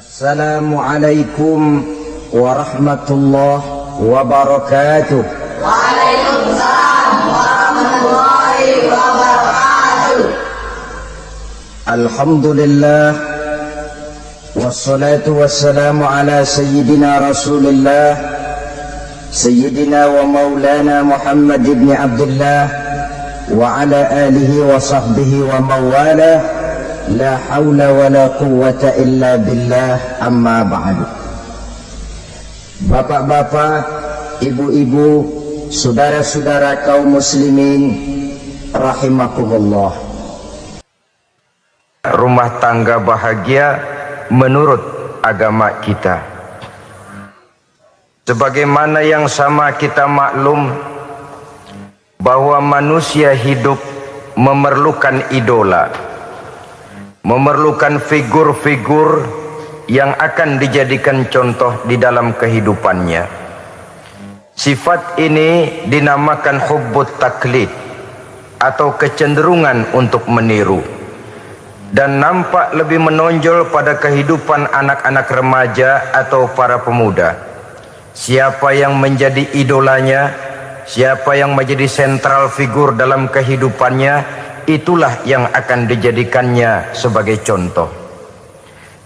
Assalamualaikum warahmatullahi wabarakatuh. Waalaikumsalam warahmatullahi wabarakatuh. Alhamdulillah wassalatu wassalamu ala sayyidina Rasulillah sayyidina wa maulana Muhammad ibn Abdullah wa ala alihi wa sahbihi wa mawalah. La haula wa la quwwata illa billah, amma ba'du. Bapak-bapak, ibu-ibu, saudara-saudara kaum muslimin rahimakumullah. Rumah tangga bahagia menurut agama kita. Sebagaimana yang sama kita maklum bahwa manusia hidup memerlukan idola, memerlukan figur-figur yang akan dijadikan contoh di dalam kehidupannya. Sifat ini dinamakan hubbut taklid atau kecenderungan untuk meniru, dan nampak lebih menonjol pada kehidupan anak-anak remaja atau para pemuda. Siapa yang menjadi idolanya, siapa yang menjadi sentral figur dalam kehidupannya, itulah yang akan dijadikannya sebagai contoh.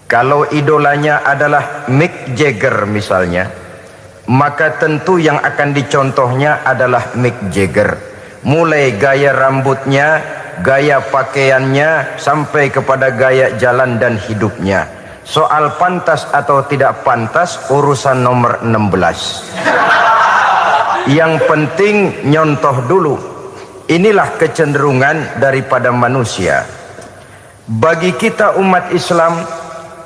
Kalau idolanya adalah Mick Jagger misalnya, maka tentu yang akan dicontohnya adalah Mick Jagger. Mulai gaya rambutnya, gaya pakaiannya, sampai kepada gaya jalan dan hidupnya. Soal pantas atau tidak pantas urusan nomor 16. Yang penting nyontoh dulu. Inilah kecenderungan daripada manusia. Bagi kita umat Islam,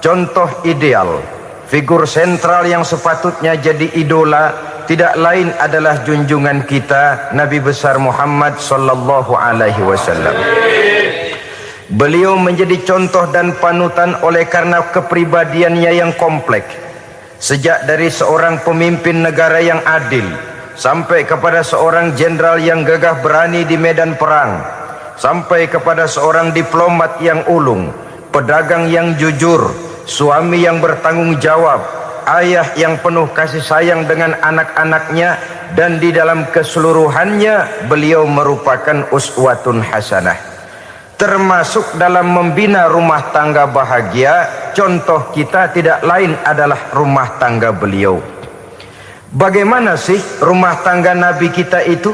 contoh ideal, figur sentral yang sepatutnya jadi idola tidak lain adalah junjungan kita Nabi besar Muhammad sallallahu alaihi wasallam. Beliau menjadi contoh dan panutan oleh karena kepribadiannya yang kompleks. Sejak dari seorang pemimpin negara yang adil sampai kepada seorang jenderal yang gagah berani di medan perang, sampai kepada seorang diplomat yang ulung, pedagang yang jujur, suami yang bertanggung jawab, ayah yang penuh kasih sayang dengan anak-anaknya, dan di dalam keseluruhannya beliau merupakan uswatun hasanah. Termasuk dalam membina rumah tangga bahagia, contoh kita tidak lain adalah rumah tangga beliau. Bagaimana sih rumah tangga Nabi kita itu?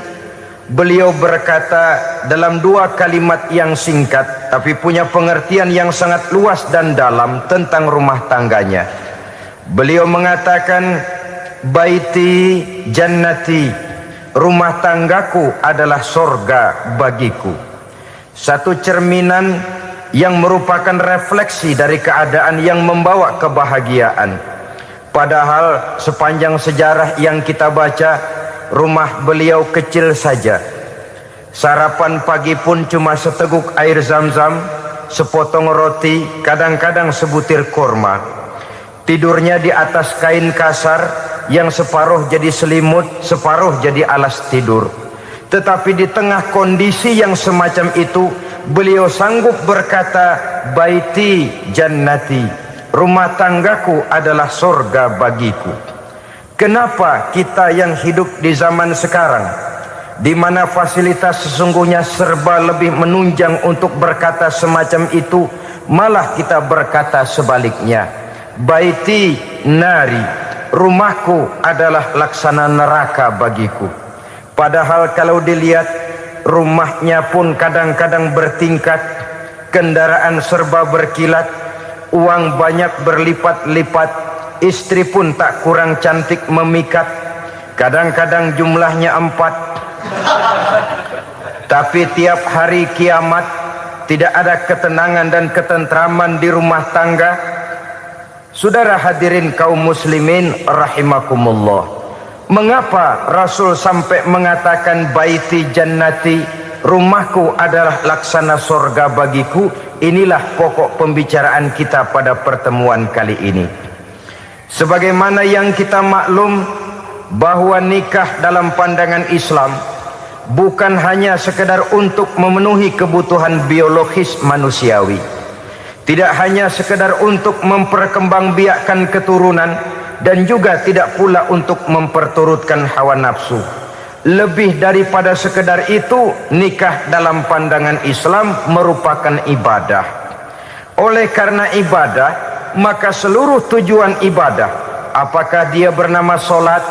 Beliau berkata dalam dua kalimat yang singkat tapi punya pengertian yang sangat luas dan dalam tentang rumah tangganya. Beliau mengatakan, baiti jannati, rumah tanggaku adalah sorga bagiku. Satu cerminan yang merupakan refleksi dari keadaan yang membawa kebahagiaan. Padahal sepanjang sejarah yang kita baca, rumah beliau kecil saja. Sarapan pagi pun cuma seteguk air zam-zam, sepotong roti, kadang-kadang sebutir kurma. Tidurnya di atas kain kasar yang separuh jadi selimut, separuh jadi alas tidur. Tetapi di tengah kondisi yang semacam itu, beliau sanggup berkata, baiti jannati, rumah tanggaku adalah surga bagiku. Kenapa kita yang hidup di zaman sekarang, di mana fasilitas sesungguhnya serba lebih menunjang untuk berkata semacam itu, malah kita berkata sebaliknya, baiti nari, rumahku adalah laksana neraka bagiku. Padahal kalau dilihat, rumahnya pun kadang-kadang bertingkat, kendaraan serba berkilat, uang banyak berlipat-lipat, istri pun tak kurang cantik memikat, kadang-kadang jumlahnya 4. Tapi tiap hari kiamat tidak ada ketenangan dan ketentraman di rumah tangga. Saudara hadirin kaum muslimin rahimakumullah, mengapa Rasul sampai mengatakan baiti jannati, rumahku adalah laksana surga bagiku? Inilah pokok pembicaraan kita pada pertemuan kali ini. Sebagaimana yang kita maklum bahwa nikah dalam pandangan Islam bukan hanya sekedar untuk memenuhi kebutuhan biologis manusiawi, Tidak hanya sekedar untuk memperkembangbiakkan keturunan, dan juga tidak pula untuk memperturutkan hawa nafsu. Lebih daripada sekedar itu, nikah dalam pandangan Islam merupakan ibadah. Oleh karena ibadah, maka seluruh tujuan ibadah, apakah dia bernama solat,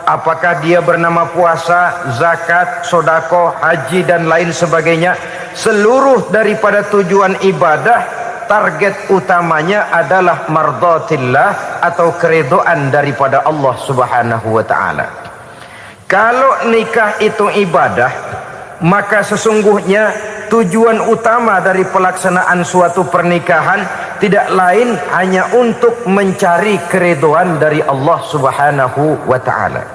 apakah dia bernama puasa, zakat, sodako, haji dan lain sebagainya, seluruh daripada tujuan ibadah, target utamanya adalah mardhatillah atau keridhaan daripada Allah Subhanahu wa taala. Kalau nikah itu ibadah, maka sesungguhnya tujuan utama dari pelaksanaan suatu pernikahan tidak lain hanya untuk mencari keridhaan dari Allah Subhanahu wa taala.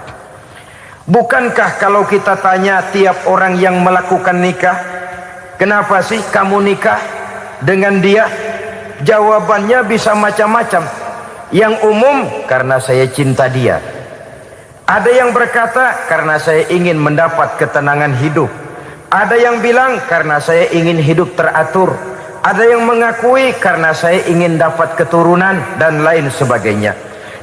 Bukankah kalau kita tanya tiap orang yang melakukan nikah, kenapa sih kamu nikah dengan dia? Jawabannya bisa macam-macam. Yang umum, karena saya cinta dia. Ada yang berkata, karena saya ingin mendapat ketenangan hidup. Ada yang bilang, karena saya ingin hidup teratur. Ada yang mengakui, karena saya ingin dapat keturunan dan lain sebagainya.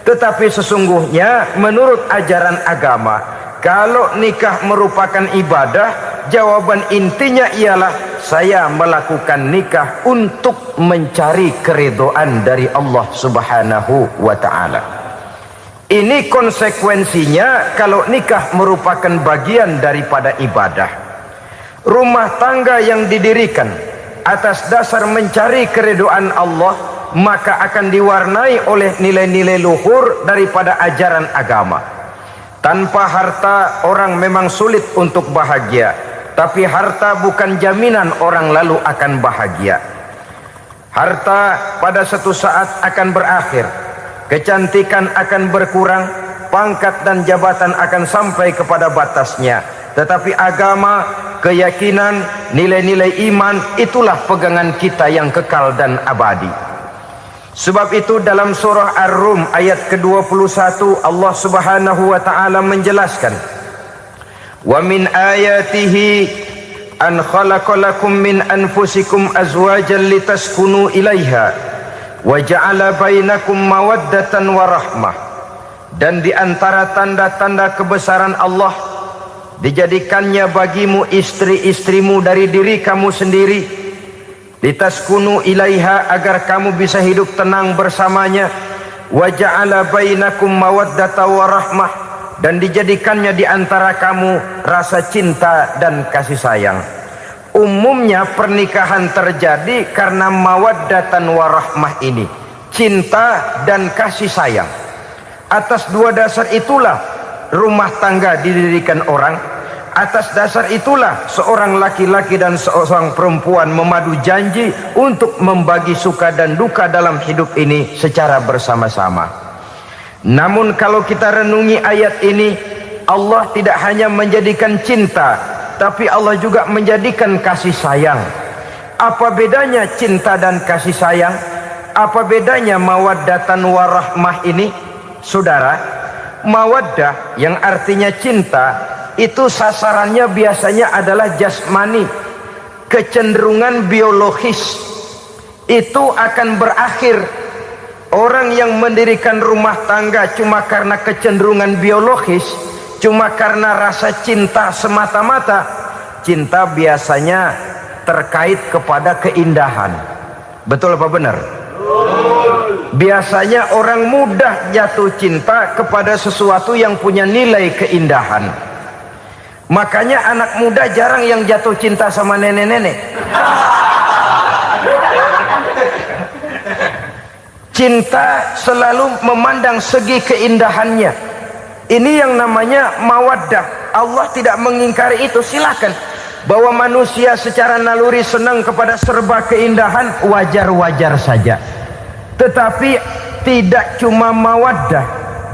Tetapi sesungguhnya menurut ajaran agama, kalau nikah merupakan ibadah, jawaban intinya ialah saya melakukan nikah untuk mencari keridhaan dari Allah Subhanahu wa taala. Ini konsekuensinya kalau nikah merupakan bagian daripada ibadah. Rumah tangga yang didirikan atas dasar mencari keridhaan Allah, maka akan diwarnai oleh nilai-nilai luhur daripada ajaran agama. Tanpa harta orang memang sulit untuk bahagia. Tapi harta bukan jaminan orang lalu akan bahagia. Harta pada suatu saat akan berakhir. Kecantikan akan berkurang. Pangkat dan jabatan akan sampai kepada batasnya. Tetapi agama, keyakinan, nilai-nilai iman, itulah pegangan kita yang kekal dan abadi. Sebab itu dalam surah Ar-Rum ayat ke-21 Allah Subhanahu wa taala menjelaskan, wa min ayatihi an khalaqalakum min anfusikum azwajan litaskunu ilaiha wa ja'ala bainakum mawaddatan wa rahmah. Dan di antara tanda-tanda kebesaran Allah, dijadikannya bagimu istri-istrimu dari diri kamu sendiri, litaskunu ilaiha, agar kamu bisa hidup tenang bersamanya, wa ja'ala bainakum mawaddatan wa rahmah, dan dijadikannya di antara kamu rasa cinta dan kasih sayang. Umumnya pernikahan terjadi karena mawaddatan warahmah ini, cinta dan kasih sayang. Atas dua dasar itulah rumah tangga didirikan orang. Atas dasar itulah seorang laki-laki dan seorang perempuan memadu janji untuk membagi suka dan duka dalam hidup ini secara bersama-sama. Namun kalau kita renungi ayat ini, Allah tidak hanya menjadikan cinta, tapi Allah juga menjadikan kasih sayang. Apa bedanya cinta dan kasih sayang? Apa bedanya mawaddatan warahmah ini? Saudara, mawaddah yang artinya cinta, itu sasarannya biasanya adalah jasmani, kecenderungan biologis. Itu akan berakhir. Orang yang mendirikan rumah tangga cuma karena kecenderungan biologis, cuma karena rasa cinta semata-mata, cinta biasanya terkait kepada keindahan. Betul apa benar? Biasanya orang mudah jatuh cinta kepada sesuatu yang punya nilai keindahan. Makanya anak muda jarang yang jatuh cinta sama nenek-nenek. Cinta selalu memandang segi keindahannya. Ini yang namanya mawaddah. Allah tidak mengingkari itu, silakan. Bahwa manusia secara naluri senang kepada serba keindahan, wajar-wajar saja. Tetapi tidak cuma mawaddah,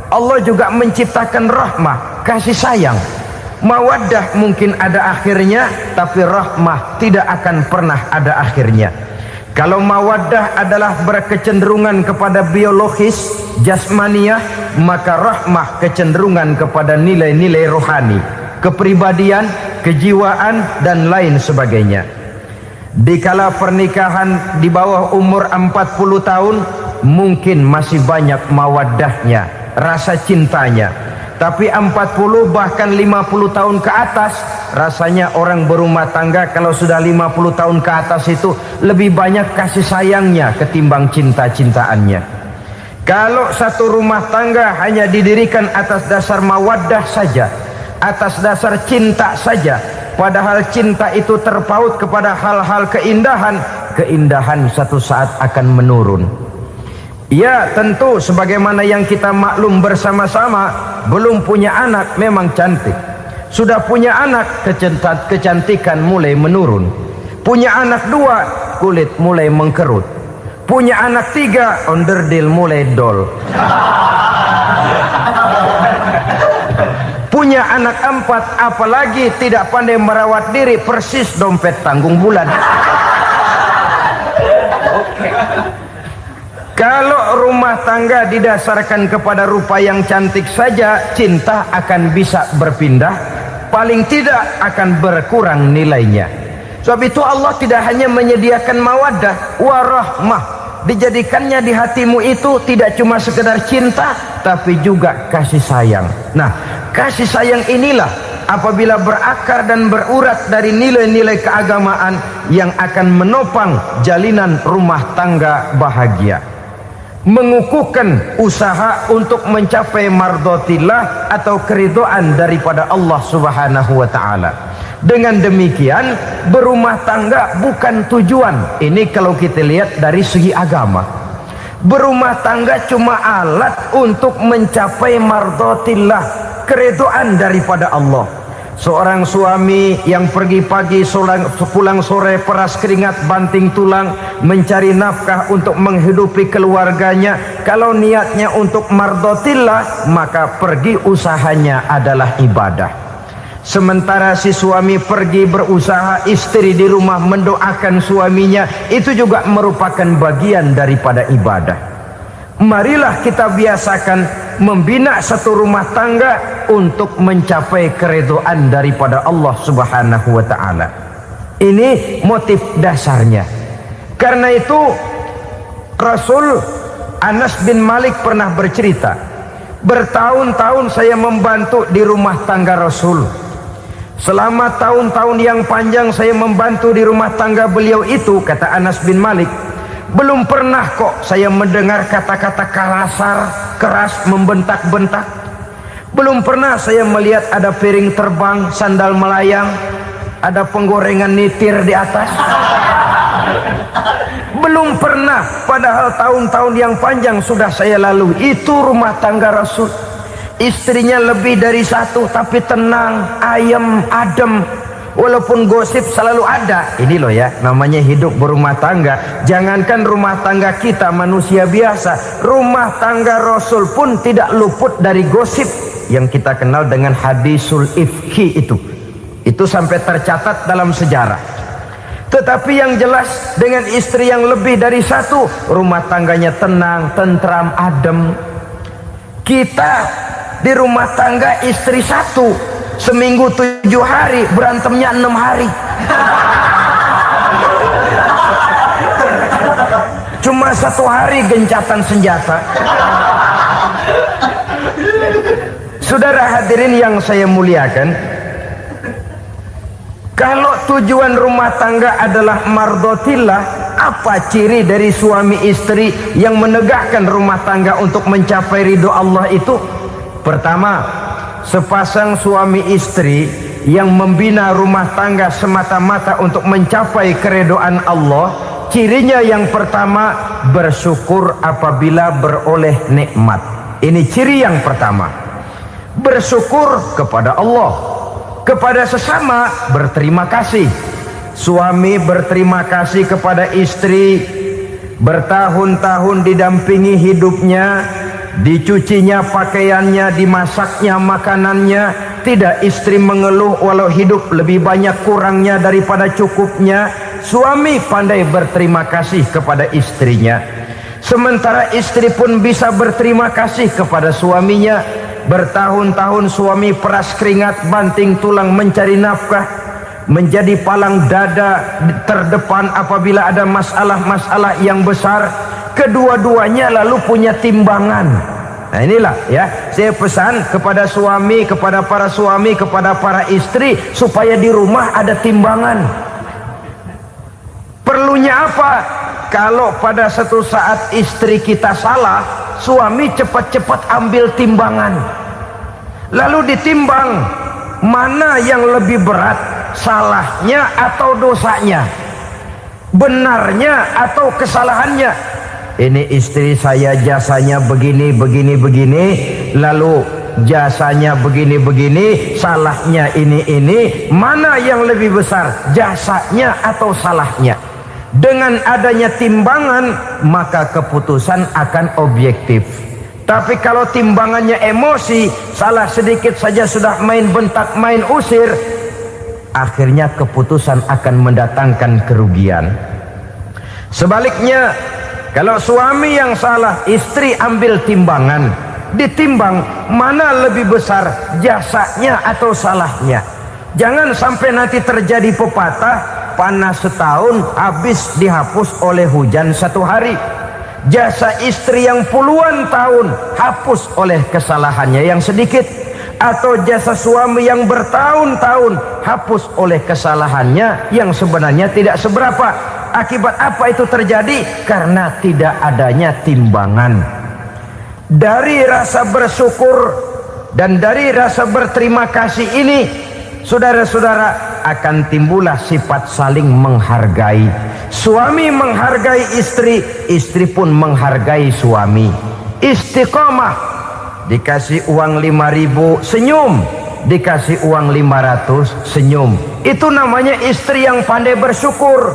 Allah juga menciptakan rahmah, kasih sayang. Mawaddah mungkin ada akhirnya, tapi rahmah tidak akan pernah ada akhirnya. Kalau mawaddah adalah berkecenderungan kepada biologis, jasmaniah, maka rahmah kecenderungan kepada nilai-nilai rohani, kepribadian, kejiwaan, dan lain sebagainya. Dikala pernikahan di bawah umur 40 tahun mungkin masih banyak mawaddahnya, rasa cintanya. Tapi 40 bahkan 50 tahun ke atas, rasanya orang berumah tangga kalau sudah 50 tahun ke atas itu lebih banyak kasih sayangnya ketimbang cinta-cintaannya. Kalau satu rumah tangga hanya didirikan atas dasar mawaddah saja, atas dasar cinta saja, padahal cinta itu terpaut kepada hal-hal keindahan, keindahan satu saat akan menurun. Ya tentu sebagaimana yang kita maklum bersama-sama, belum punya anak memang cantik. Sudah punya anak, kecantikan mulai menurun. Punya anak 2, kulit mulai mengkerut. Punya anak 3, onderdil mulai dol. Punya anak 4, apalagi tidak pandai merawat diri, persis dompet tanggung bulan. Kalau rumah tangga didasarkan kepada rupa yang cantik saja, cinta akan bisa berpindah, paling tidak akan berkurang nilainya. Sebab itu Allah tidak hanya menyediakan mawaddah warahmah, dijadikannya di hatimu itu tidak cuma sekedar cinta, tapi juga kasih sayang. Nah, kasih sayang inilah apabila berakar dan berurat dari nilai-nilai keagamaan yang akan menopang jalinan rumah tangga bahagia, mengukuhkan usaha untuk mencapai mardhatillah atau keridhaan daripada Allah Subhanahu wa taala. Dengan demikian berumah tangga bukan tujuan. Ini kalau kita lihat dari segi agama. Berumah tangga cuma alat untuk mencapai mardhatillah, keridhaan daripada Allah. Seorang suami yang pergi pagi pulang sore peras keringat banting tulang mencari nafkah untuk menghidupi keluarganya, kalau niatnya untuk mardhatillah maka pergi usahanya adalah ibadah. Sementara si suami pergi berusaha, istri di rumah mendoakan suaminya, itu juga merupakan bagian daripada ibadah. Marilah kita biasakan membina satu rumah tangga untuk mencapai keridhaan daripada Allah Subhanahu wa taala. Ini motif dasarnya. Karena itu Rasul Anas bin Malik pernah bercerita, bertahun-tahun saya membantu di rumah tangga Rasul. Selama tahun-tahun yang panjang saya membantu di rumah tangga beliau itu, kata Anas bin Malik, belum pernah kok saya mendengar kata-kata kasar, keras, membentak-bentak. Belum pernah saya melihat ada piring terbang, sandal melayang, ada penggorengan nitir di atas. Belum pernah, padahal tahun-tahun yang panjang sudah saya lalui. Itu rumah tangga Rasul. Istrinya lebih dari 1, tapi tenang, ayem, adem. Walaupun gosip selalu ada. Ini loh ya, namanya hidup berumah tangga. Jangankan rumah tangga kita manusia biasa, rumah tangga Rasul pun tidak luput dari gosip yang kita kenal dengan hadisul ifki itu. Itu sampai tercatat dalam sejarah. Tetapi yang jelas dengan istri yang lebih dari 1, rumah tangganya tenang, tentram, adem. Kita di rumah tangga istri 1, seminggu 7 hari, berantemnya 6 hari. Cuma 1 hari gencatan senjata. Saudara hadirin yang saya muliakan, kalau tujuan rumah tangga adalah mardhatillah, apa ciri dari suami istri yang menegakkan rumah tangga untuk mencapai ridho Allah itu? Pertama, sepasang suami istri yang membina rumah tangga semata-mata untuk mencapai keridhaan Allah, cirinya yang pertama, bersyukur apabila beroleh nikmat. Ini ciri yang pertama. Bersyukur kepada Allah, kepada sesama berterima kasih. Suami berterima kasih kepada istri, bertahun-tahun didampingi hidupnya, dicucinya pakaiannya, dimasaknya makanannya. Tidak istri mengeluh walau hidup lebih banyak kurangnya daripada cukupnya. Suami pandai berterima kasih kepada istrinya. Sementara istri pun bisa berterima kasih kepada suaminya. Bertahun-tahun suami peras keringat banting tulang mencari nafkah, menjadi palang dada terdepan apabila ada masalah-masalah yang besar. Kedua-duanya lalu punya timbangan. Nah inilah ya, saya pesan kepada suami, kepada para suami, kepada para istri, supaya di rumah ada timbangan. Perlunya apa? Kalau pada satu saat istri kita salah, suami cepat-cepat ambil timbangan, lalu ditimbang mana yang lebih berat, salahnya atau dosanya, benarnya atau kesalahannya. Ini istri saya jasanya begini, lalu jasanya begini, salahnya ini, mana yang lebih besar, jasanya atau salahnya? Dengan adanya timbangan, maka keputusan akan objektif. Tapi kalau timbangannya emosi, salah sedikit saja sudah main bentak, main usir, akhirnya keputusan akan mendatangkan kerugian. Sebaliknya, kalau suami yang salah, istri ambil timbangan, ditimbang mana lebih besar, jasanya atau salahnya. Jangan sampai nanti terjadi pepatah, panas setahun habis dihapus oleh hujan satu hari. Jasa istri yang puluhan tahun hapus oleh kesalahannya yang sedikit, atau jasa suami yang bertahun-tahun hapus oleh kesalahannya yang sebenarnya tidak seberapa. Akibat apa itu terjadi? Karena tidak adanya timbangan. Dari rasa bersyukur dan dari rasa berterima kasih ini, saudara-saudara, akan timbullah sifat saling menghargai. Suami menghargai istri, istri pun menghargai suami. Istiqomah, dikasih uang 5.000 senyum, dikasih uang 500 senyum. Itu namanya istri yang pandai bersyukur.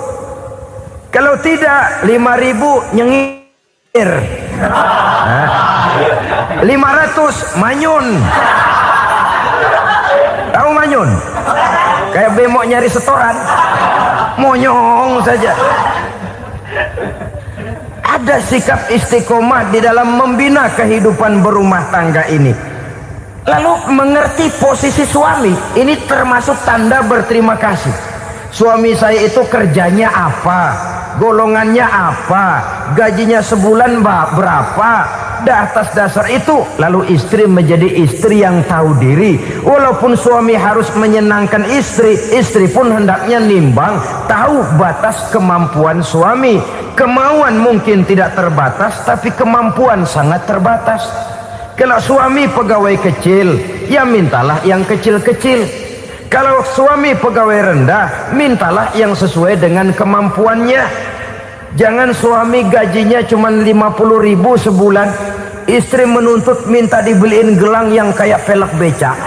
Kalau tidak, 5.000 nyengir, 500 manyun. Tahu manyun? Kayak bemok nyari setoran, monyong saja. Ada sikap istiqomah di dalam membina kehidupan berumah tangga ini. Lalu mengerti posisi suami, ini termasuk tanda berterima kasih. Suami saya itu kerjanya apa, golongannya apa, gajinya sebulan berapa. Atas dasar itu, lalu istri menjadi istri yang tahu diri. Walaupun suami harus menyenangkan istri, istri pun hendaknya nimbang, tahu batas kemampuan suami. Kemauan mungkin tidak terbatas, tapi kemampuan sangat terbatas. Kalau suami pegawai kecil, ya mintalah yang kecil-kecil. Kalau suami pegawai rendah, mintalah yang sesuai dengan kemampuannya. Jangan suami gajinya cuma 50.000 sebulan, istri menuntut minta dibeliin gelang yang kayak pelek becak.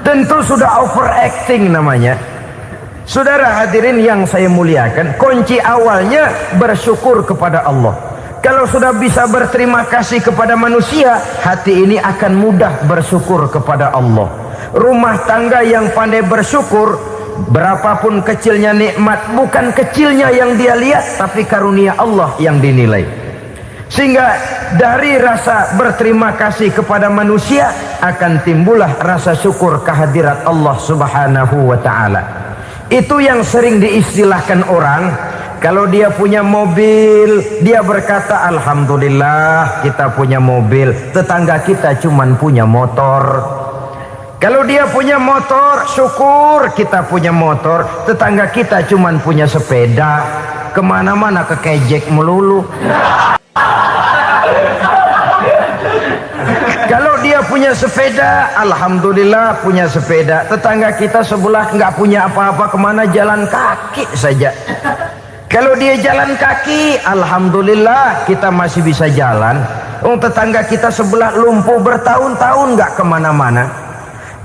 Tentu sudah overacting namanya. Saudara hadirin yang saya muliakan, kunci awalnya bersyukur kepada Allah. Kalau sudah bisa berterima kasih kepada manusia, hati ini akan mudah bersyukur kepada Allah. Rumah tangga yang pandai bersyukur, berapapun kecilnya nikmat, bukan kecilnya yang dia lihat, tapi karunia Allah yang dinilai. Sehingga dari rasa berterima kasih kepada manusia akan timbullah rasa syukur kehadirat Allah Subhanahu wa ta'ala. Itu yang sering diistilahkan orang, kalau dia punya mobil, dia berkata alhamdulillah kita punya mobil, tetangga kita cuman punya motor. Kalau dia punya motor, syukur kita punya motor, tetangga kita cuman punya sepeda, kemana-mana kekejek melulu. Kalau dia punya sepeda, alhamdulillah punya sepeda, tetangga kita sebelah nggak punya apa-apa, kemana jalan kaki saja. Kalau dia jalan kaki, alhamdulillah kita masih bisa jalan. Tetangga kita sebelah lumpuh bertahun-tahun nggak kemana-mana.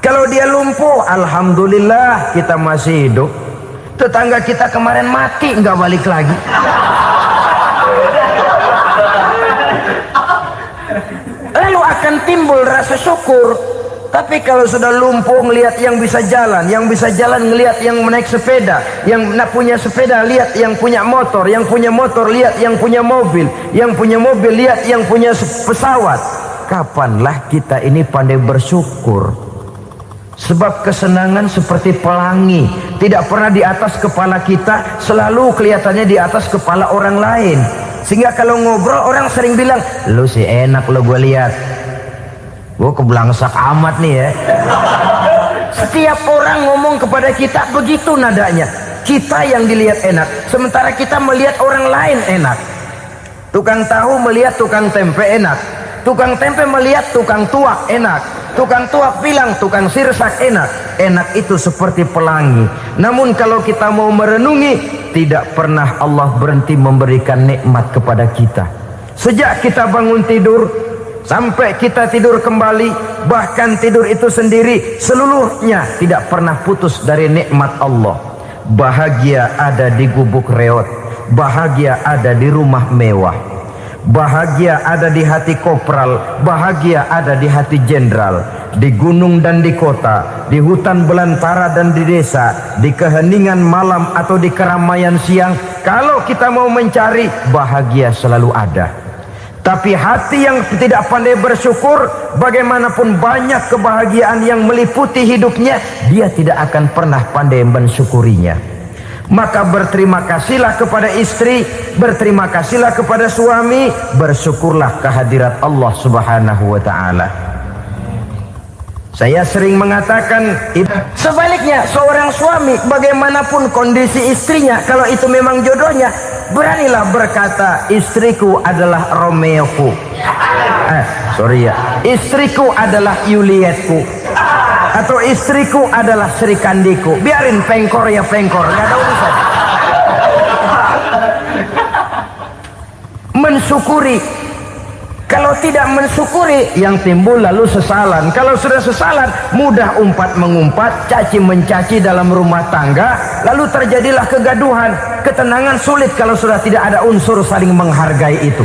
Kalau dia lumpuh, alhamdulillah kita masih hidup. Tetangga kita kemarin mati nggak balik lagi. Lalu akan timbul rasa syukur. Tapi kalau sudah lumpuh ngelihat yang bisa jalan ngelihat yang naik sepeda, yang punya sepeda lihat yang punya motor lihat yang punya mobil lihat yang punya pesawat. Kapanlah kita ini pandai bersyukur? Sebab kesenangan seperti pelangi, tidak pernah di atas kepala kita, selalu kelihatannya di atas kepala orang lain. Sehingga kalau ngobrol orang sering bilang, lu sih enak lo gue lihat, gue keblangsak amat nih ya. Setiap orang ngomong kepada kita begitu nadanya. Kita yang dilihat enak, sementara kita melihat orang lain enak. Tukang tahu melihat tukang tempe enak, tukang tempe melihat tukang tuak enak, tukang tuak bilang tukang sirsak enak. Enak itu seperti pelangi. Namun kalau kita mau merenungi, tidak pernah Allah berhenti memberikan nikmat kepada kita. Sejak kita bangun tidur sampai kita tidur kembali, bahkan tidur itu sendiri, seluruhnya tidak pernah putus dari nikmat Allah. Bahagia ada di gubuk reot, bahagia ada di rumah mewah, bahagia ada di hati kopral, bahagia ada di hati jenderal, di gunung dan di kota, di hutan belantara dan di desa, di keheningan malam atau di keramaian siang. Kalau kita mau mencari, bahagia selalu ada. Tapi hati yang tidak pandai bersyukur, bagaimanapun banyak kebahagiaan yang meliputi hidupnya, dia tidak akan pernah pandai mensyukurinya. Maka berterima kasihlah kepada istri, berterima kasihlah kepada suami, bersyukurlah kehadirat Allah Subhanahu wa ta'ala. Saya sering mengatakan, sebaliknya seorang suami bagaimanapun kondisi istrinya, kalau itu memang jodohnya, beranilah berkata, istriku adalah Romeoku, istriku adalah Julietku, atau istriku adalah Sri Kandiku. Biarin pengkor ya pengkor, gak ada urusan. Mensyukuri. Kalau tidak mensyukuri, yang timbul lalu sesalan. Kalau sudah sesalan, mudah umpat mengumpat, caci mencaci dalam rumah tangga, lalu terjadilah kegaduhan. Ketenangan sulit kalau sudah tidak ada unsur saling menghargai itu.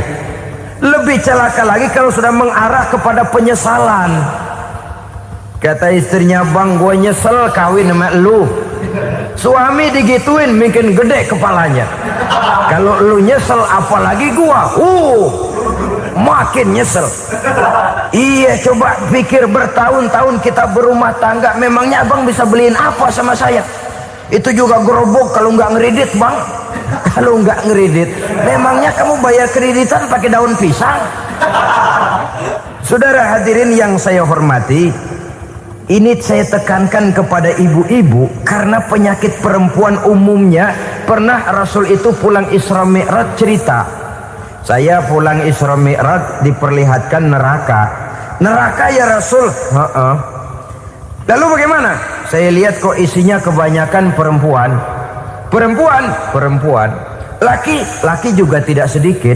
Lebih celaka lagi kalau sudah mengarah kepada penyesalan. Kata istrinya, bang gue nyesel kawin sama lu. Suami digituin bikin gede kepalanya. Kalau lu nyesel apalagi gua, makin nyesel. Iya, coba pikir bertahun-tahun kita berumah tangga, memangnya abang bisa beliin apa sama saya? Itu juga gerobok kalau nggak ngeredit bang. Kalau nggak ngeredit, memangnya kamu bayar kreditan pakai daun pisang? Saudara hadirin yang saya hormati, ini saya tekankan kepada ibu-ibu karena penyakit perempuan umumnya. Pernah Rasul itu pulang Isra Mi'raj cerita, saya pulang Isra Mi'raj diperlihatkan neraka. Neraka ya Rasul? Lalu bagaimana? Saya lihat kok isinya kebanyakan perempuan. Perempuan. Laki juga tidak sedikit.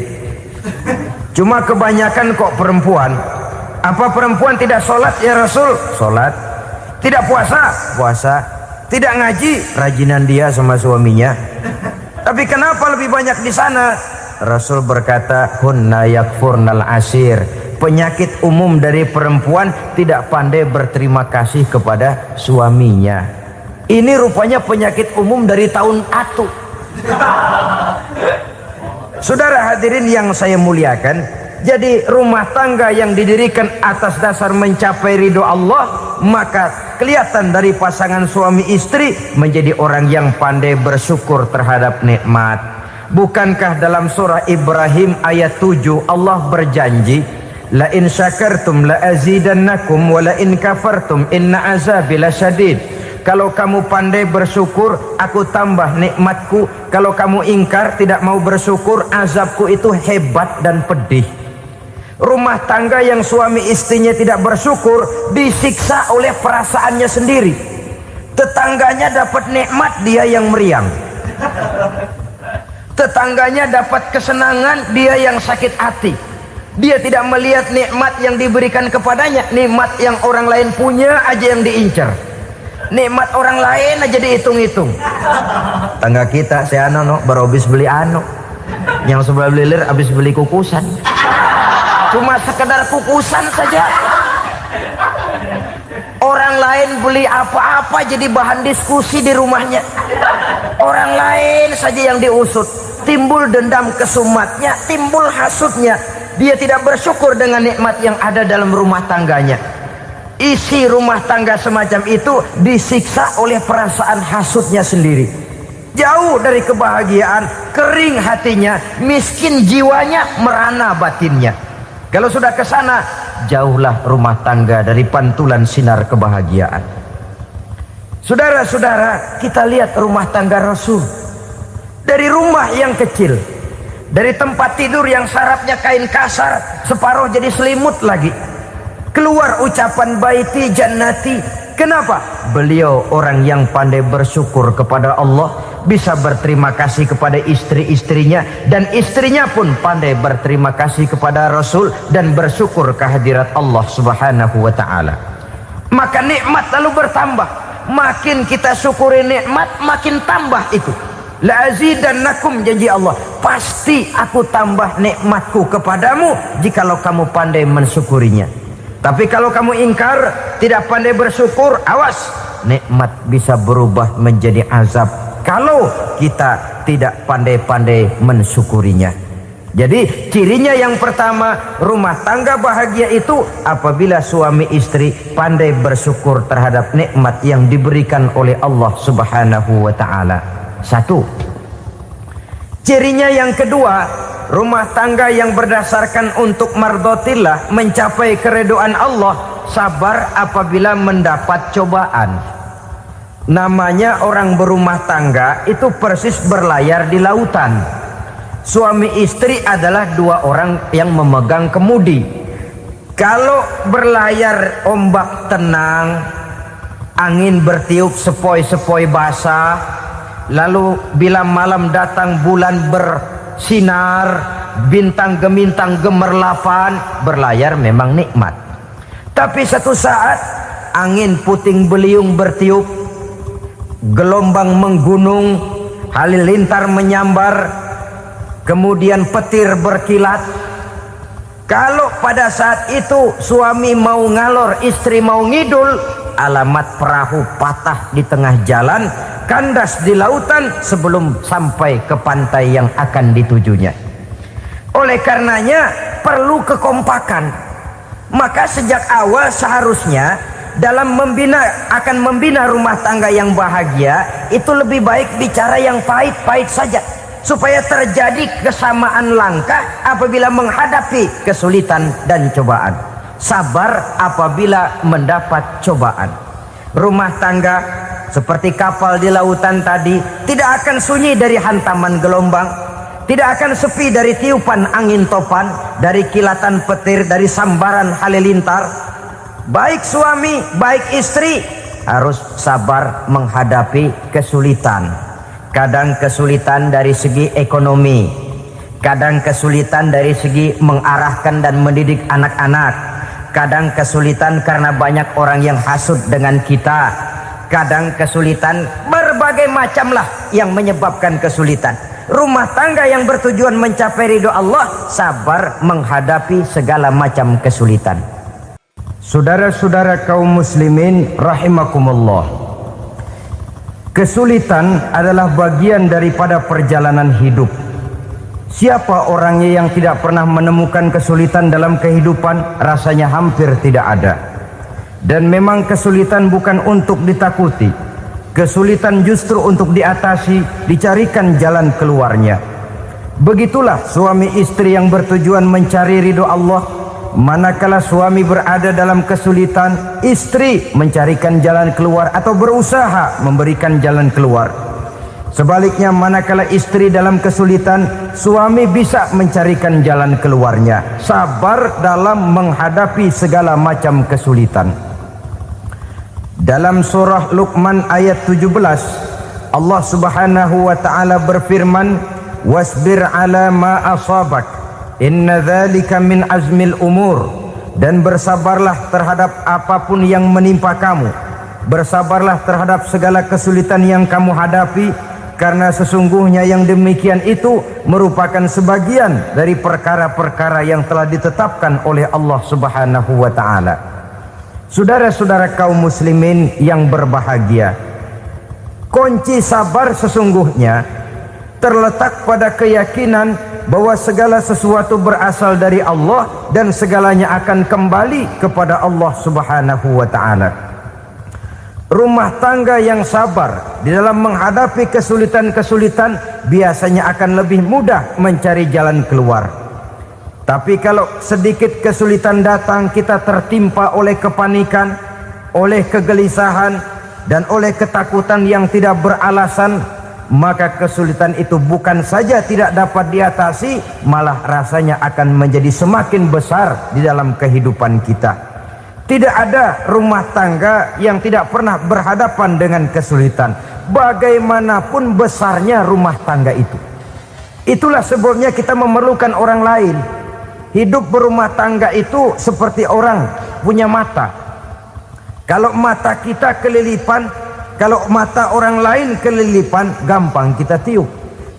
Cuma kebanyakan kok perempuan. Apa perempuan tidak sholat ya Rasul? Sholat. Tidak puasa? Tidak ngaji? Rajinan dia sama suaminya. Tapi kenapa lebih banyak di sana? Rasul berkata, hunna yakfurnal ashir. Penyakit umum dari perempuan tidak pandai berterima kasih kepada suaminya. Ini rupanya penyakit umum dari tahun atu. Saudara hadirin yang saya muliakan, jadi rumah tangga yang didirikan atas dasar mencapai ridho Allah, maka kelihatan dari pasangan suami istri menjadi orang yang pandai bersyukur terhadap nikmat. Bukankah dalam surah Ibrahim ayat 7 Allah berjanji, la in syakartum la azidannakum wa la in kafartum inna azabi lasyadid. Kalau kamu pandai bersyukur, aku tambah nikmatku. Kalau kamu ingkar, tidak mau bersyukur, azabku itu hebat dan pedih. Rumah tangga yang suami istrinya tidak bersyukur disiksa oleh perasaannya sendiri. Tetangganya dapat nikmat, dia yang meriang. Tetangganya dapat kesenangan, dia yang sakit hati. Dia tidak melihat nikmat yang diberikan kepadanya. Nikmat yang orang lain punya aja yang diincar. Nikmat orang lain aja dihitung-hitung. Tangga kita, si Ano baru habis beli yang sebelah belilir habis beli kukusan. Cuma sekedar kukusan saja. Orang lain beli apa-apa jadi bahan diskusi di rumahnya. Orang lain saja yang diusut. Timbul dendam kesumatnya, timbul hasutnya. Dia tidak bersyukur dengan nikmat yang ada dalam rumah tangganya. isi rumah tangga semacam itu disiksa oleh perasaan hasutnya sendiri. Jauh dari kebahagiaan, kering hatinya, miskin jiwanya, merana batinnya. Kalau sudah ke sana, jauhlah rumah tangga dari pantulan sinar kebahagiaan. Saudara-saudara, kita lihat rumah tangga Rasul. Dari rumah yang kecil, dari tempat tidur yang sarapnya kain kasar, separuh jadi selimut lagi, keluar ucapan baiti jannati. Kenapa? Beliau orang yang pandai bersyukur kepada Allah, bisa berterima kasih kepada istri-istrinya, dan istrinya pun pandai berterima kasih kepada Rasul dan bersyukur kehadirat Allah Subhanahu wa taala. Maka nikmat lalu bertambah. Makin kita syukuri nikmat, makin tambah itu. La azidannakum, janji Allah, pasti aku tambah nikmatku kepadamu jikalau kamu pandai mensyukurinya. Tapi kalau kamu ingkar, tidak pandai bersyukur, awas, nikmat bisa berubah menjadi azab kalau kita tidak pandai-pandai mensyukurinya. Jadi cirinya yang pertama, rumah tangga bahagia itu apabila suami istri pandai bersyukur terhadap nikmat yang diberikan oleh Allah Subhanahu wa taala. Satu. Cirinya yang kedua, rumah tangga yang berdasarkan untuk mardotillah, mencapai keredoan Allah, sabar apabila mendapat cobaan. Namanya orang berumah tangga itu persis berlayar di lautan. Suami istri adalah dua orang yang memegang kemudi. Kalau berlayar ombak tenang, angin bertiup sepoi-sepoi basah, lalu bila malam datang bulan bersinar, bintang gemintang gemerlapan, berlayar memang nikmat. Tapi satu saat angin puting beliung bertiup, gelombang menggunung, halilintar menyambar, kemudian petir berkilat. Kalau pada saat itu suami mau ngalor, istri mau ngidul, alamat perahu patah di tengah jalan, kandas di lautan sebelum sampai ke pantai yang akan ditujunya. Oleh karenanya perlu kekompakan. Maka sejak awal seharusnya dalam akan membina rumah tangga yang bahagia itu lebih baik bicara yang pahit-pahit saja, supaya terjadi kesamaan langkah apabila menghadapi kesulitan dan cobaan. Sabar apabila mendapat cobaan. Rumah tangga seperti kapal di lautan tadi tidak akan sunyi dari hantaman gelombang, tidak akan sepi dari tiupan angin topan, dari kilatan petir, dari sambaran halilintar. Baik suami, baik istri harus sabar menghadapi kesulitan. Kadang kesulitan dari segi ekonomi, kadang kesulitan dari segi mengarahkan dan mendidik anak-anak, kadang kesulitan karena banyak orang yang hasut dengan kita, kadang kesulitan berbagai macam lah yang menyebabkan kesulitan. Rumah tangga yang bertujuan mencapai ridho Allah sabar menghadapi segala macam kesulitan. Saudara-saudara kaum muslimin rahimakumullah, kesulitan adalah bagian daripada perjalanan hidup. Siapa orangnya yang tidak pernah menemukan kesulitan dalam kehidupan? Rasanya hampir tidak ada. Dan memang kesulitan bukan untuk ditakuti. Kesulitan justru untuk diatasi, dicarikan jalan keluarnya. Begitulah suami istri yang bertujuan mencari ridho Allah. Manakala suami berada dalam kesulitan, istri mencarikan jalan keluar atau berusaha memberikan jalan keluar. Sebaliknya, manakala istri dalam kesulitan, suami bisa mencarikan jalan keluarnya. Sabar dalam menghadapi segala macam kesulitan. Dalam surah Luqman ayat 17, Allah Subhanahu wa taala berfirman, "Wasbir 'ala ma asabak, inna dzalika min azmil umur." Dan bersabarlah terhadap apapun yang menimpa kamu. Bersabarlah terhadap segala kesulitan yang kamu hadapi, karena sesungguhnya yang demikian itu merupakan sebagian dari perkara-perkara yang telah ditetapkan oleh Allah Subhanahu wa taala. Saudara-saudara kaum muslimin yang berbahagia, kunci sabar sesungguhnya terletak pada keyakinan bahwa segala sesuatu berasal dari Allah dan segalanya akan kembali kepada Allah Subhanahu wa taala. Rumah tangga yang sabar di dalam menghadapi kesulitan-kesulitan biasanya akan lebih mudah mencari jalan keluar. Tapi kalau sedikit kesulitan datang, kita tertimpa oleh kepanikan, oleh kegelisahan, dan oleh ketakutan yang tidak beralasan, maka kesulitan itu bukan saja tidak dapat diatasi, malah rasanya akan menjadi semakin besar di dalam kehidupan kita. Tidak ada rumah tangga yang tidak pernah berhadapan dengan kesulitan, bagaimanapun besarnya rumah tangga itu. Itulah sebabnya kita memerlukan orang lain. Hidup berumah tangga itu seperti orang punya mata. Kalau mata kita kelilipan, kalau mata orang lain kelilipan, gampang kita tiup.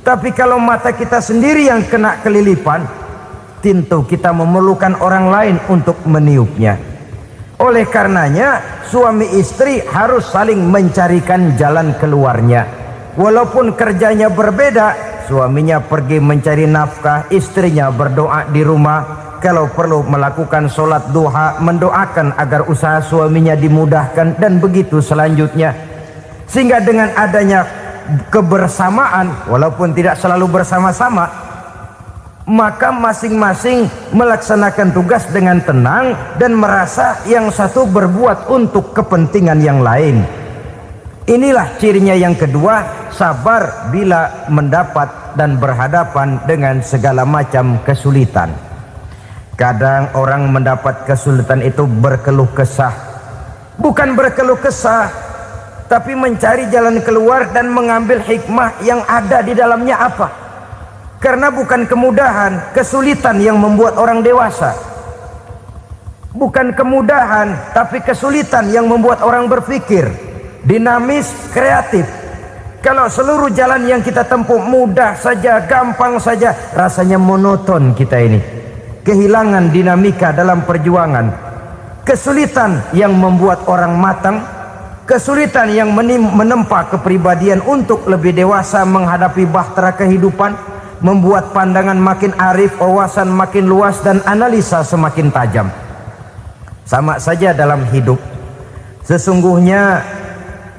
Tapi kalau mata kita sendiri yang kena kelilipan, tentu kita memerlukan orang lain untuk meniupnya. Oleh karenanya, suami istri harus saling mencarikan jalan keluarnya. Walaupun kerjanya berbeda, suaminya pergi mencari nafkah, istrinya berdoa di rumah. Kalau perlu melakukan sholat duha, mendoakan agar usaha suaminya dimudahkan, dan begitu selanjutnya. Sehingga dengan adanya kebersamaan, walaupun tidak selalu bersama-sama, maka masing-masing melaksanakan tugas dengan tenang dan merasa yang satu berbuat untuk kepentingan yang lain. Inilah cirinya yang kedua, sabar bila mendapat dan berhadapan dengan segala macam kesulitan. Kadang orang mendapat kesulitan itu berkeluh kesah. Bukan berkeluh kesah, tapi mencari jalan keluar dan mengambil hikmah yang ada di dalamnya apa. Karena bukan kemudahan, kesulitan yang membuat orang dewasa. Bukan kemudahan, tapi kesulitan yang membuat orang berpikir dinamis, kreatif. Kalau seluruh jalan yang kita tempuh mudah saja, gampang saja, rasanya monoton kita ini. Kehilangan dinamika dalam perjuangan. Kesulitan yang membuat orang matang, kesulitan yang menempa kepribadian untuk lebih dewasa menghadapi bahtera kehidupan, membuat pandangan makin arif, wawasan makin luas, dan analisa semakin tajam. Sama saja dalam hidup. Sesungguhnya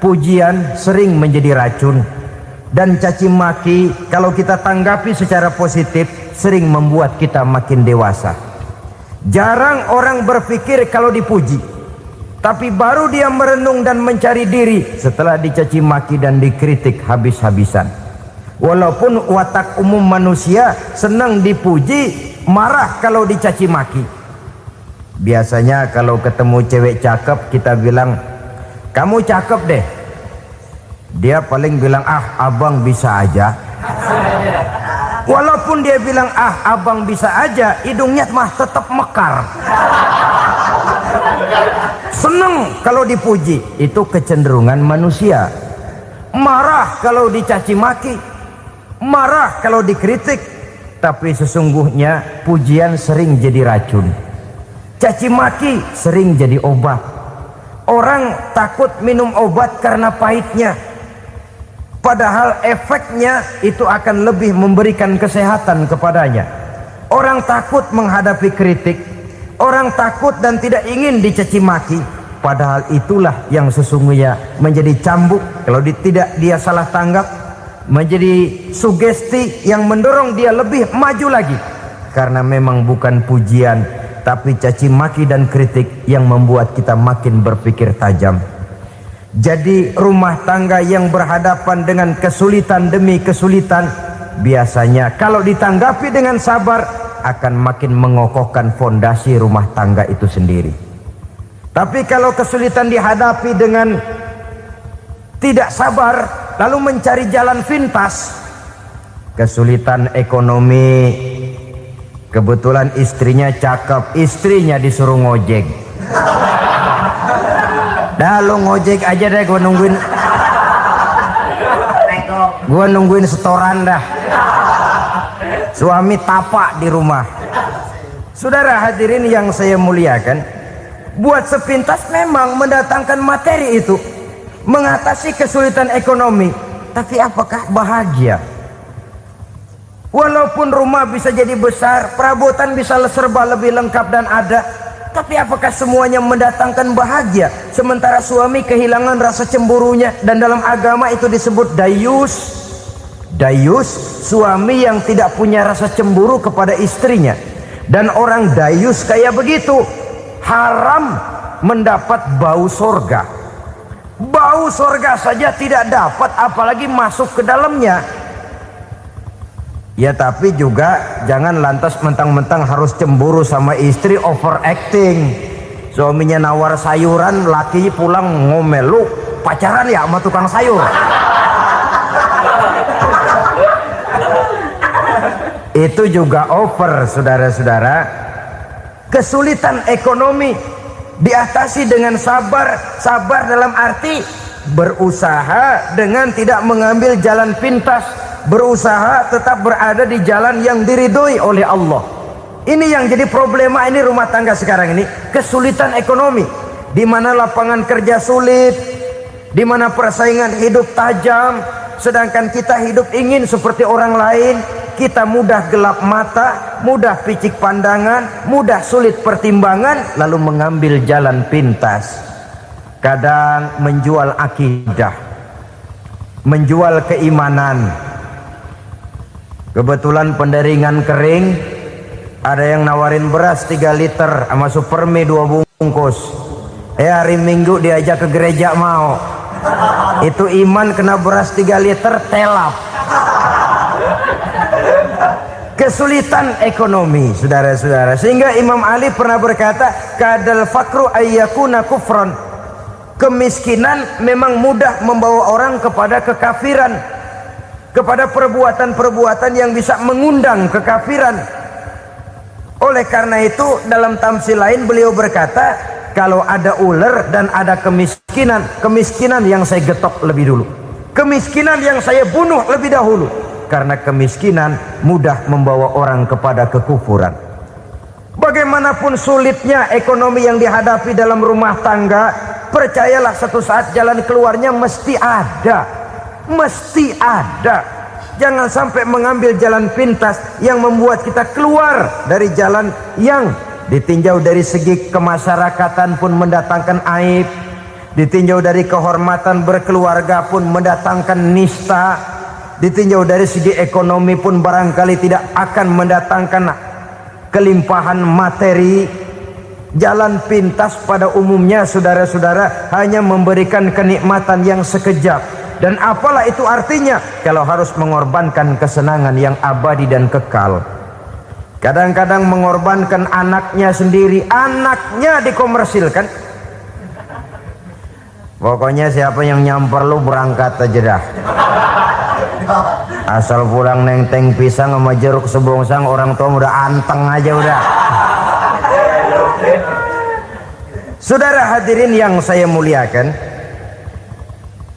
pujian sering menjadi racun, dan caci maki kalau kita tanggapi secara positif sering membuat kita makin dewasa. Jarang orang berpikir kalau dipuji, tapi baru dia merenung dan mencari diri setelah dicaci maki dan dikritik habis-habisan. Walaupun watak umum manusia senang dipuji, marah kalau dicaci maki. Biasanya kalau ketemu cewek cakep kita bilang, "Kamu cakep deh." Dia paling bilang, "Ah, abang bisa aja." Walaupun dia bilang, "Ah, abang bisa aja," hidungnya mah tetap mekar. Seneng kalau dipuji, itu kecenderungan manusia. Marah kalau dicaci maki, marah kalau dikritik. Tapi sesungguhnya pujian sering jadi racun, caci maki sering jadi obat. Orang takut minum obat karena pahitnya, padahal efeknya itu akan lebih memberikan kesehatan kepadanya. Orang takut menghadapi kritik, orang takut dan tidak ingin dicaci maki, padahal itulah yang sesungguhnya menjadi cambuk kalau tidak dia salah tanggap, menjadi sugesti yang mendorong dia lebih maju lagi. Karena memang bukan pujian, tapi caci maki dan kritik yang membuat kita makin berpikir tajam. Jadi rumah tangga yang berhadapan dengan kesulitan demi kesulitan, biasanya kalau ditanggapi dengan sabar akan makin mengokohkan fondasi rumah tangga itu sendiri. Tapi kalau kesulitan dihadapi dengan tidak sabar, lalu mencari jalan pintas, kesulitan ekonomi, kebetulan istrinya cakep, istrinya disuruh ngojek. Dah lo ngojek aja deh, gua nungguin setoran dah. Suami tapak di rumah. Saudara hadirin yang saya muliakan, buat sepintas memang mendatangkan materi itu, mengatasi kesulitan ekonomi. Tapi apakah bahagia? Walaupun rumah bisa jadi besar, perabotan bisa serba lebih lengkap dan ada, tapi apakah semuanya mendatangkan bahagia? Sementara suami kehilangan rasa cemburunya, dan dalam agama itu disebut dayus. Dayus, suami yang tidak punya rasa cemburu kepada istrinya. Dan orang dayus kayak begitu, haram mendapat bau sorga. Bau sorga saja tidak dapat, apalagi masuk ke dalamnya. Ya tapi juga jangan lantas mentang-mentang harus cemburu sama istri, overacting. Suaminya nawar sayuran, laki pulang ngomel, lu pacaran ya sama tukang sayur. Itu juga over, saudara-saudara. Kesulitan ekonomi diatasi dengan sabar. Sabar dalam arti berusaha dengan tidak mengambil jalan pintas, berusaha tetap berada di jalan yang diridhoi oleh Allah. Ini yang jadi problema ini rumah tangga sekarang ini, kesulitan ekonomi, di mana lapangan kerja sulit, di mana persaingan hidup tajam, sedangkan kita hidup ingin seperti orang lain. Kita mudah gelap mata, mudah picik pandangan, mudah sulit pertimbangan, lalu mengambil jalan pintas. Kadang menjual akidah, menjual keimanan. Kebetulan pendaringan kering, ada yang nawarin beras 3 liter sama supermie 2 bungkus. Hari Minggu diajak ke gereja mau. Itu iman kena beras 3 liter telap. Kesulitan ekonomi, saudara-saudara. Sehingga Imam Ali pernah berkata, kadal fakru ayyakuna kufron. Kemiskinan memang mudah membawa orang kepada kekafiran, kepada perbuatan-perbuatan yang bisa mengundang kekafiran. Oleh karena itu dalam tamsil lain beliau berkata, kalau ada ular dan ada kemiskinan, kemiskinan yang saya getok lebih dulu, kemiskinan yang saya bunuh lebih dahulu. Karena kemiskinan mudah membawa orang kepada kekufuran. Bagaimanapun sulitnya ekonomi yang dihadapi dalam rumah tangga, percayalah satu saat jalan keluarnya mesti ada. Mesti ada. Jangan sampai mengambil jalan pintas yang membuat kita keluar dari jalan yang ditinjau dari segi kemasyarakatan pun mendatangkan aib, ditinjau dari kehormatan berkeluarga pun mendatangkan nista, ditinjau dari segi ekonomi pun barangkali tidak akan mendatangkan kelimpahan materi. Jalan pintas pada umumnya, saudara-saudara, hanya memberikan kenikmatan yang sekejap. Dan apalah itu artinya kalau harus mengorbankan kesenangan yang abadi dan kekal. Kadang-kadang mengorbankan anaknya sendiri, anaknya dikomersilkan. Pokoknya siapa yang nyamper lu berangkat aja dah. Asal pulang nenteng pisang sama jeruk sebongsang, orang tua udah anteng aja udah. Saudara hadirin yang saya muliakan,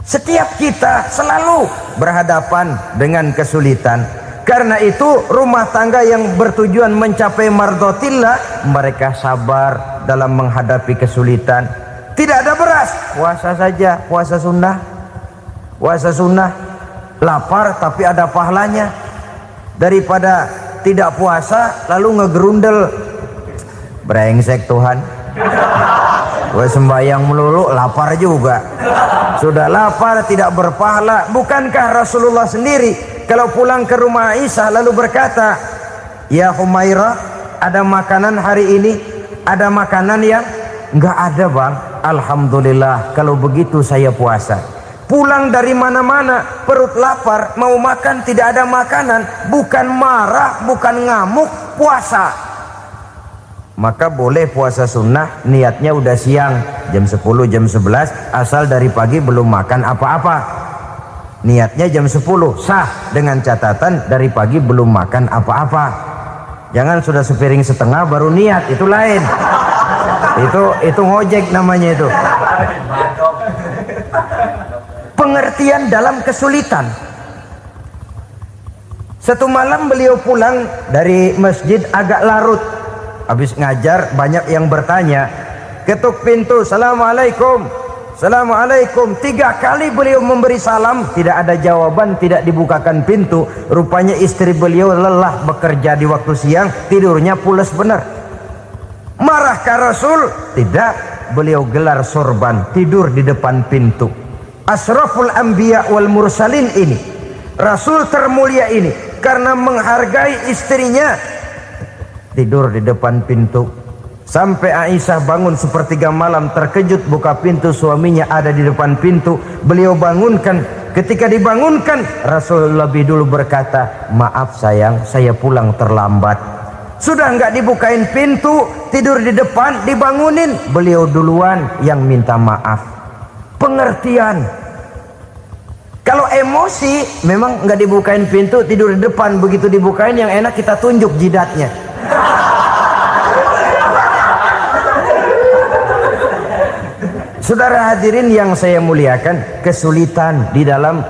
setiap kita selalu berhadapan dengan kesulitan. Karena itu rumah tangga yang bertujuan mencapai mardhatillah, mereka sabar dalam menghadapi kesulitan. Tidak ada beras, puasa saja, puasa sunnah, puasa sunnah. Lapar tapi ada pahalanya, daripada tidak puasa lalu ngegerundel. Brengsek Tuhan, gue sembahyang melulu lapar juga. Sudah lapar tidak berpahala. Bukankah Rasulullah sendiri kalau pulang ke rumah Aisyah lalu berkata, ya Humairah, ada makanan hari ini? Ada makanan yang enggak ada bang. Alhamdulillah, kalau begitu saya puasa. Pulang dari mana-mana perut lapar, mau makan tidak ada makanan, bukan marah, bukan ngamuk, puasa. Maka boleh puasa sunnah, niatnya udah siang, jam 10, jam 11, asal dari pagi belum makan apa-apa. Niatnya jam 10, sah, dengan catatan dari pagi belum makan apa-apa. Jangan sudah sepiring setengah baru niat, itu lain. Itu ngojek namanya itu. Pengertian dalam kesulitan. Satu malam beliau pulang dari masjid agak larut. Habis ngajar banyak yang bertanya. Ketuk pintu, assalamualaikum. Assalamualaikum. 3 kali beliau memberi salam, tidak ada jawaban, tidak dibukakan pintu. Rupanya istri beliau lelah bekerja di waktu siang, tidurnya pules benar. Marahkah Rasul? Tidak. Beliau gelar sorban, tidur di depan pintu. Asraful anbiya wal mursalin ini, Rasul termulia ini, karena menghargai istrinya, tidur di depan pintu. Sampai Aisyah bangun sepertiga malam, terkejut buka pintu, suaminya ada di depan pintu. Beliau bangunkan. Ketika dibangunkan, Rasul lebih dulu berkata, maaf sayang, saya pulang terlambat. Sudah nggak dibukain pintu, tidur di depan, dibangunin, beliau duluan yang minta maaf. Pengertian. Kalau emosi, memang nggak dibukain pintu, tidur di depan. Begitu dibukain, yang enak kita tunjuk jidatnya. Saudara hadirin yang saya muliakan, kesulitan di dalam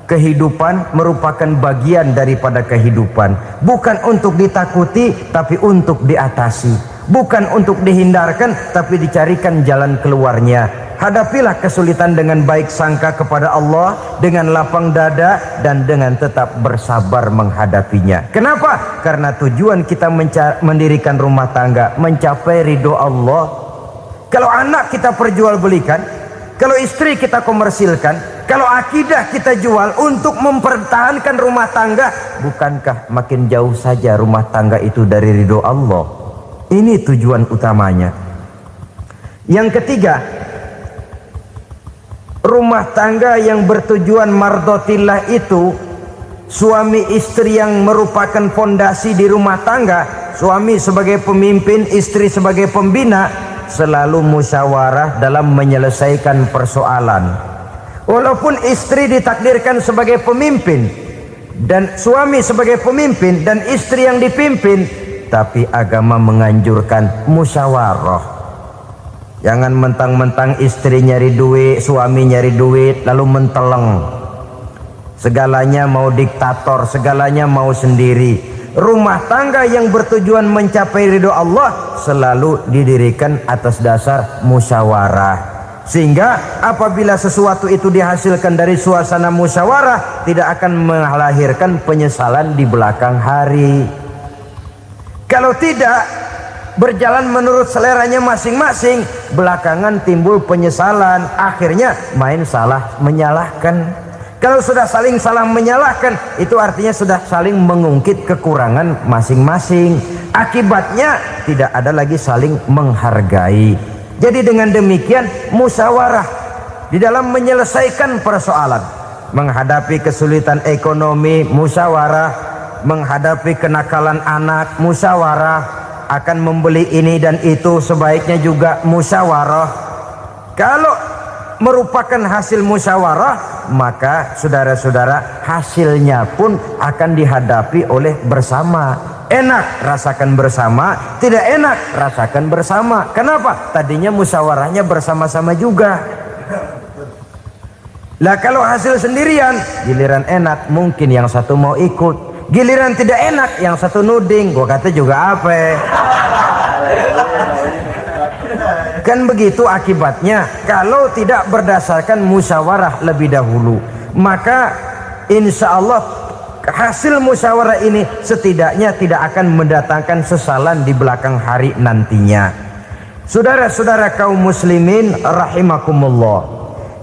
kehidupan merupakan bagian daripada kehidupan. Bukan untuk ditakuti, tapi untuk diatasi. Bukan untuk dihindarkan, tapi dicarikan jalan keluarnya. Hadapilah kesulitan dengan baik sangka kepada Allah, dengan lapang dada, dan dengan tetap bersabar menghadapinya. Kenapa? Karena tujuan kita mendirikan rumah tangga, mencapai ridho Allah. Kalau anak kita perjualbelikan, kalau istri kita komersilkan, kalau akidah kita jual untuk mempertahankan rumah tangga, bukankah makin jauh saja rumah tangga itu dari ridho Allah? Ini tujuan utamanya. Yang ketiga, rumah tangga yang bertujuan mardotillah itu, suami istri yang merupakan fondasi di rumah tangga, suami sebagai pemimpin, istri sebagai pembina, selalu musyawarah dalam menyelesaikan persoalan. Walaupun istri ditakdirkan sebagai pemimpin dan suami sebagai pemimpin dan istri yang dipimpin, tapi agama menganjurkan musyawarah. Jangan mentang-mentang istri nyari duit, suami nyari duit, lalu menteleng. Segalanya mau diktator, segalanya mau sendiri. Rumah tangga yang bertujuan mencapai ridho Allah selalu didirikan atas dasar musyawarah. Sehingga apabila sesuatu itu dihasilkan dari suasana musyawarah, tidak akan melahirkan penyesalan di belakang hari. Kalau tidak berjalan menurut seleranya masing-masing, belakangan timbul penyesalan, akhirnya main salah menyalahkan. Kalau sudah saling salah menyalahkan, itu artinya sudah saling mengungkit kekurangan masing-masing. Akibatnya tidak ada lagi saling menghargai. Jadi dengan demikian musyawarah di dalam menyelesaikan persoalan. Menghadapi kesulitan ekonomi, musyawarah. Menghadapi kenakalan anak, musyawarah. Akan membeli ini dan itu, sebaiknya juga musyawarah. Kalau merupakan hasil musyawarah, maka saudara-saudara hasilnya pun akan dihadapi oleh bersama. Enak rasakan bersama, tidak enak rasakan bersama. Kenapa? Tadinya musyawarahnya bersama-sama juga. Lah kalau hasil sendirian, giliran enak mungkin yang satu mau ikut, giliran tidak enak yang satu nuding, gua kata juga apa? Kan begitu akibatnya kalau tidak berdasarkan musyawarah lebih dahulu. Maka insya Allah hasil musyawarah ini setidaknya tidak akan mendatangkan sesalan di belakang hari nantinya. Saudara-saudara kaum muslimin rahimakumullah,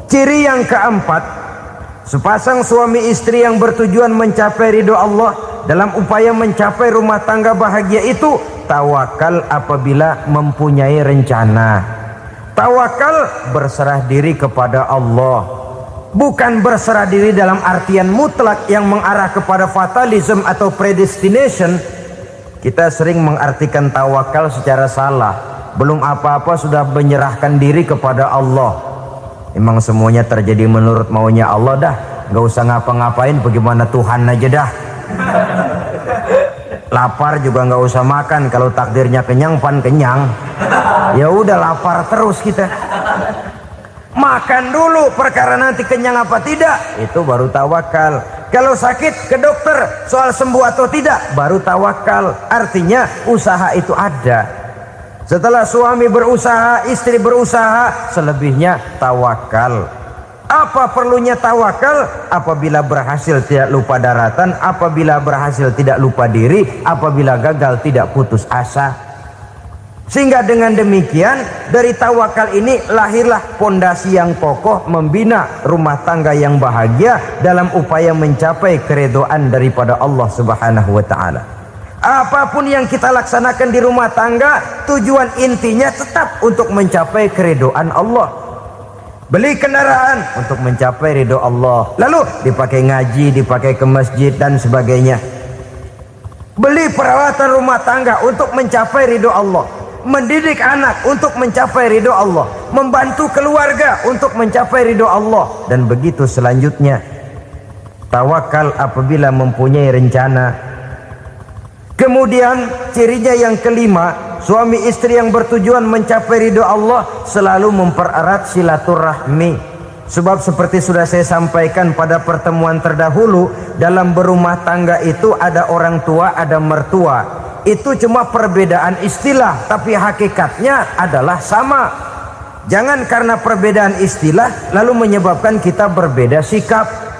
ciri yang keempat, sepasang suami istri yang bertujuan mencapai ridho Allah dalam upaya mencapai rumah tangga bahagia itu tawakal apabila mempunyai rencana. Tawakal berserah diri kepada Allah. Bukan berserah diri dalam artian mutlak yang mengarah kepada fatalism atau predestination. Kita sering mengartikan tawakal secara salah. Belum apa-apa sudah menyerahkan diri kepada Allah. Emang semuanya terjadi menurut maunya Allah dah. Gak usah ngapa-ngapain, bagaimana Tuhan aja dah. Lapar juga nggak usah makan, kalau takdirnya kenyang pan kenyang. Ya udah lapar terus kita. Makan dulu, perkara nanti kenyang apa tidak itu baru tawakal. Kalau sakit ke dokter, soal sembuh atau tidak baru tawakal. Artinya usaha itu ada. Setelah suami berusaha, istri berusaha, selebihnya tawakal. Apa perlunya tawakal? Apabila berhasil tidak lupa daratan, apabila berhasil tidak lupa diri, apabila gagal tidak putus asa. Sehingga dengan demikian dari tawakal ini lahirlah pondasi yang kokoh membina rumah tangga yang bahagia dalam upaya mencapai keridhaan daripada Allah Subhanahu wa taala. Apapun yang kita laksanakan di rumah tangga, tujuan intinya tetap untuk mencapai keridhaan Allah. Beli kendaraan untuk mencapai ridho Allah, lalu dipakai ngaji, dipakai ke masjid dan sebagainya. Beli peralatan rumah tangga untuk mencapai ridho Allah. Mendidik anak untuk mencapai ridho Allah, membantu keluarga untuk mencapai ridho Allah, dan begitu selanjutnya. Tawakal apabila mempunyai rencana. Kemudian cirinya yang kelima, suami istri yang bertujuan mencapai ridho Allah selalu mempererat silaturahmi. Sebab seperti sudah saya sampaikan pada pertemuan terdahulu, dalam berumah tangga itu ada orang tua, ada mertua. Itu cuma perbedaan istilah, tapi hakikatnya adalah sama. Jangan karena perbedaan istilah lalu menyebabkan kita berbeda sikap.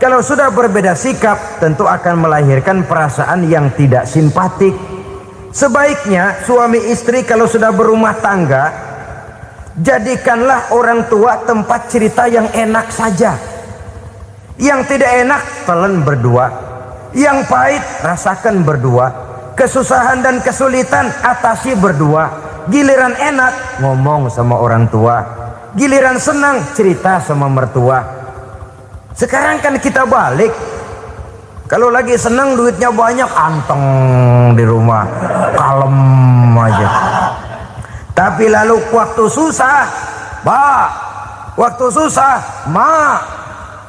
Kalau sudah berbeda sikap, tentu akan melahirkan perasaan yang tidak simpatik. Sebaiknya suami istri kalau sudah berumah tangga, jadikanlah orang tua tempat cerita yang enak saja. Yang tidak enak telan berdua, yang pahit rasakan berdua. Kesusahan dan kesulitan atasi berdua. Giliran enak ngomong sama orang tua, giliran senang cerita sama mertua. Sekarang kan kita balik, kalau lagi senang duitnya banyak, anteng di rumah, kalem aja. Tapi lalu waktu susah, waktu susah,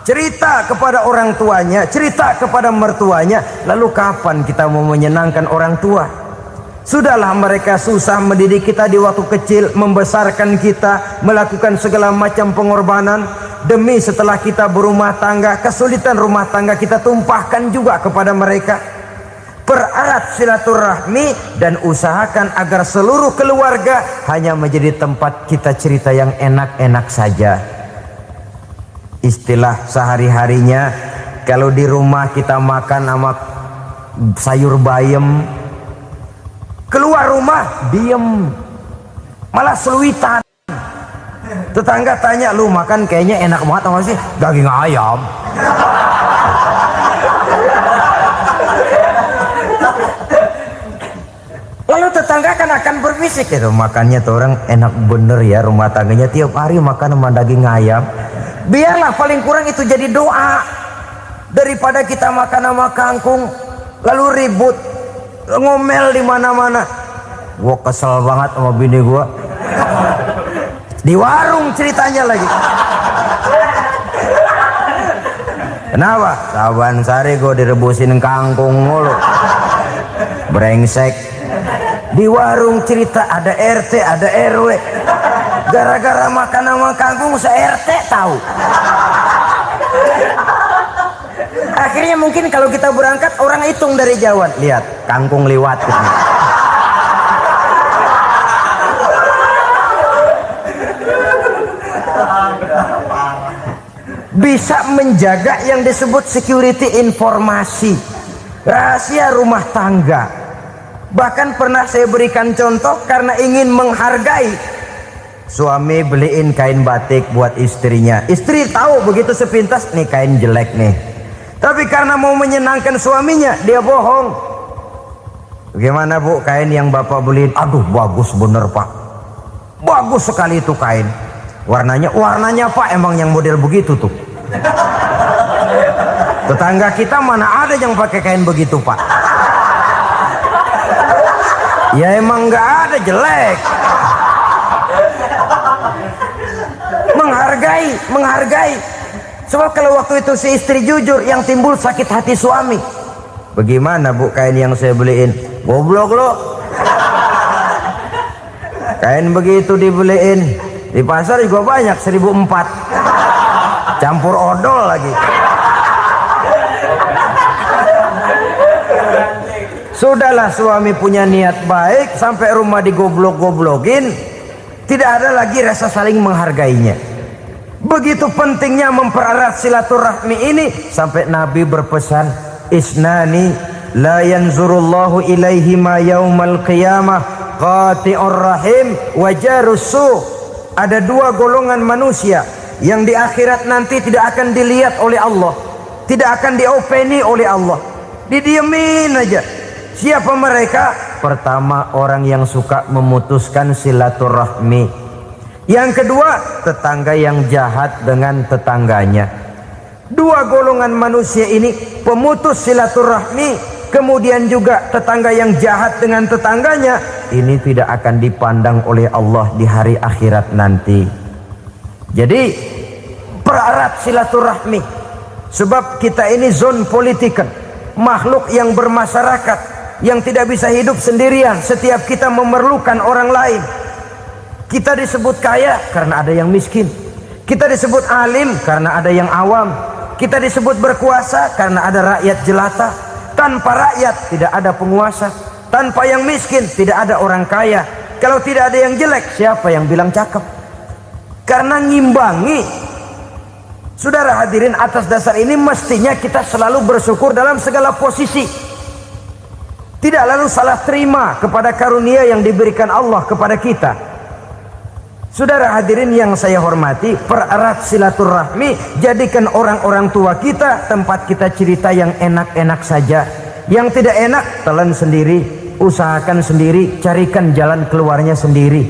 cerita kepada orang tuanya, cerita kepada mertuanya. Lalu kapan kita mau menyenangkan orang tua? Sudahlah mereka susah mendidik kita di waktu kecil, membesarkan kita, melakukan segala macam pengorbanan. Demi setelah kita berumah tangga, kesulitan rumah tangga kita tumpahkan juga kepada mereka. Pererat silaturahmi dan usahakan agar seluruh keluarga hanya menjadi tempat kita cerita yang enak-enak saja. Istilah sehari-harinya, kalau di rumah kita makan sama sayur bayam, keluar rumah diem, malah seluitan. Tetangga tanya, lu makan kayaknya enak banget apa sih? Daging ayam. Lalu tetangga akan berbisik, itu makannya tuh orang enak bener ya, rumah tangganya tiap hari makan sama daging ayam. Biarlah paling kurang itu jadi doa, daripada kita makan sama kangkung lalu ribut ngomel di mana-mana. Gua kesel banget sama bini gua, di warung ceritanya lagi. Kenapa? Saban sari gua direbusin kangkung mulu, brengsek. Di warung cerita ada RT, ada RW. Gara-gara makan sama kangkung se-RT tahu. Akhirnya mungkin kalau kita berangkat orang hitung dari jauhan, lihat kangkung liwat gitu. Bisa menjaga yang disebut security informasi, rahasia rumah tangga. Bahkan pernah saya berikan contoh karena ingin menghargai. Suami beliin kain batik buat istrinya. Istri tahu begitu sepintas, nih kain jelek nih. Tapi karena mau menyenangkan suaminya, dia bohong. Bagaimana bu, kain yang bapak beliin? Aduh bagus bener pak, bagus sekali itu kain. Warnanya pak emang yang model begitu tuh. Tetangga kita mana ada yang pakai kain begitu pak? Ya emang nggak ada, jelek. Menghargai. Sebab kalau waktu itu si istri jujur, yang timbul sakit hati suami. Bagaimana bu kain yang saya beliin? Goblok lo. Kain begitu dibeliin di pasar juga banyak 1.400, campur odol lagi. Sudahlah suami punya niat baik sampai rumah digoblok-goblokin, tidak ada lagi rasa saling menghargainya. Begitu pentingnya mempererat silaturahmi ini sampai Nabi berpesan, isnani la yanzurullahu ilaihima yaumal qiyamah qati'ur rahim wa jarus su. Ada dua golongan manusia yang di akhirat nanti tidak akan dilihat oleh Allah, tidak akan diopeni oleh Allah, didiemin aja. Siapa mereka? Pertama, orang yang suka memutuskan silaturahmi. Yang kedua, tetangga yang jahat dengan tetangganya. Dua golongan manusia ini, pemutus silaturahmi, kemudian juga tetangga yang jahat dengan tetangganya, ini tidak akan dipandang oleh Allah di hari akhirat nanti. Jadi pererat silaturahmi, sebab kita ini zon politikan, makhluk yang bermasyarakat, yang tidak bisa hidup sendirian. Setiap kita memerlukan orang lain. Kita disebut kaya karena ada yang miskin, kita disebut alim karena ada yang awam, kita disebut berkuasa karena ada rakyat jelata. Tanpa rakyat tidak ada penguasa, tanpa yang miskin tidak ada orang kaya. Kalau tidak ada yang jelek, siapa yang bilang cakep? Karena ngimbangi. Saudara hadirin, atas dasar ini mestinya kita selalu bersyukur dalam segala posisi, tidak lalu salah terima kepada karunia yang diberikan Allah kepada kita. Saudara hadirin yang saya hormati, pererat silaturahmi, jadikan orang-orang tua kita tempat kita cerita yang enak-enak saja. Yang tidak enak, telan sendiri, usahakan sendiri, carikan jalan keluarnya sendiri.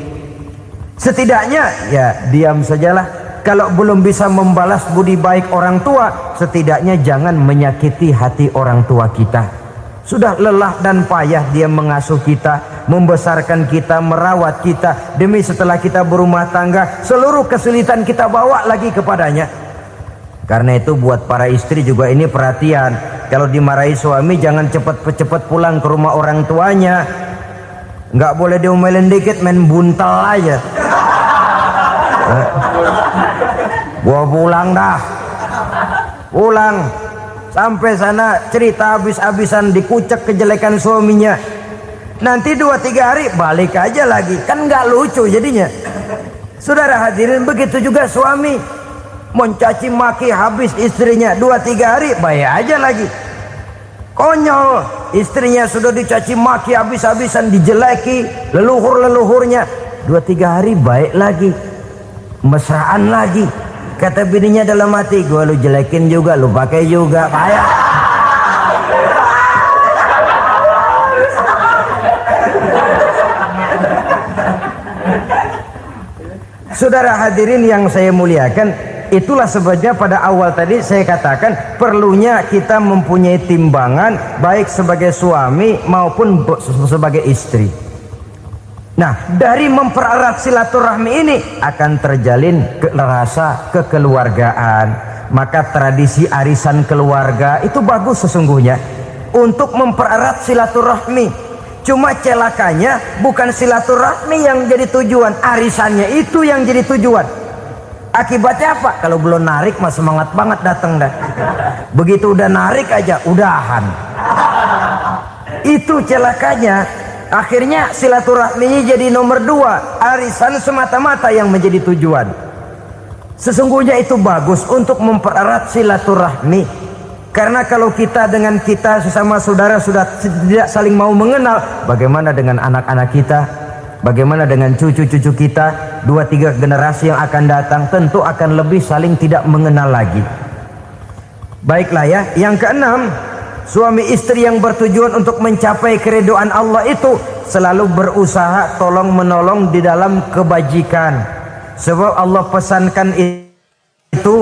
Setidaknya ya diam sajalah. Kalau belum bisa membalas budi baik orang tua, setidaknya jangan menyakiti hati orang tua kita. Sudah lelah dan payah dia mengasuh kita, membesarkan kita, merawat kita, demi setelah kita berumah tangga seluruh kesulitan kita bawa lagi kepadanya. Karena itu buat para istri juga ini perhatian, kalau dimarahi suami jangan cepat-cepat pulang ke rumah orang tuanya. Nggak boleh diomelin dikit, main buntal aja. Gua pulang dah, pulang. Sampai sana cerita habis-habisan, dikucek kejelekan suaminya. Nanti 2-3 hari balik aja lagi, kan nggak lucu jadinya. Saudara hadirin, begitu juga suami mencaci maki habis istrinya, 2-3 hari baik aja lagi. Konyol, istrinya sudah dicaci maki habis-habisan, dijeleki leluhur-leluhurnya, 2-3 hari baik lagi, mesraan lagi. Kata bininya dalam hati, gua lu jelekin juga, lu pakai juga, payah. Saudara hadirin yang saya muliakan, itulah sebabnya pada awal tadi saya katakan perlunya kita mempunyai timbangan baik sebagai suami maupun sebagai istri. Nah, dari mempererat silaturahmi ini akan terjalin rasa kekeluargaan. Maka tradisi arisan keluarga itu bagus sesungguhnya untuk mempererat silaturahmi. Cuma celakanya bukan silaturahmi yang jadi tujuan, arisannya itu yang jadi tujuan. Akibatnya apa? Kalau belum narik mah semangat banget datang dah. Begitu udah narik aja udahan. Itu celakanya. Akhirnya silaturahminya jadi nomor 2, arisan semata-mata yang menjadi tujuan. Sesungguhnya itu bagus untuk mempererat silaturahmi. Karena kalau kita dengan kita sesama saudara sudah tidak saling mau mengenal, bagaimana dengan anak-anak kita? Bagaimana dengan cucu-cucu kita? 2-3 generasi yang akan datang tentu akan lebih saling tidak mengenal lagi. Baiklah ya, yang keenam, suami istri yang bertujuan untuk mencapai keridhaan Allah itu selalu berusaha tolong menolong di dalam kebajikan. Sebab Allah pesankan itu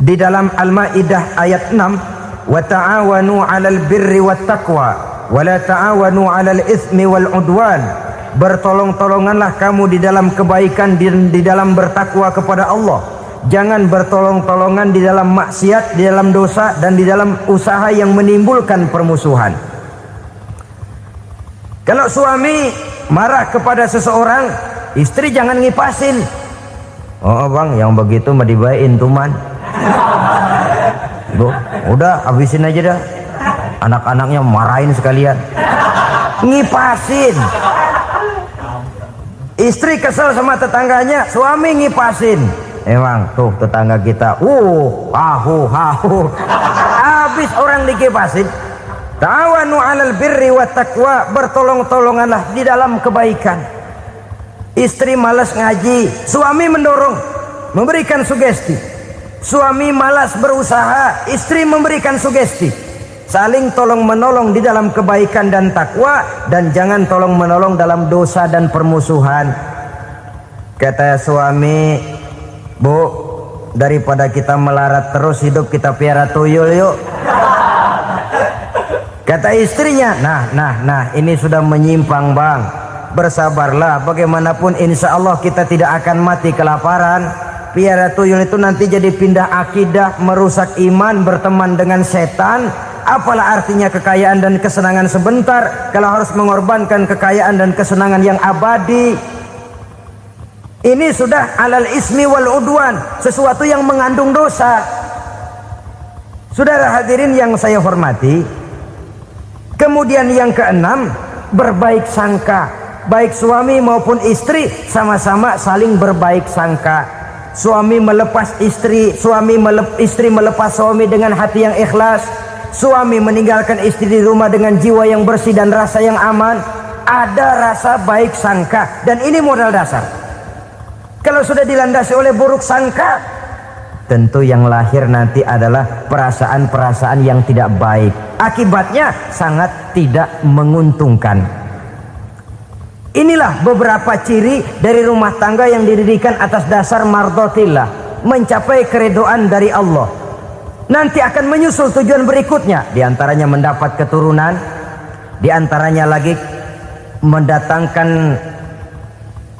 di dalam Al-Maidah ayat 6, wa ta'awanu 'alal birri wat taqwa wa la ta'awanu 'alal itsmi wal 'udwan. Bertolong-tolonganlah kamu di dalam kebaikan, di dalam bertakwa kepada Allah. Jangan bertolong-tolongan di dalam maksiat, di dalam dosa, dan di dalam usaha yang menimbulkan permusuhan. Kalau suami marah kepada seseorang, istri jangan ngipasin. Oh bang, yang begitu mah dibayain tuman. Udah habisin aja dah. Anak-anaknya marahin sekalian. ngipasin. Istri kesel sama tetangganya, suami ngipasin. Emang tuh tetangga kita, hahu. Habis orang dikipasin. Ta'awanu 'alal birri wat taqwa, bertolong-tolonganlah di dalam kebaikan. Istri malas ngaji, suami mendorong, memberikan sugesti. Suami malas berusaha, istri memberikan sugesti. Saling tolong menolong di dalam kebaikan dan takwa, dan jangan tolong menolong dalam dosa dan permusuhan. Kata suami, Bu, daripada kita melarat terus hidup, kita piara tuyul yuk. Kata istrinya, nah ini sudah menyimpang bang, bersabarlah, bagaimanapun insya Allah kita tidak akan mati kelaparan. Piara tuyul itu nanti jadi pindah akidah, merusak iman, berteman dengan setan. Apalah artinya kekayaan dan kesenangan sebentar kalau harus mengorbankan kekayaan dan kesenangan yang abadi. Ini sudah alal ismi wal udwan, sesuatu yang mengandung dosa. Saudara hadirin yang saya hormati, kemudian yang keenam, berbaik sangka. Baik suami maupun istri sama-sama saling berbaik sangka. Suami melepas istri, istri melepas suami dengan hati yang ikhlas. Suami meninggalkan istri di rumah dengan jiwa yang bersih dan rasa yang aman. Ada rasa baik sangka, dan ini modal dasar. Kalau sudah dilandasi oleh buruk sangka, tentu yang lahir nanti adalah perasaan-perasaan yang tidak baik. Akibatnya sangat tidak menguntungkan. Inilah beberapa ciri dari rumah tangga yang didirikan atas dasar mardhatillah, mencapai keridhaan dari Allah. Nanti akan menyusul tujuan berikutnya, diantaranya mendapat keturunan, diantaranya lagi mendatangkan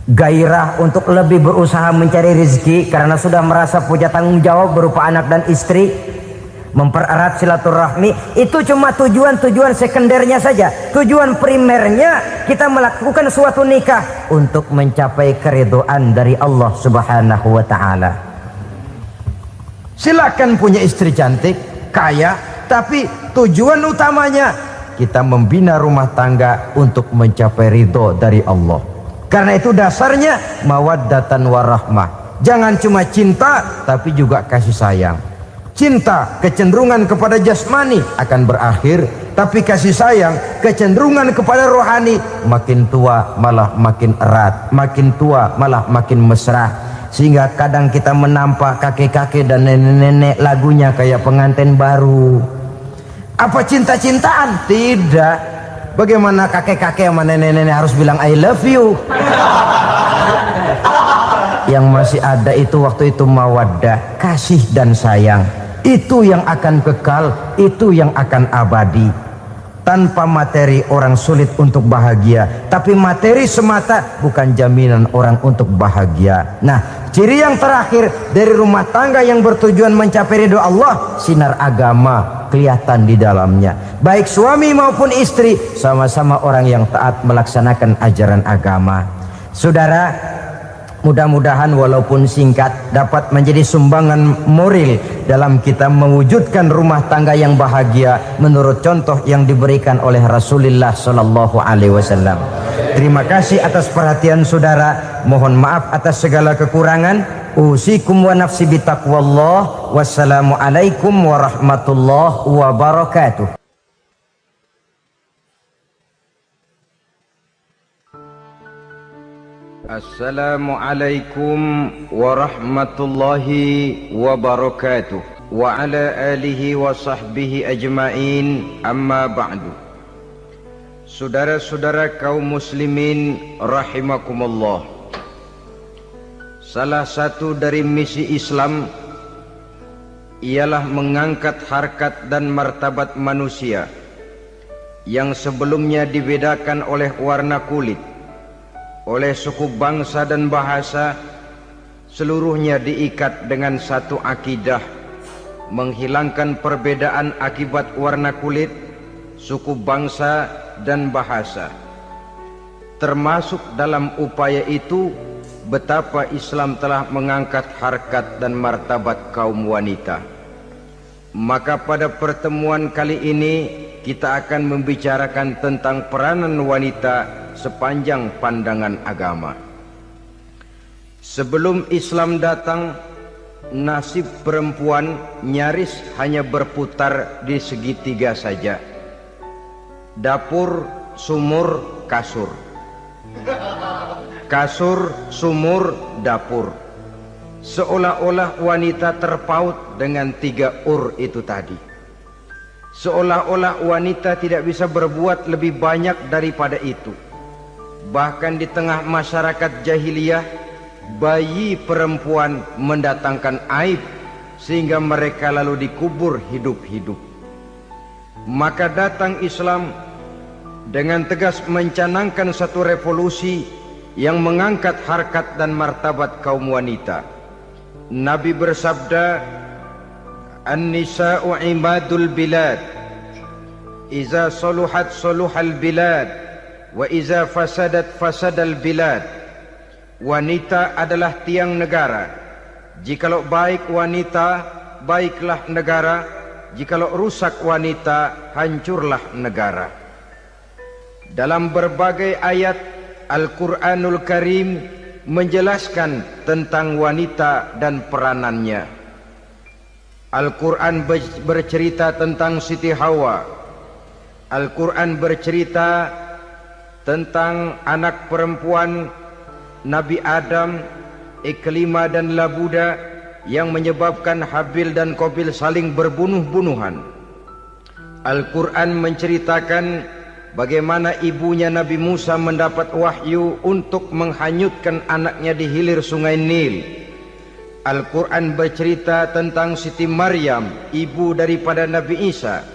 gairah untuk lebih berusaha mencari rezeki karena sudah merasa punya tanggung jawab berupa anak dan istri. Mempererat silaturahmi. Itu cuma tujuan-tujuan sekundernya saja. Tujuan primernya kita melakukan suatu nikah untuk mencapai keridhaan dari Allah Subhanahu wa ta'ala. Silakan punya istri cantik, kaya, tapi tujuan utamanya kita membina rumah tangga untuk mencapai ridho dari Allah. Karena itu dasarnya mawaddatan warahmah. Jangan cuma cinta, tapi juga kasih sayang. Cinta, kecenderungan kepada jasmani akan berakhir, tapi kasih sayang, kecenderungan kepada rohani, makin tua malah makin erat, makin tua malah makin mesra. Sehingga kadang kita menampak kakek-kakek dan nenek-nenek lagunya kayak pengantin baru. Apa cinta-cintaan? Tidak. Bagaimana kakek-kakek sama nenek-nenek harus bilang I love you? Yang masih ada itu waktu itu mawaddah, kasih dan sayang. Itu yang akan kekal, itu yang akan abadi. Tanpa materi orang sulit untuk bahagia, tapi materi semata bukan jaminan orang untuk bahagia. Nah, ciri yang terakhir dari rumah tangga yang bertujuan mencapai ridho Allah, sinar agama kelihatan di dalamnya. Baik suami maupun istri sama-sama orang yang taat melaksanakan ajaran agama. Saudara, mudah-mudahan walaupun singkat dapat menjadi sumbangan moral dalam kita mewujudkan rumah tangga yang bahagia menurut contoh yang diberikan oleh Rasulullah Sallallahu Alaihi Wasallam. Terima kasih atas perhatian saudara. Mohon maaf atas segala kekurangan. Usikum wa nafsi bitaqwallah. Wassalamualaikum warahmatullahi wabarakatuh. Assalamualaikum warahmatullahi wabarakatuh. Wa ala alihi wa sahbihi ajma'in, amma ba'du. Saudara-saudara kaum muslimin rahimakumullah, salah satu dari misi Islam ialah mengangkat harkat dan martabat manusia yang sebelumnya dibedakan oleh warna kulit, oleh suku bangsa dan bahasa. Seluruhnya diikat dengan satu akidah, menghilangkan perbedaan akibat warna kulit, suku bangsa dan bahasa. Termasuk dalam upaya itu betapa Islam telah mengangkat harkat dan martabat kaum wanita. Maka pada pertemuan kali ini kita akan membicarakan tentang peranan wanita sepanjang pandangan agama. Sebelum Islam datang, nasib perempuan nyaris hanya berputar di segitiga saja. Dapur, sumur, kasur. Kasur, sumur, dapur. Seolah-olah wanita terpaut dengan 3 ur itu tadi. Seolah-olah wanita tidak bisa berbuat lebih banyak daripada itu. Bahkan di tengah masyarakat jahiliyah, bayi perempuan mendatangkan aib sehingga mereka lalu dikubur hidup-hidup. Maka datang Islam dengan tegas mencanangkan satu revolusi yang mengangkat harkat dan martabat kaum wanita. Nabi bersabda, "An-nisa'u imadul bilad, iza saluhat saluhal bilad, wa iza fasadat fasadal bilad." Wanita adalah tiang negara. Jikalau baik wanita, baiklah negara. Jikalau rusak wanita, hancurlah negara. Dalam berbagai ayat Al-Quranul Karim menjelaskan tentang wanita dan peranannya. Al-Quran bercerita tentang Siti Hawa. Al-Quran bercerita tentang anak perempuan Nabi Adam, Iklimah dan Labuda, yang menyebabkan Habil dan Qabil saling berbunuh-bunuhan. Al-Quran menceritakan bagaimana ibunya Nabi Musa mendapat wahyu untuk menghanyutkan anaknya di hilir sungai Nil. Al-Quran bercerita tentang Siti Maryam, ibu daripada Nabi Isa.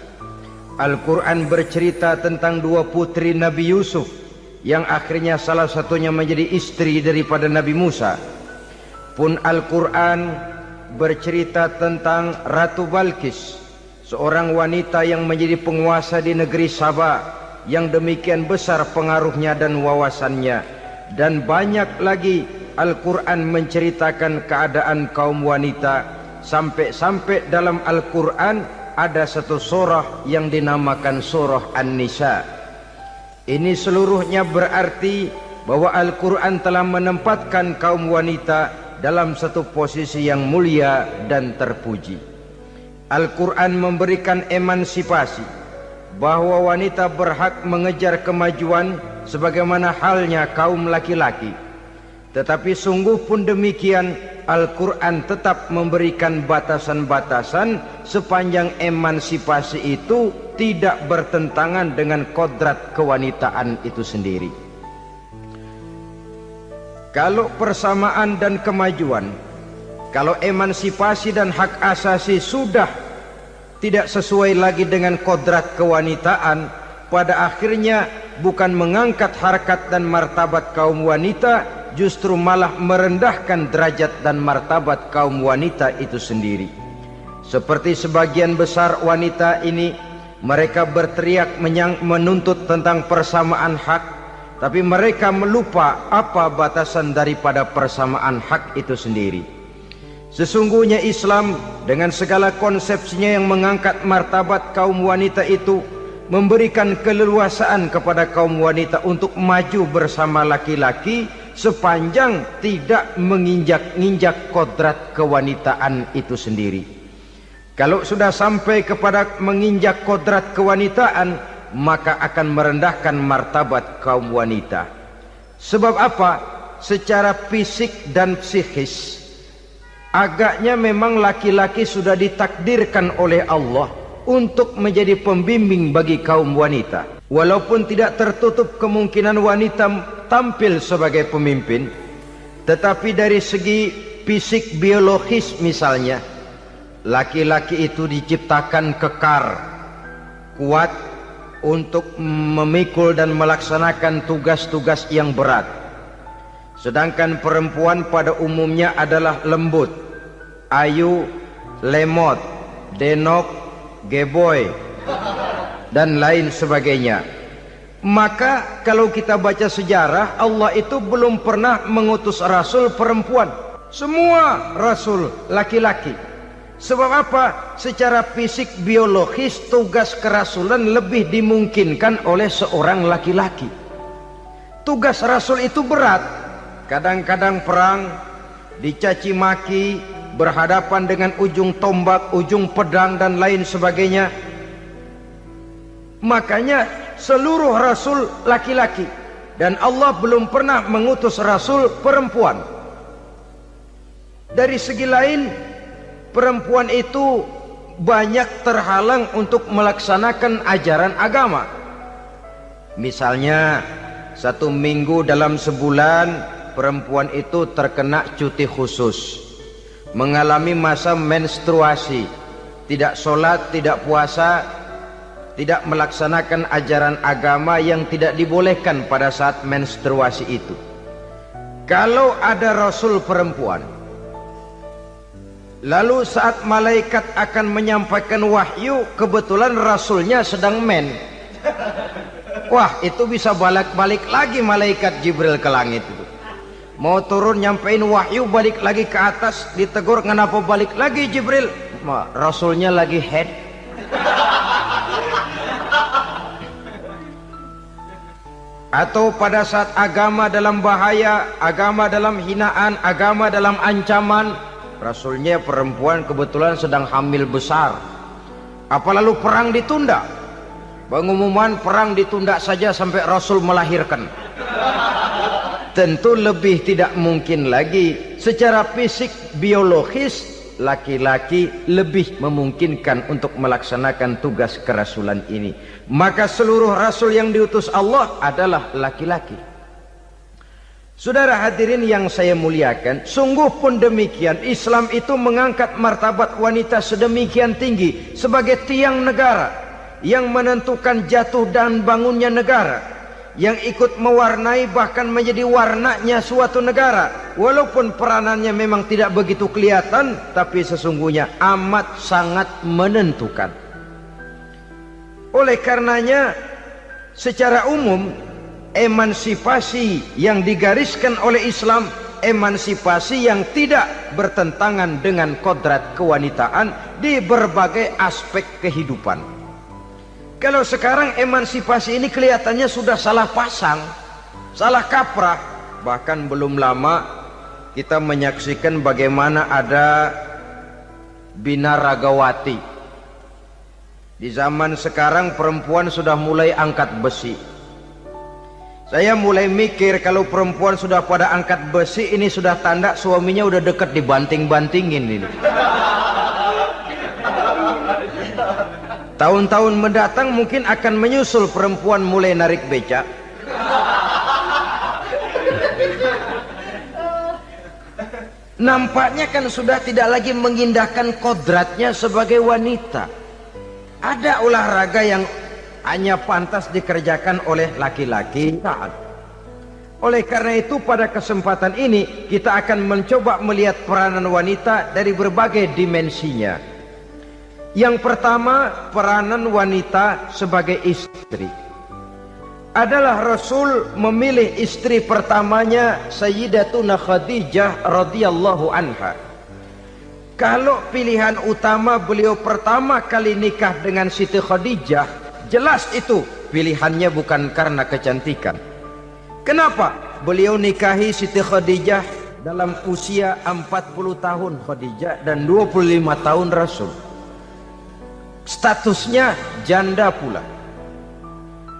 Al-Quran bercerita tentang 2 putri Nabi Yusuf, yang akhirnya salah satunya menjadi istri daripada Nabi Musa. Pun Al-Quran bercerita tentang Ratu Balkis, seorang wanita yang menjadi penguasa di negeri Sabah, yang demikian besar pengaruhnya dan wawasannya. Dan banyak lagi Al-Quran menceritakan keadaan kaum wanita, sampai-sampai dalam Al-Quran ada satu surah yang dinamakan surah An-Nisa. Ini seluruhnya berarti bahwa Al-Quran telah menempatkan kaum wanita dalam satu posisi yang mulia dan terpuji. Al-Quran memberikan emansipasi, bahwa wanita berhak mengejar kemajuan sebagaimana halnya kaum laki-laki. Tetapi sungguh pun demikian, Al-Quran tetap memberikan batasan-batasan sepanjang emansipasi itu tidak bertentangan dengan kodrat kewanitaan itu sendiri. Kalau persamaan dan kemajuan, kalau emansipasi dan hak asasi sudah tidak sesuai lagi dengan kodrat kewanitaan, pada akhirnya bukan mengangkat harkat dan martabat kaum wanita, justru malah merendahkan derajat dan martabat kaum wanita itu sendiri. Seperti sebagian besar wanita ini, mereka berteriak menuntut tentang persamaan hak, tapi mereka melupa apa batasan daripada persamaan hak itu sendiri. Sesungguhnya Islam dengan segala konsepsinya yang mengangkat martabat kaum wanita itu, memberikan keleluasaan kepada kaum wanita untuk maju bersama laki-laki sepanjang tidak menginjak-injak kodrat kewanitaan itu sendiri. Kalau sudah sampai kepada menginjak kodrat kewanitaan, maka akan merendahkan martabat kaum wanita. Sebab apa? Secara fisik dan psikis, agaknya memang laki-laki sudah ditakdirkan oleh Allah untuk menjadi pembimbing bagi kaum wanita. Walaupun tidak tertutup kemungkinan wanita tampil sebagai pemimpin, tetapi dari segi fisik biologis misalnya, laki-laki itu diciptakan kekar, kuat untuk memikul dan melaksanakan tugas-tugas yang berat. Sedangkan perempuan pada umumnya adalah lembut, ayu, lemot, denok, geboy, dan lain sebagainya. Maka kalau kita baca sejarah, Allah itu belum pernah mengutus rasul perempuan. Semua rasul laki-laki. Sebab apa? Secara fisik biologis tugas kerasulan lebih dimungkinkan oleh seorang laki-laki. Tugas rasul itu berat. Kadang-kadang perang, dicaci maki, berhadapan dengan ujung tombak, ujung pedang dan lain sebagainya. Makanya seluruh rasul laki-laki, dan Allah belum pernah mengutus rasul perempuan. Dari segi lain, perempuan itu banyak terhalang untuk melaksanakan ajaran agama. Misalnya 1 minggu dalam sebulan perempuan itu terkena cuti khusus, mengalami masa menstruasi, tidak sholat, tidak puasa, tidak melaksanakan ajaran agama yang tidak dibolehkan pada saat menstruasi itu. Kalau ada rasul perempuan, lalu saat malaikat akan menyampaikan wahyu, kebetulan rasulnya sedang wah, itu bisa balik lagi malaikat Jibril ke langit itu. Mau turun nyampein wahyu, balik lagi ke atas, ditegur, kenapa balik lagi Jibril? Rasulnya lagi head. Atau pada saat agama dalam bahaya, agama dalam hinaan, agama dalam ancaman, rasulnya perempuan kebetulan sedang hamil besar. Apa lalu perang ditunda? Pengumuman perang ditunda saja sampai rasul melahirkan. Tentu lebih tidak mungkin lagi. Secara fisik biologis laki-laki lebih memungkinkan untuk melaksanakan tugas kerasulan ini. Maka seluruh rasul yang diutus Allah adalah laki-laki. Saudara hadirin yang saya muliakan, sungguh pun demikian Islam itu mengangkat martabat wanita sedemikian tinggi sebagai tiang negara yang menentukan jatuh dan bangunnya negara, yang ikut mewarnai bahkan menjadi warnanya suatu negara. Walaupun peranannya memang tidak begitu kelihatan, tapi sesungguhnya amat sangat menentukan. Oleh karenanya secara umum emansipasi yang digariskan oleh Islam, emansipasi yang tidak bertentangan dengan kodrat kewanitaan di berbagai aspek kehidupan. Kalau sekarang emansipasi ini kelihatannya sudah salah pasang, salah kaprah. Bahkan belum lama kita menyaksikan bagaimana ada binaragawati. Di zaman sekarang perempuan sudah mulai angkat besi. Saya mulai mikir kalau perempuan sudah pada angkat besi, ini sudah tanda suaminya udah dekat dibanting-bantingin ini. Tahun-tahun mendatang mungkin akan menyusul perempuan mulai narik becak. Nampaknya kan sudah tidak lagi mengindahkan kodratnya sebagai wanita. Ada olahraga yang hanya pantas dikerjakan oleh laki-laki. Oleh karena itu pada kesempatan ini kita akan mencoba melihat peranan wanita dari berbagai dimensinya. Yang pertama, peranan wanita sebagai istri. Adalah Rasul memilih istri pertamanya Sayyidatuna Khadijah radhiyallahu anha. Kalau pilihan utama beliau pertama kali nikah dengan Siti Khadijah, jelas itu pilihannya bukan karena kecantikan. Kenapa? Beliau nikahi Siti Khadijah dalam usia 40 tahun Khadijah dan 25 tahun Rasul. Statusnya janda pula.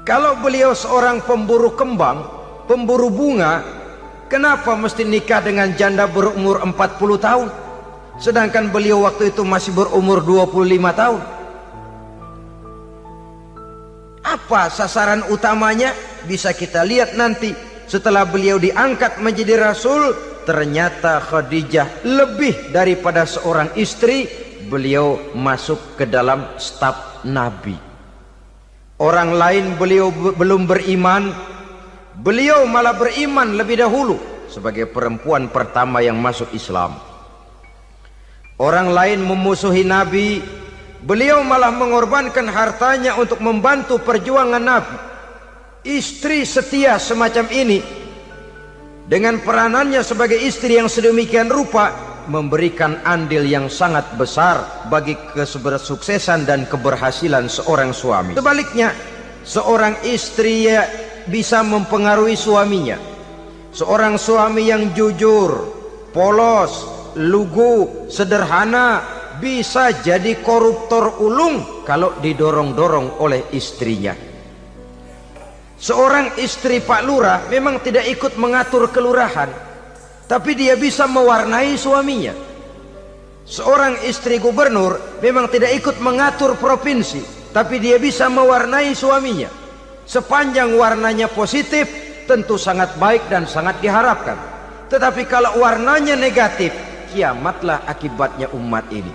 Kalau beliau seorang pemburu kembang, pemburu bunga, kenapa mesti nikah dengan janda berumur 40 tahun? Sedangkan beliau waktu itu masih berumur 25 tahun. Apa sasaran utamanya? Bisa kita lihat nanti. Setelah beliau diangkat menjadi Rasul, ternyata Khadijah lebih daripada seorang istri. Beliau masuk ke dalam staf Nabi. Orang lain beliau belum beriman, beliau malah beriman lebih dahulu sebagai perempuan pertama yang masuk Islam. Orang lain memusuhi Nabi, beliau malah mengorbankan hartanya untuk membantu perjuangan Nabi. Istri setia semacam ini dengan peranannya sebagai istri yang sedemikian rupa, memberikan andil yang sangat besar bagi kesuksesan dan keberhasilan seorang suami. Sebaliknya, seorang istri bisa mempengaruhi suaminya. Seorang suami yang jujur, polos, lugu, sederhana bisa jadi koruptor ulung kalau didorong-dorong oleh istrinya. Seorang istri Pak Lurah memang tidak ikut mengatur kelurahan, tapi dia bisa mewarnai suaminya. Seorang istri gubernur memang tidak ikut mengatur provinsi, tapi dia bisa mewarnai suaminya. Sepanjang warnanya positif, tentu sangat baik dan sangat diharapkan. Tetapi kalau warnanya negatif, kiamatlah akibatnya umat ini.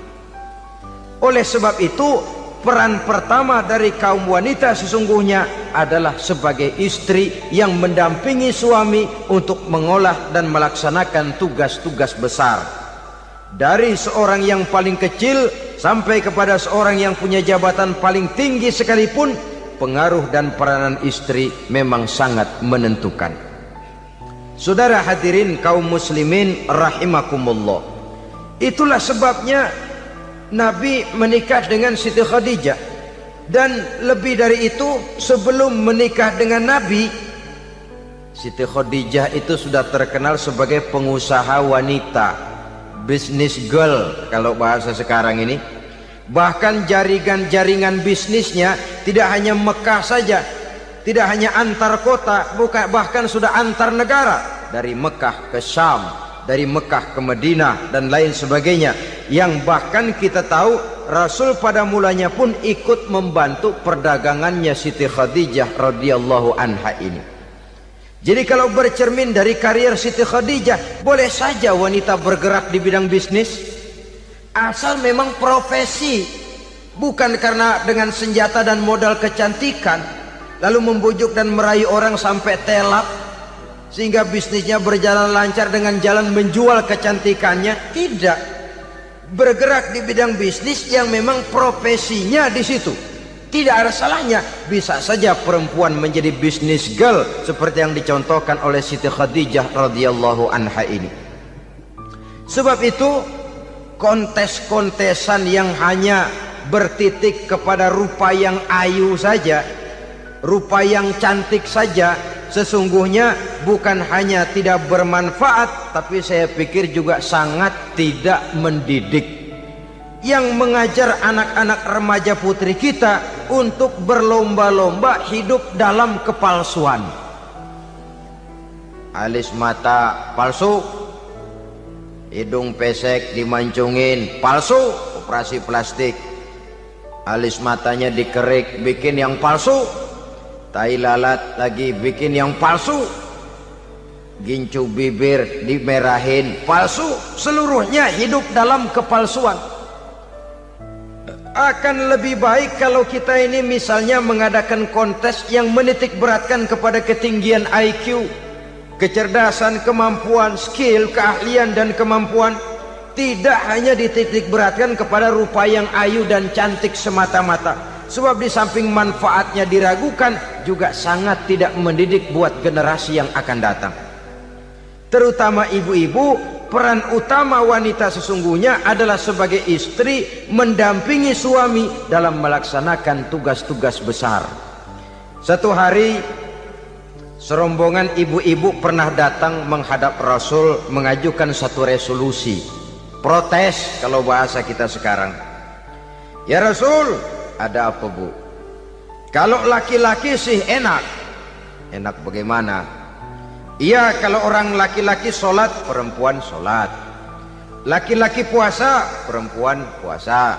Oleh sebab itu, peran pertama dari kaum wanita sesungguhnya adalah sebagai istri yang mendampingi suami untuk mengolah dan melaksanakan tugas-tugas besar. Dari seorang yang paling kecil sampai kepada seorang yang punya jabatan paling tinggi sekalipun, pengaruh dan peranan istri memang sangat menentukan. Saudara hadirin kaum muslimin rahimakumullah, itulah sebabnya Nabi menikah dengan Siti Khadijah. Dan lebih dari itu, sebelum menikah dengan Nabi, Siti Khadijah itu sudah terkenal sebagai pengusaha wanita, business girl kalau bahasa sekarang ini. Bahkan jaringan-jaringan bisnisnya tidak hanya Mekah saja, tidak hanya antar kota, bahkan sudah antar negara, dari Mekah ke Syam, dari Mekah ke Madinah dan lain sebagainya, yang bahkan kita tahu Rasul pada mulanya pun ikut membantu perdagangannya Siti Khadijah radhiyallahu anha ini. Jadi kalau bercermin dari karier Siti Khadijah, boleh saja wanita bergerak di bidang bisnis, asal memang profesi, bukan karena dengan senjata dan modal kecantikan lalu membujuk dan merayu orang sampai telap sehingga bisnisnya berjalan lancar dengan jalan menjual kecantikannya. Tidak, bergerak di bidang bisnis yang memang profesinya di situ. Tidak ada salahnya. Bisa saja perempuan menjadi business girl seperti yang dicontohkan oleh Siti Khadijah radhiyallahu anha ini. Sebab itu, kontes-kontesan yang hanya bertitik kepada rupa yang ayu saja, rupa yang cantik saja, sesungguhnya bukan hanya tidak bermanfaat, tapi saya pikir juga sangat tidak mendidik. Yang mengajar anak-anak remaja putri kita untuk berlomba-lomba hidup dalam kepalsuan. Alis mata palsu, hidung pesek dimancungin palsu, operasi plastik. Alis matanya dikerik, bikin yang palsu. Tai lalat lagi bikin yang palsu. Gincu bibir dimerahin, palsu. Seluruhnya hidup dalam kepalsuan. Akan lebih baik kalau kita ini misalnya mengadakan kontes yang menitik beratkan kepada ketinggian IQ, kecerdasan, kemampuan, skill, keahlian dan kemampuan. Tidak hanya dititik beratkan kepada rupa yang ayu dan cantik semata-mata. Sebab di samping manfaatnya diragukan, juga sangat tidak mendidik buat generasi yang akan datang. Terutama ibu-ibu, peran utama wanita sesungguhnya adalah sebagai istri mendampingi suami dalam melaksanakan tugas-tugas besar. Satu hari, serombongan ibu-ibu pernah datang menghadap Rasul mengajukan satu resolusi, protes kalau bahasa kita sekarang. Ya Rasul, ada apa bu? Kalau laki-laki sih enak. Enak bagaimana? Iya, kalau orang laki-laki sholat, perempuan sholat. Laki-laki puasa, perempuan puasa.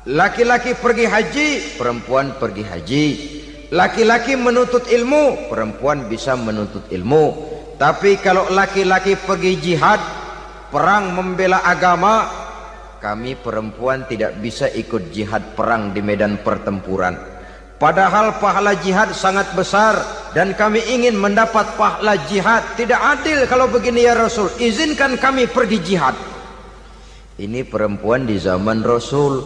Laki-laki pergi haji, perempuan pergi haji. Laki-laki menuntut ilmu, perempuan bisa menuntut ilmu. Tapi kalau laki-laki pergi jihad, perang membela agama, kami perempuan tidak bisa ikut jihad perang di medan pertempuran. Padahal pahala jihad sangat besar dan kami ingin mendapat pahala jihad. Tidak adil kalau begini ya Rasul, izinkan kami pergi jihad. Ini perempuan di zaman Rasul,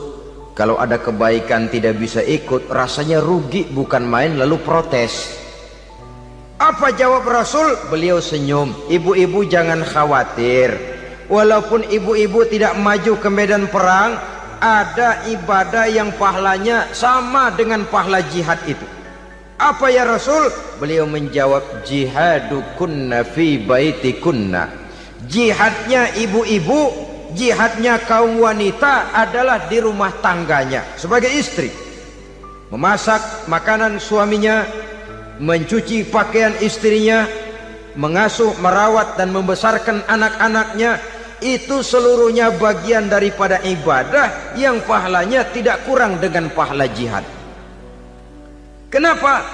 kalau ada kebaikan tidak bisa ikut, rasanya rugi bukan main, lalu protes. Apa jawab Rasul? Beliau senyum. Ibu-ibu jangan khawatir, walaupun ibu-ibu tidak maju ke medan perang, ada ibadah yang pahalanya sama dengan pahala jihad itu. Apa ya Rasul? Beliau menjawab, jihadukunna fi baitikunna. Jihadnya ibu-ibu, jihadnya kaum wanita adalah di rumah tangganya sebagai istri. Memasak makanan suaminya, mencuci pakaian istrinya, mengasuh, merawat dan membesarkan anak-anaknya, itu seluruhnya bagian daripada ibadah yang pahalanya tidak kurang dengan pahala jihad. Kenapa?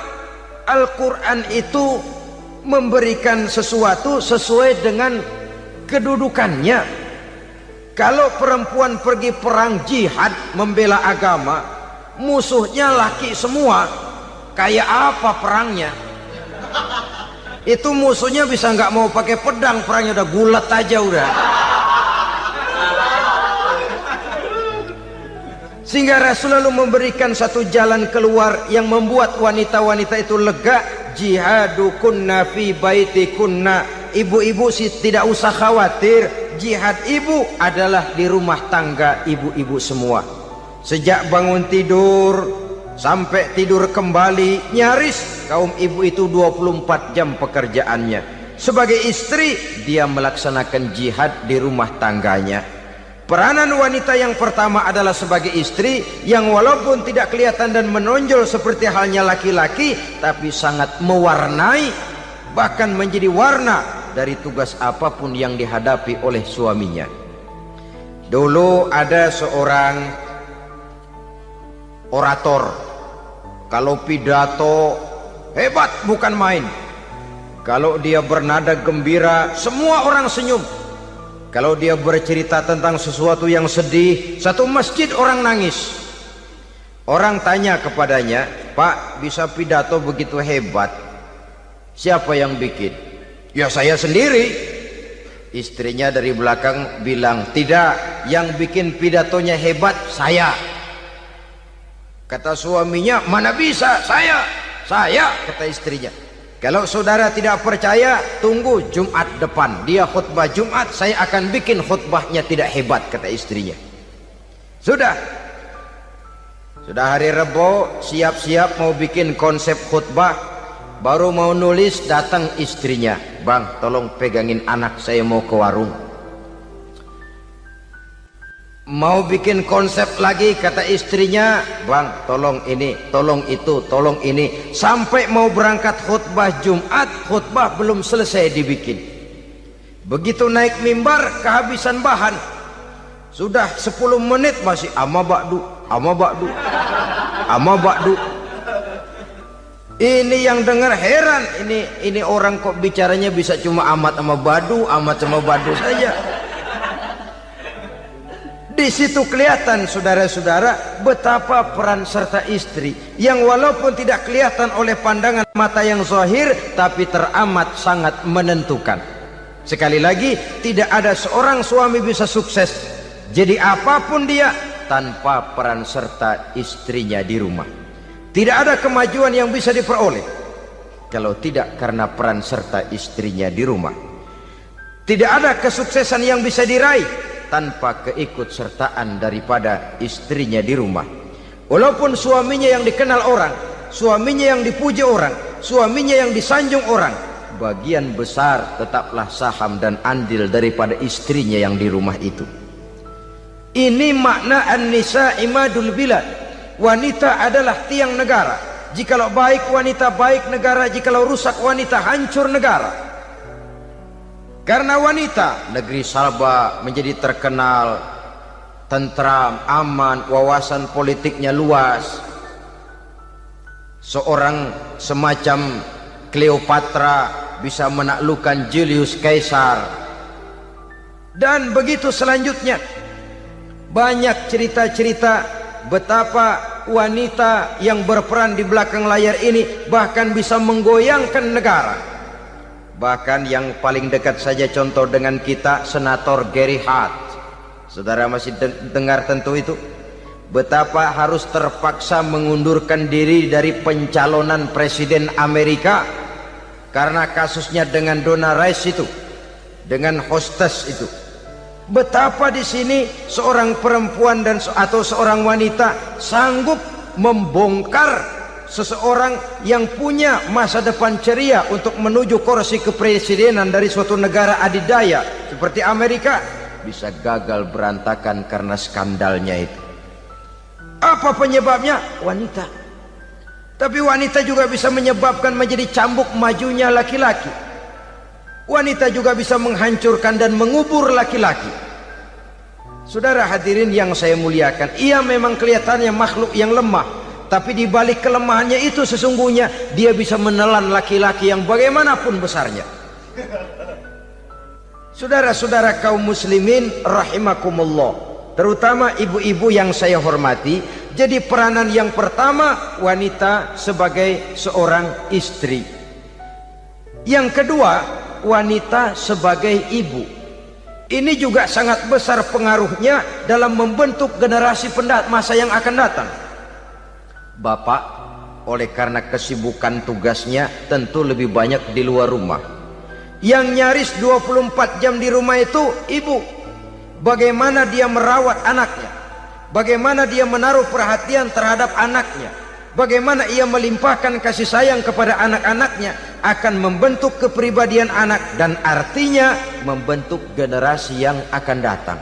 Al-Quran itu memberikan sesuatu sesuai dengan kedudukannya. Kalau perempuan pergi perang jihad membela agama, musuhnya laki semua, kayak apa perangnya? Itu musuhnya bisa nggak mau pakai pedang, perangnya udah gulat aja udah. Sehingga Rasul lalu memberikan satu jalan keluar yang membuat wanita-wanita itu lega. Jihadukunna fi baitikunna. Ibu-ibu sih tidak usah khawatir, jihad ibu adalah di rumah tangga ibu-ibu semua. Sejak bangun tidur sampai tidur kembali, nyaris kaum ibu itu 24 jam pekerjaannya. Sebagai istri, dia melaksanakan jihad di rumah tangganya. Peranan wanita yang pertama adalah sebagai istri, yang walaupun tidak kelihatan dan menonjol seperti halnya laki-laki, tapi sangat mewarnai, bahkan menjadi warna dari tugas apapun yang dihadapi oleh suaminya. Dulu ada seorang orator, kalau pidato hebat bukan main. Kalau dia bernada gembira, semua orang senyum. Kalau dia bercerita tentang sesuatu yang sedih, satu masjid orang nangis. Orang tanya kepadanya, Pak, bisa pidato begitu hebat, siapa yang bikin? Ya saya sendiri. Istrinya dari belakang bilang, tidak, yang bikin pidatonya hebat saya. Kata suaminya, mana bisa, saya, kata istrinya. Kalau saudara tidak percaya, tunggu Jumat depan, dia khutbah Jumat, saya akan bikin khutbahnya tidak hebat, kata istrinya. Sudah hari Rebo, siap-siap mau bikin konsep khutbah, baru mau nulis, datang istrinya, Bang, tolong pegangin anak, saya mau ke warung. Mau bikin konsep lagi, kata istrinya, Bang, tolong ini, tolong itu, tolong ini. Sampai mau berangkat khutbah Jumat, khutbah belum selesai dibikin. Begitu naik mimbar, kehabisan bahan. Sudah 10 menit masih ama ba'du. Ini yang dengar heran, ini orang kok bicaranya bisa cuma amat sama badu saja. Di situ kelihatan saudara-saudara betapa peran serta istri yang walaupun tidak kelihatan oleh pandangan mata yang zahir, tapi teramat sangat menentukan. Sekali lagi, tidak ada seorang suami bisa sukses jadi apapun dia tanpa peran serta istrinya di rumah. Tidak ada kemajuan yang bisa diperoleh kalau tidak karena peran serta istrinya di rumah. Tidak ada kesuksesan yang bisa diraih tanpa keikutsertaan daripada istrinya di rumah. Walaupun suaminya yang dikenal orang, suaminya yang dipuji orang, suaminya yang disanjung orang, bagian besar tetaplah saham dan andil daripada istrinya yang di rumah itu. Ini makna an-nisa imadul bilad. Wanita adalah tiang negara. Jikalau baik wanita, baik negara. Jikalau rusak wanita, hancur negara. Karena wanita, negeri Salba menjadi terkenal, tentram, aman, wawasan politiknya luas. Seorang semacam Cleopatra bisa menaklukkan Julius Caesar. Dan begitu selanjutnya. Banyak cerita-cerita betapa wanita yang berperan di belakang layar ini bahkan bisa menggoyangkan negara. Bahkan yang paling dekat saja contoh dengan kita, Senator Gary Hart. Saudara masih dengar tentu itu. Betapa harus terpaksa mengundurkan diri dari pencalonan presiden Amerika karena kasusnya dengan Donna Rice itu, dengan hostess itu. Betapa di sini seorang perempuan atau seorang wanita sanggup membongkar seseorang yang punya masa depan ceria untuk menuju kursi kepresidenan dari suatu negara adidaya seperti Amerika, bisa gagal berantakan karena skandalnya itu. Apa penyebabnya? Wanita. Tapi wanita juga bisa menyebabkan menjadi cambuk majunya laki-laki. Wanita juga bisa menghancurkan dan mengubur laki-laki. Saudara hadirin yang saya muliakan, ia memang kelihatannya makhluk yang lemah, tapi di balik kelemahannya itu sesungguhnya dia bisa menelan laki-laki yang bagaimanapun besarnya. Saudara-saudara kaum muslimin rahimakumullah, terutama ibu-ibu yang saya hormati, jadi peranan yang pertama wanita sebagai seorang istri. Yang kedua, wanita sebagai ibu. Ini juga sangat besar pengaruhnya dalam membentuk generasi masa yang akan datang. Bapak oleh karena kesibukan tugasnya tentu lebih banyak di luar rumah. Yang nyaris 24 jam di rumah itu ibu. Bagaimana dia merawat anaknya, bagaimana dia menaruh perhatian terhadap anaknya, bagaimana ia melimpahkan kasih sayang kepada anak-anaknya, akan membentuk kepribadian anak dan artinya membentuk generasi yang akan datang.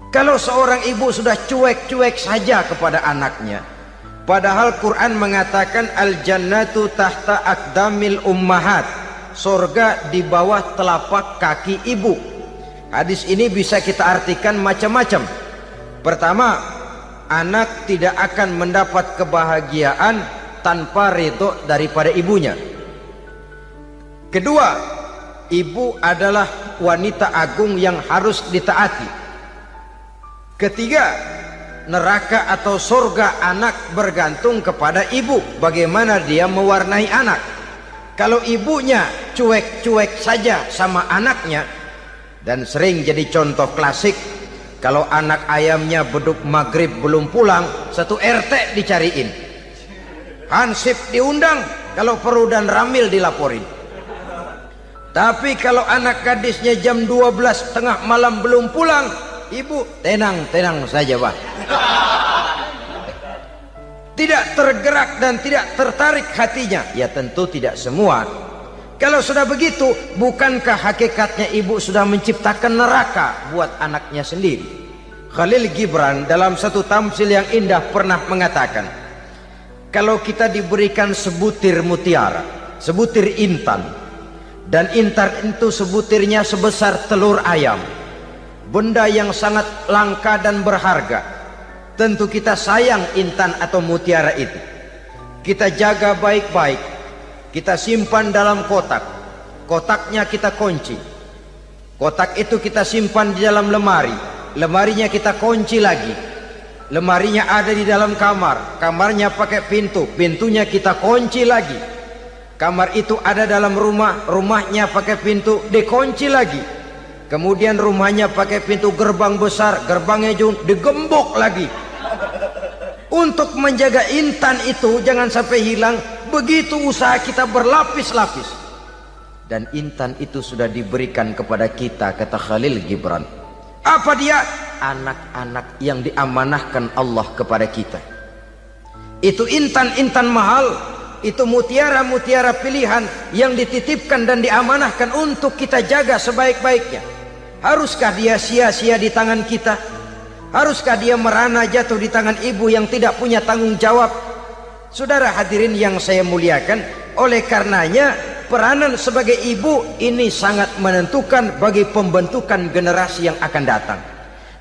Kalau seorang ibu sudah cuek-cuek saja kepada anaknya, padahal Quran mengatakan al-jannatu tahta aqdamil ummahat, surga di bawah telapak kaki ibu. Hadis ini bisa kita artikan macam-macam. Pertama, anak tidak akan mendapat kebahagiaan tanpa ridho daripada ibunya. Kedua, ibu adalah wanita agung yang harus ditaati. Ketiga, neraka atau surga anak bergantung kepada ibu, bagaimana dia mewarnai anak. Kalau ibunya cuek-cuek saja sama anaknya, dan sering jadi contoh klasik, kalau anak ayamnya beduk maghrib belum pulang, satu RT dicariin, hansip diundang, kalau perlu dan ramil dilaporin. Tapi kalau anak gadisnya jam 12 tengah malam belum pulang, ibu tenang-tenang saja Pak. Tidak tergerak dan tidak tertarik hatinya. Ya tentu tidak semua. Kalau sudah begitu, bukankah hakikatnya ibu sudah menciptakan neraka buat anaknya sendiri? Khalil Gibran dalam satu tamsil yang indah pernah mengatakan, kalau kita diberikan sebutir mutiara, sebutir intan, dan intan itu sebutirnya sebesar telur ayam, benda yang sangat langka dan berharga, tentu kita sayang intan atau mutiara itu. Kita jaga baik-baik, kita simpan dalam kotak, kotaknya kita kunci, kotak itu kita simpan di dalam lemari, lemarinya kita kunci lagi, lemarinya ada di dalam kamar, kamarnya pakai pintu, pintunya kita kunci lagi. Kamar itu ada dalam rumah, rumahnya pakai pintu, dikunci lagi. Kemudian rumahnya pakai pintu gerbang besar, gerbangnya juga digembok lagi. Untuk menjaga intan itu jangan sampai hilang, begitu usaha kita berlapis-lapis. Dan intan itu sudah diberikan kepada kita, kata Khalil Gibran. Apa dia? Anak-anak yang diamanahkan Allah kepada kita. Itu intan-intan mahal, itu mutiara-mutiara pilihan yang dititipkan dan diamanahkan untuk kita jaga sebaik-baiknya. Haruskah dia sia-sia di tangan kita? Haruskah dia merana jatuh di tangan ibu yang tidak punya tanggung jawab? Saudara hadirin yang saya muliakan, oleh karenanya peranan sebagai ibu ini sangat menentukan bagi pembentukan generasi yang akan datang.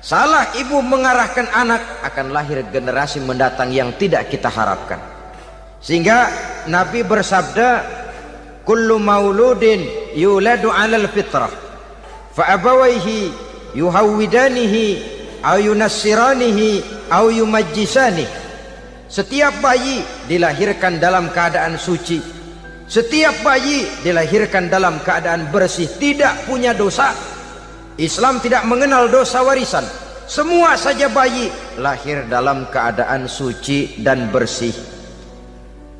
Salah ibu mengarahkan anak, akan lahir generasi mendatang yang tidak kita harapkan. Sehingga Nabi bersabda, kullu mauludin yuladu 'alal fitrah fa abawaihi yuhawwidanihi aw yunassiranihi aw yumajjisanihi. Setiap bayi dilahirkan dalam keadaan suci, setiap bayi dilahirkan dalam keadaan bersih, tidak punya dosa. Islam tidak mengenal dosa warisan. Semua saja bayi lahir dalam keadaan suci dan bersih.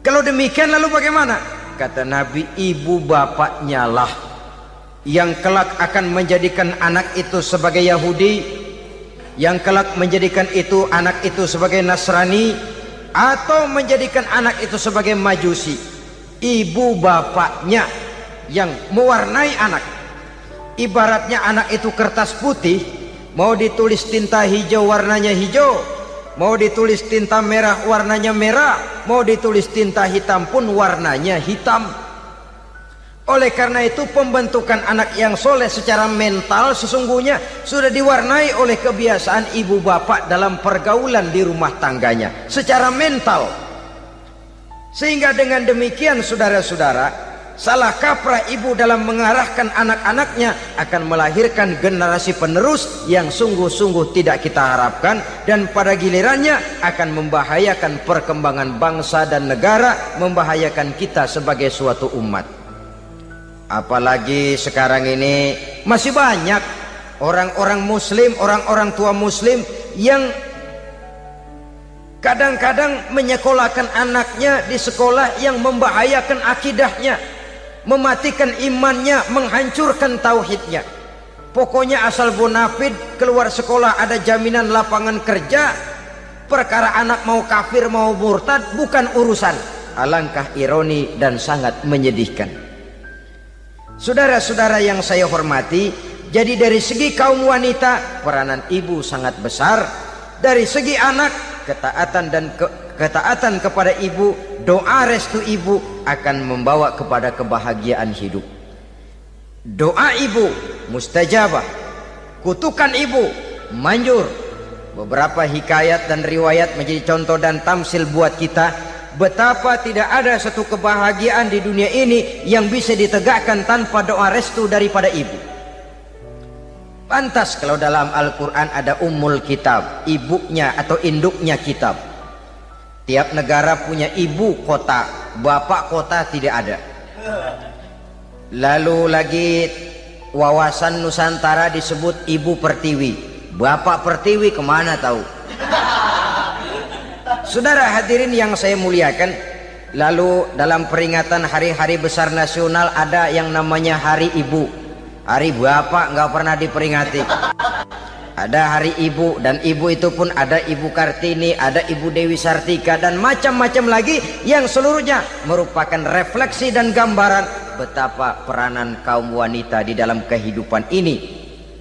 Kalau demikian lalu bagaimana? Kata Nabi, ibu bapaknya lah yang kelak akan menjadikan anak itu sebagai Yahudi, yang kelak menjadikan itu anak itu sebagai Nasrani, atau menjadikan anak itu sebagai Majusi. Ibu bapaknya yang mewarnai anak. Ibaratnya anak itu kertas putih, mau ditulis tinta hijau warnanya hijau, mau ditulis tinta merah warnanya merah, mau ditulis tinta hitam pun warnanya hitam. Oleh karena itu pembentukan anak yang soleh secara mental sesungguhnya sudah diwarnai oleh kebiasaan ibu bapak dalam pergaulan di rumah tangganya secara mental. Sehingga dengan demikian saudara-saudara, salah kaprah ibu dalam mengarahkan anak-anaknya akan melahirkan generasi penerus yang sungguh-sungguh tidak kita harapkan, dan pada gilirannya akan membahayakan perkembangan bangsa dan negara, membahayakan kita sebagai suatu umat. Apalagi sekarang ini masih banyak orang-orang muslim, orang-orang tua muslim yang kadang-kadang menyekolahkan anaknya di sekolah yang membahayakan akidahnya, mematikan imannya, menghancurkan tauhidnya. Pokoknya asal bonafid keluar sekolah ada jaminan lapangan kerja, perkara anak mau kafir mau murtad bukan urusan. Alangkah ironi dan sangat menyedihkan. Saudara-saudara yang saya hormati, jadi dari segi kaum wanita peranan ibu sangat besar. Dari segi anak, ketaatan kepada ibu, doa restu ibu akan membawa kepada kebahagiaan hidup. Doa ibu mustajabah, kutukan ibu manjur. Beberapa hikayat dan riwayat menjadi contoh dan tamsil buat kita betapa tidak ada satu kebahagiaan di dunia ini yang bisa ditegakkan tanpa doa restu daripada ibu. Pantas kalau dalam Al-Quran ada ummul kitab, ibunya atau induknya kitab. Tiap negara punya ibu kota, bapak kota tidak ada. Lalu lagi wawasan Nusantara disebut ibu pertiwi, bapak pertiwi kemana tahu. Saudara hadirin yang saya muliakan, lalu dalam peringatan hari-hari besar nasional ada yang namanya Hari Ibu. Hari bapak nggak pernah diperingati. Ada Hari Ibu, dan ibu itu pun ada Ibu Kartini, ada Ibu Dewi Sartika, dan macam-macam lagi yang seluruhnya merupakan refleksi dan gambaran betapa peranan kaum wanita di dalam kehidupan ini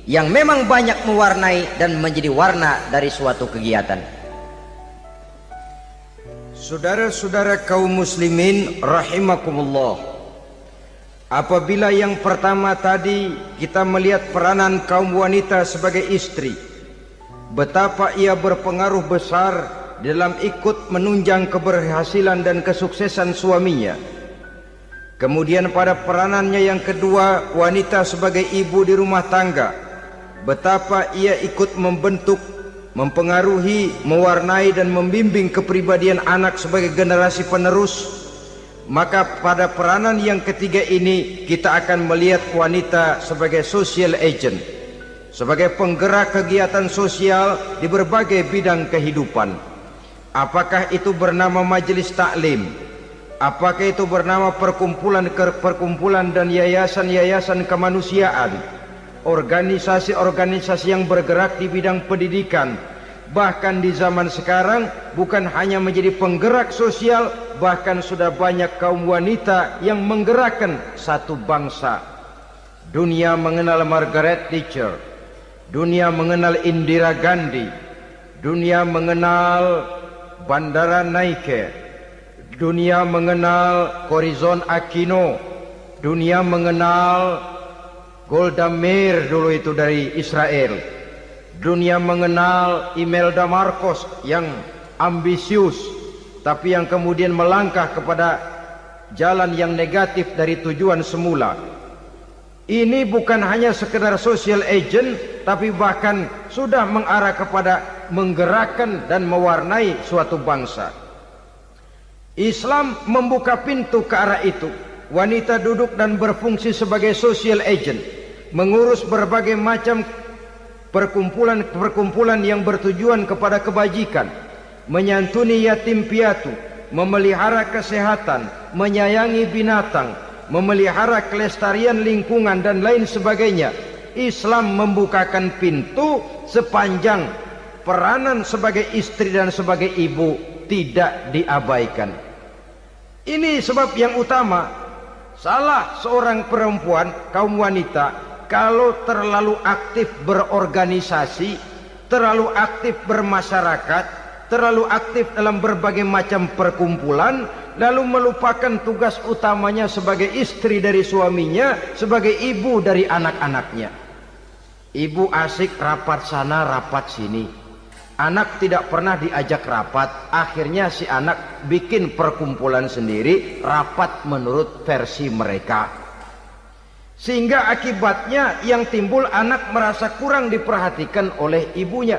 yang memang banyak mewarnai dan menjadi warna dari suatu kegiatan. Saudara-saudara kaum muslimin rahimakumullah, apabila yang pertama tadi kita melihat peranan kaum wanita sebagai istri, betapa ia berpengaruh besar dalam ikut menunjang keberhasilan dan kesuksesan suaminya. Kemudian pada peranannya yang kedua, wanita sebagai ibu di rumah tangga, betapa ia ikut membentuk, mempengaruhi, mewarnai dan membimbing kepribadian anak sebagai generasi penerus. Maka pada peranan yang ketiga ini kita akan melihat wanita sebagai social agent, sebagai penggerak kegiatan sosial di berbagai bidang kehidupan. Apakah itu bernama majelis taklim, apakah itu bernama perkumpulan dan yayasan-yayasan kemanusiaan, organisasi-organisasi yang bergerak di bidang pendidikan, bahkan di zaman sekarang bukan hanya menjadi penggerak sosial, bahkan sudah banyak kaum wanita yang menggerakkan satu bangsa. Dunia mengenal Margaret Thatcher, dunia mengenal Indira Gandhi, dunia mengenal Bandara Naike, dunia mengenal Corazon Aquino, dunia mengenal Golda Meir dulu itu dari Israel. Dunia mengenal Imelda Marcos yang ambisius, tapi yang kemudian melangkah kepada jalan yang negatif dari tujuan semula. Ini bukan hanya sekedar social agent, tapi bahkan sudah mengarah kepada menggerakkan dan mewarnai suatu bangsa. Islam membuka pintu ke arah itu. Wanita duduk dan berfungsi sebagai social agent, mengurus berbagai macam perkumpulan yang bertujuan kepada kebajikan, menyantuni yatim piatu, memelihara kesehatan, menyayangi binatang, memelihara kelestarian lingkungan dan lain sebagainya. Islam membukakan pintu sepanjang peranan sebagai istri dan sebagai ibu tidak diabaikan. Ini sebab yang utama. Salah seorang perempuan, kaum wanita, kalau terlalu aktif berorganisasi, terlalu aktif bermasyarakat, terlalu aktif dalam berbagai macam perkumpulan, lalu melupakan tugas utamanya sebagai istri dari suaminya, sebagai ibu dari anak-anaknya. Ibu asik rapat sana rapat sini, anak tidak pernah diajak rapat, akhirnya si anak bikin perkumpulan sendiri, rapat menurut versi mereka, sehingga akibatnya yang timbul anak merasa kurang diperhatikan oleh ibunya.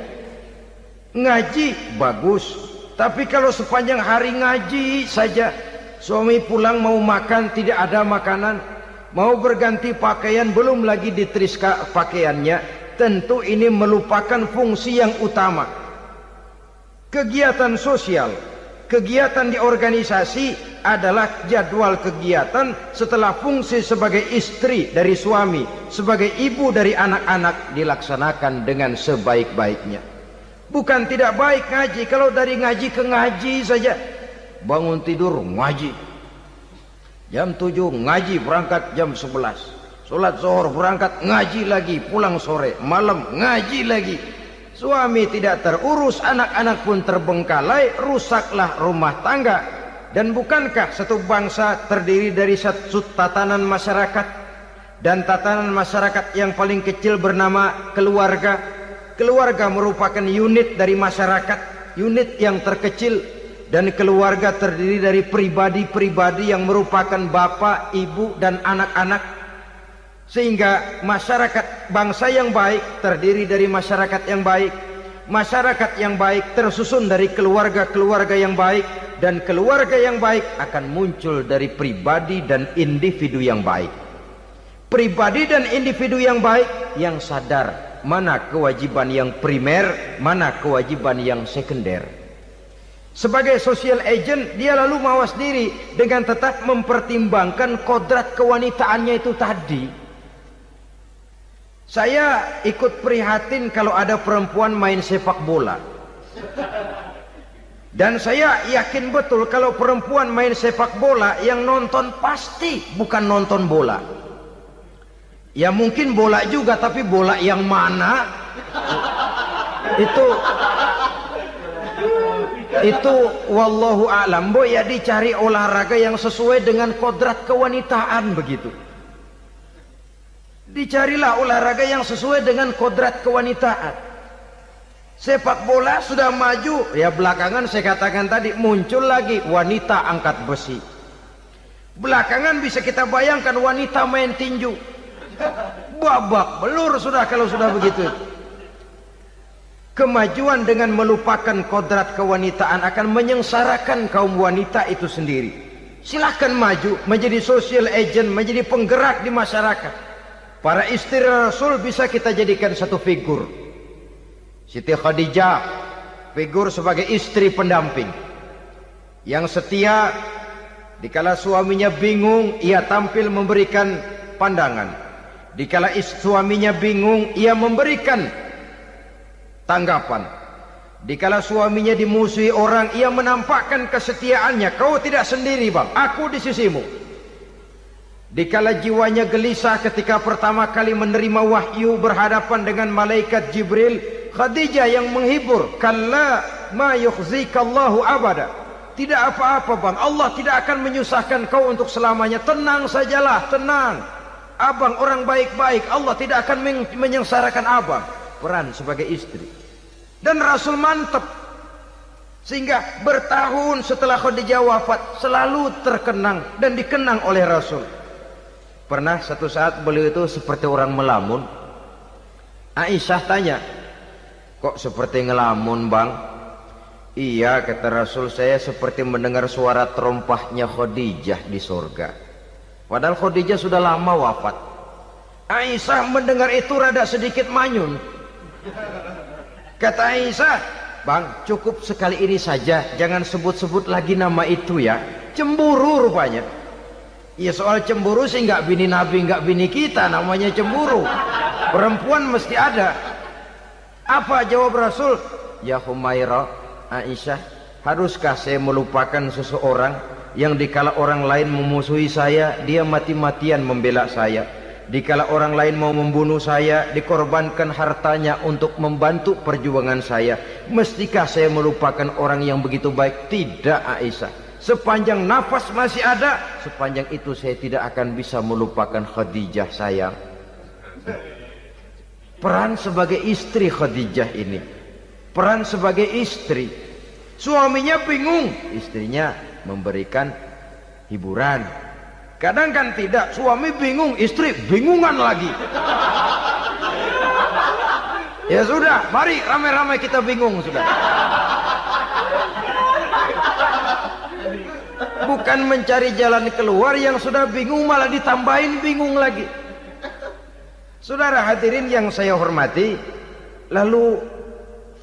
Ngaji bagus, tapi kalau sepanjang hari ngaji saja, suami pulang mau makan tidak ada makanan, mau berganti pakaian belum lagi diteriska pakaiannya, tentu ini melupakan fungsi yang utama. Kegiatan sosial, kegiatan di organisasi adalah jadwal kegiatan setelah fungsi sebagai istri dari suami, sebagai ibu dari anak-anak dilaksanakan dengan sebaik-baiknya. Bukan tidak baik ngaji, kalau dari ngaji ke ngaji saja. Bangun tidur ngaji, jam 7 ngaji, berangkat jam 11, sholat zuhur berangkat ngaji lagi, pulang sore, malam ngaji lagi. Suami tidak terurus, anak-anak pun terbengkalai, rusaklah rumah tangga. Dan bukankah satu bangsa terdiri dari satu tatanan masyarakat, dan tatanan masyarakat yang paling kecil bernama keluarga. Keluarga merupakan unit dari masyarakat, unit yang terkecil, dan keluarga terdiri dari pribadi-pribadi yang merupakan bapak, ibu, dan anak-anak. Sehingga masyarakat bangsa yang baik terdiri dari masyarakat yang baik, masyarakat yang baik tersusun dari keluarga-keluarga yang baik, dan keluarga yang baik akan muncul dari pribadi dan individu yang baik. Pribadi dan individu yang baik yang sadar mana kewajiban yang primer, mana kewajiban yang sekunder. Sebagai social agent, dia lalu mawas diri dengan tetap mempertimbangkan kodrat kewanitaannya itu tadi. Saya ikut prihatin kalau ada perempuan main sepak bola, dan saya yakin betul kalau perempuan main sepak bola, yang nonton pasti bukan nonton bola. Ya mungkin bola juga, tapi bola yang mana itu wallahu a'lam. Boy, ya dicari olahraga yang sesuai dengan kodrat kewanitaan begitu. Dicarilah olahraga yang sesuai dengan kodrat kewanitaan. Sepak bola sudah maju, ya belakangan saya katakan tadi muncul lagi wanita angkat besi. Belakangan bisa kita bayangkan wanita main tinju. Babak belur sudah kalau sudah begitu. Kemajuan dengan melupakan kodrat kewanitaan akan menyengsarakan kaum wanita itu sendiri. Silahkan maju menjadi social agent, menjadi penggerak di masyarakat. Para istri Rasul bisa kita jadikan satu figur. Siti Khadijah, figur sebagai istri pendamping yang setia. Dikala suaminya bingung, ia tampil memberikan pandangan. Dikala suaminya bingung, ia memberikan tanggapan. Dikala suaminya dimusuhi orang, ia menampakkan kesetiaannya. Kau tidak sendiri bang, aku di sisimu. Dikala jiwanya gelisah ketika pertama kali menerima wahyu berhadapan dengan malaikat Jibril, Khadijah yang menghibur. Kalla ma yukhzikallahu abada. Tidak apa-apa bang, Allah tidak akan menyusahkan kau untuk selamanya. Tenang sajalah, tenang. Abang orang baik-baik, Allah tidak akan menyengsarakan abang. Peran sebagai istri. Dan Rasul mantap, sehingga bertahun setelah Khadijah wafat selalu terkenang dan dikenang oleh Rasul. Pernah satu saat beliau itu seperti orang melamun. Aisyah tanya, kok seperti ngelamun bang? Iya, kata Rasul, saya seperti mendengar suara terompahnya Khadijah di surga. Padahal Khadijah sudah lama wafat. Aisyah mendengar itu rada sedikit manyun. Kata Aisyah, bang cukup sekali ini saja, jangan sebut-sebut lagi nama itu ya. Cemburu rupanya. Ya soal cemburu sih nggak bini Nabi, nggak bini kita, namanya cemburu. Perempuan mesti ada. Apa jawab Rasul? Ya Humairah, Aisyah, haruskah saya melupakan seseorang yang dikala orang lain memusuhi saya, dia mati-matian membela saya. Dikala orang lain mau membunuh saya, dikorbankan hartanya untuk membantu perjuangan saya. Mestikah saya melupakan orang yang begitu baik? Tidak, Aisyah. Sepanjang nafas masih ada, sepanjang itu saya tidak akan bisa melupakan Khadijah sayang. Peran sebagai istri Khadijah ini, peran sebagai istri. Suaminya bingung, istrinya memberikan hiburan. Kadang kan tidak, suami bingung, istri bingungan lagi. Ya sudah, mari ramai-ramai kita bingung sudah. Bukan mencari jalan keluar, yang sudah bingung malah ditambahin bingung lagi. Saudara hadirin yang saya hormati, lalu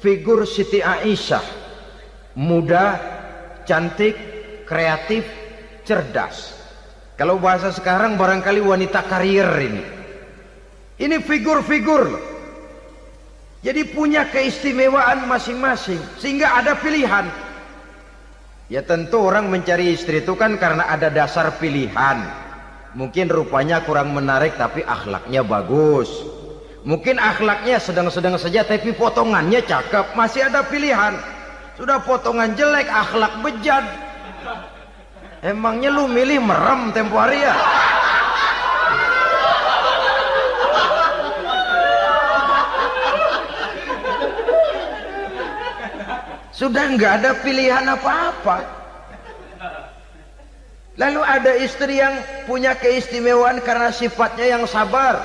figur Siti Aisyah, muda, cantik, kreatif, cerdas. Kalau bahasa sekarang barangkali wanita karier ini. Ini figur-figur loh. Jadi punya keistimewaan masing-masing, sehingga ada pilihan. Ya tentu orang mencari istri itu kan karena ada dasar pilihan. Mungkin rupanya kurang menarik tapi akhlaknya bagus. Mungkin akhlaknya sedang-sedang saja tapi potongannya cakep, masih ada pilihan. Sudah potongan jelek, akhlak bejat. Emangnya lu milih merem tempo hari ya? Sudah nggak ada pilihan apa-apa. Lalu ada istri yang punya keistimewaan karena sifatnya yang sabar,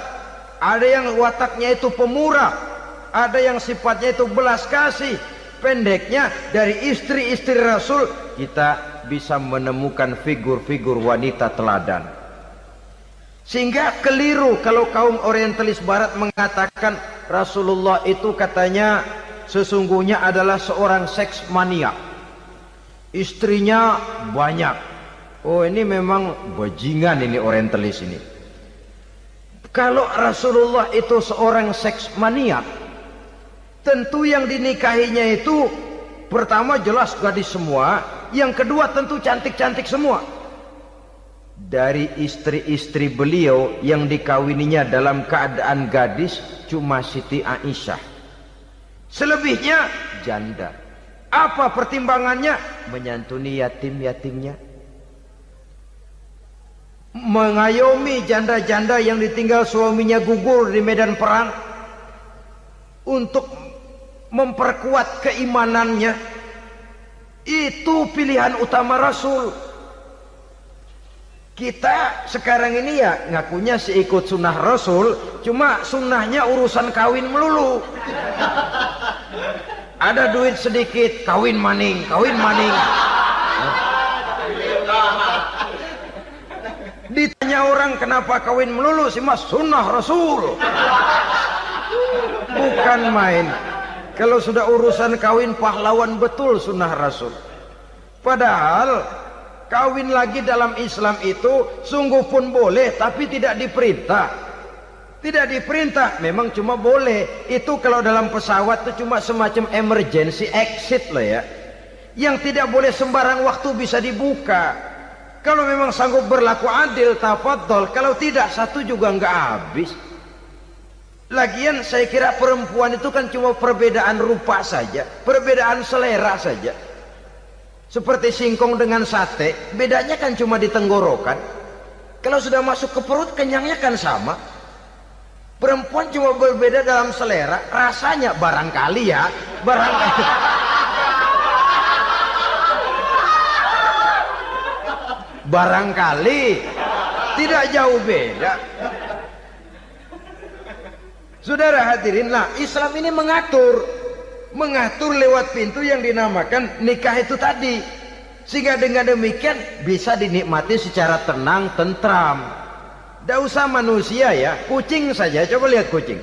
ada yang wataknya itu pemurah, ada yang sifatnya itu belas kasih. Pendeknya, dari istri-istri Rasul kita bisa menemukan figur-figur wanita teladan. Sehingga keliru kalau kaum orientalis barat mengatakan Rasulullah itu katanya sesungguhnya adalah seorang seks mania, istrinya banyak. Oh ini memang bajingan ini orientalis ini. Kalau Rasulullah itu seorang seks mania, tentu yang dinikahinya itu pertama jelas gadis semua, yang kedua tentu cantik-cantik semua. Dari istri-istri beliau yang dikawininya dalam keadaan gadis cuma Siti Aisyah. Selebihnya janda. Apa pertimbangannya? Menyantuni yatim-yatimnya, mengayomi janda-janda yang ditinggal suaminya gugur di medan perang, untuk memperkuat keimanannya. Itu pilihan utama Rasul. Kita sekarang ini ya ngakunya sih ikut sunnah Rasul, cuma sunnahnya urusan kawin melulu. Ada duit sedikit, kawin maning, kawin maning. Ditanya orang kenapa kawin melulu sih mas, sunnah Rasul. Bukan main. Kalau sudah urusan kawin pahlawan betul sunnah Rasul. Padahal kawin lagi dalam Islam itu sungguh pun boleh, tapi tidak diperintah. Tidak diperintah, memang cuma boleh. Itu kalau dalam pesawat itu cuma semacam emergency exit lah ya, yang tidak boleh sembarang waktu bisa dibuka. Kalau memang sanggup berlaku adil, tafadhol. Kalau tidak, satu juga nggak habis. Lagian saya kira perempuan itu kan cuma perbedaan rupa saja, perbedaan selera saja. Seperti singkong dengan sate, bedanya kan cuma di tenggorokan. Kalau sudah masuk ke perut, kenyangnya kan sama. Perempuan cuma berbeda dalam selera, rasanya barangkali ya, barangkali. Barangkali tidak jauh beda. Saudara hadirinlah, Islam ini mengatur lewat pintu yang dinamakan nikah itu tadi, sehingga dengan demikian bisa dinikmati secara tenang, tentram. Tidak usah manusia ya, kucing saja. Coba lihat kucing.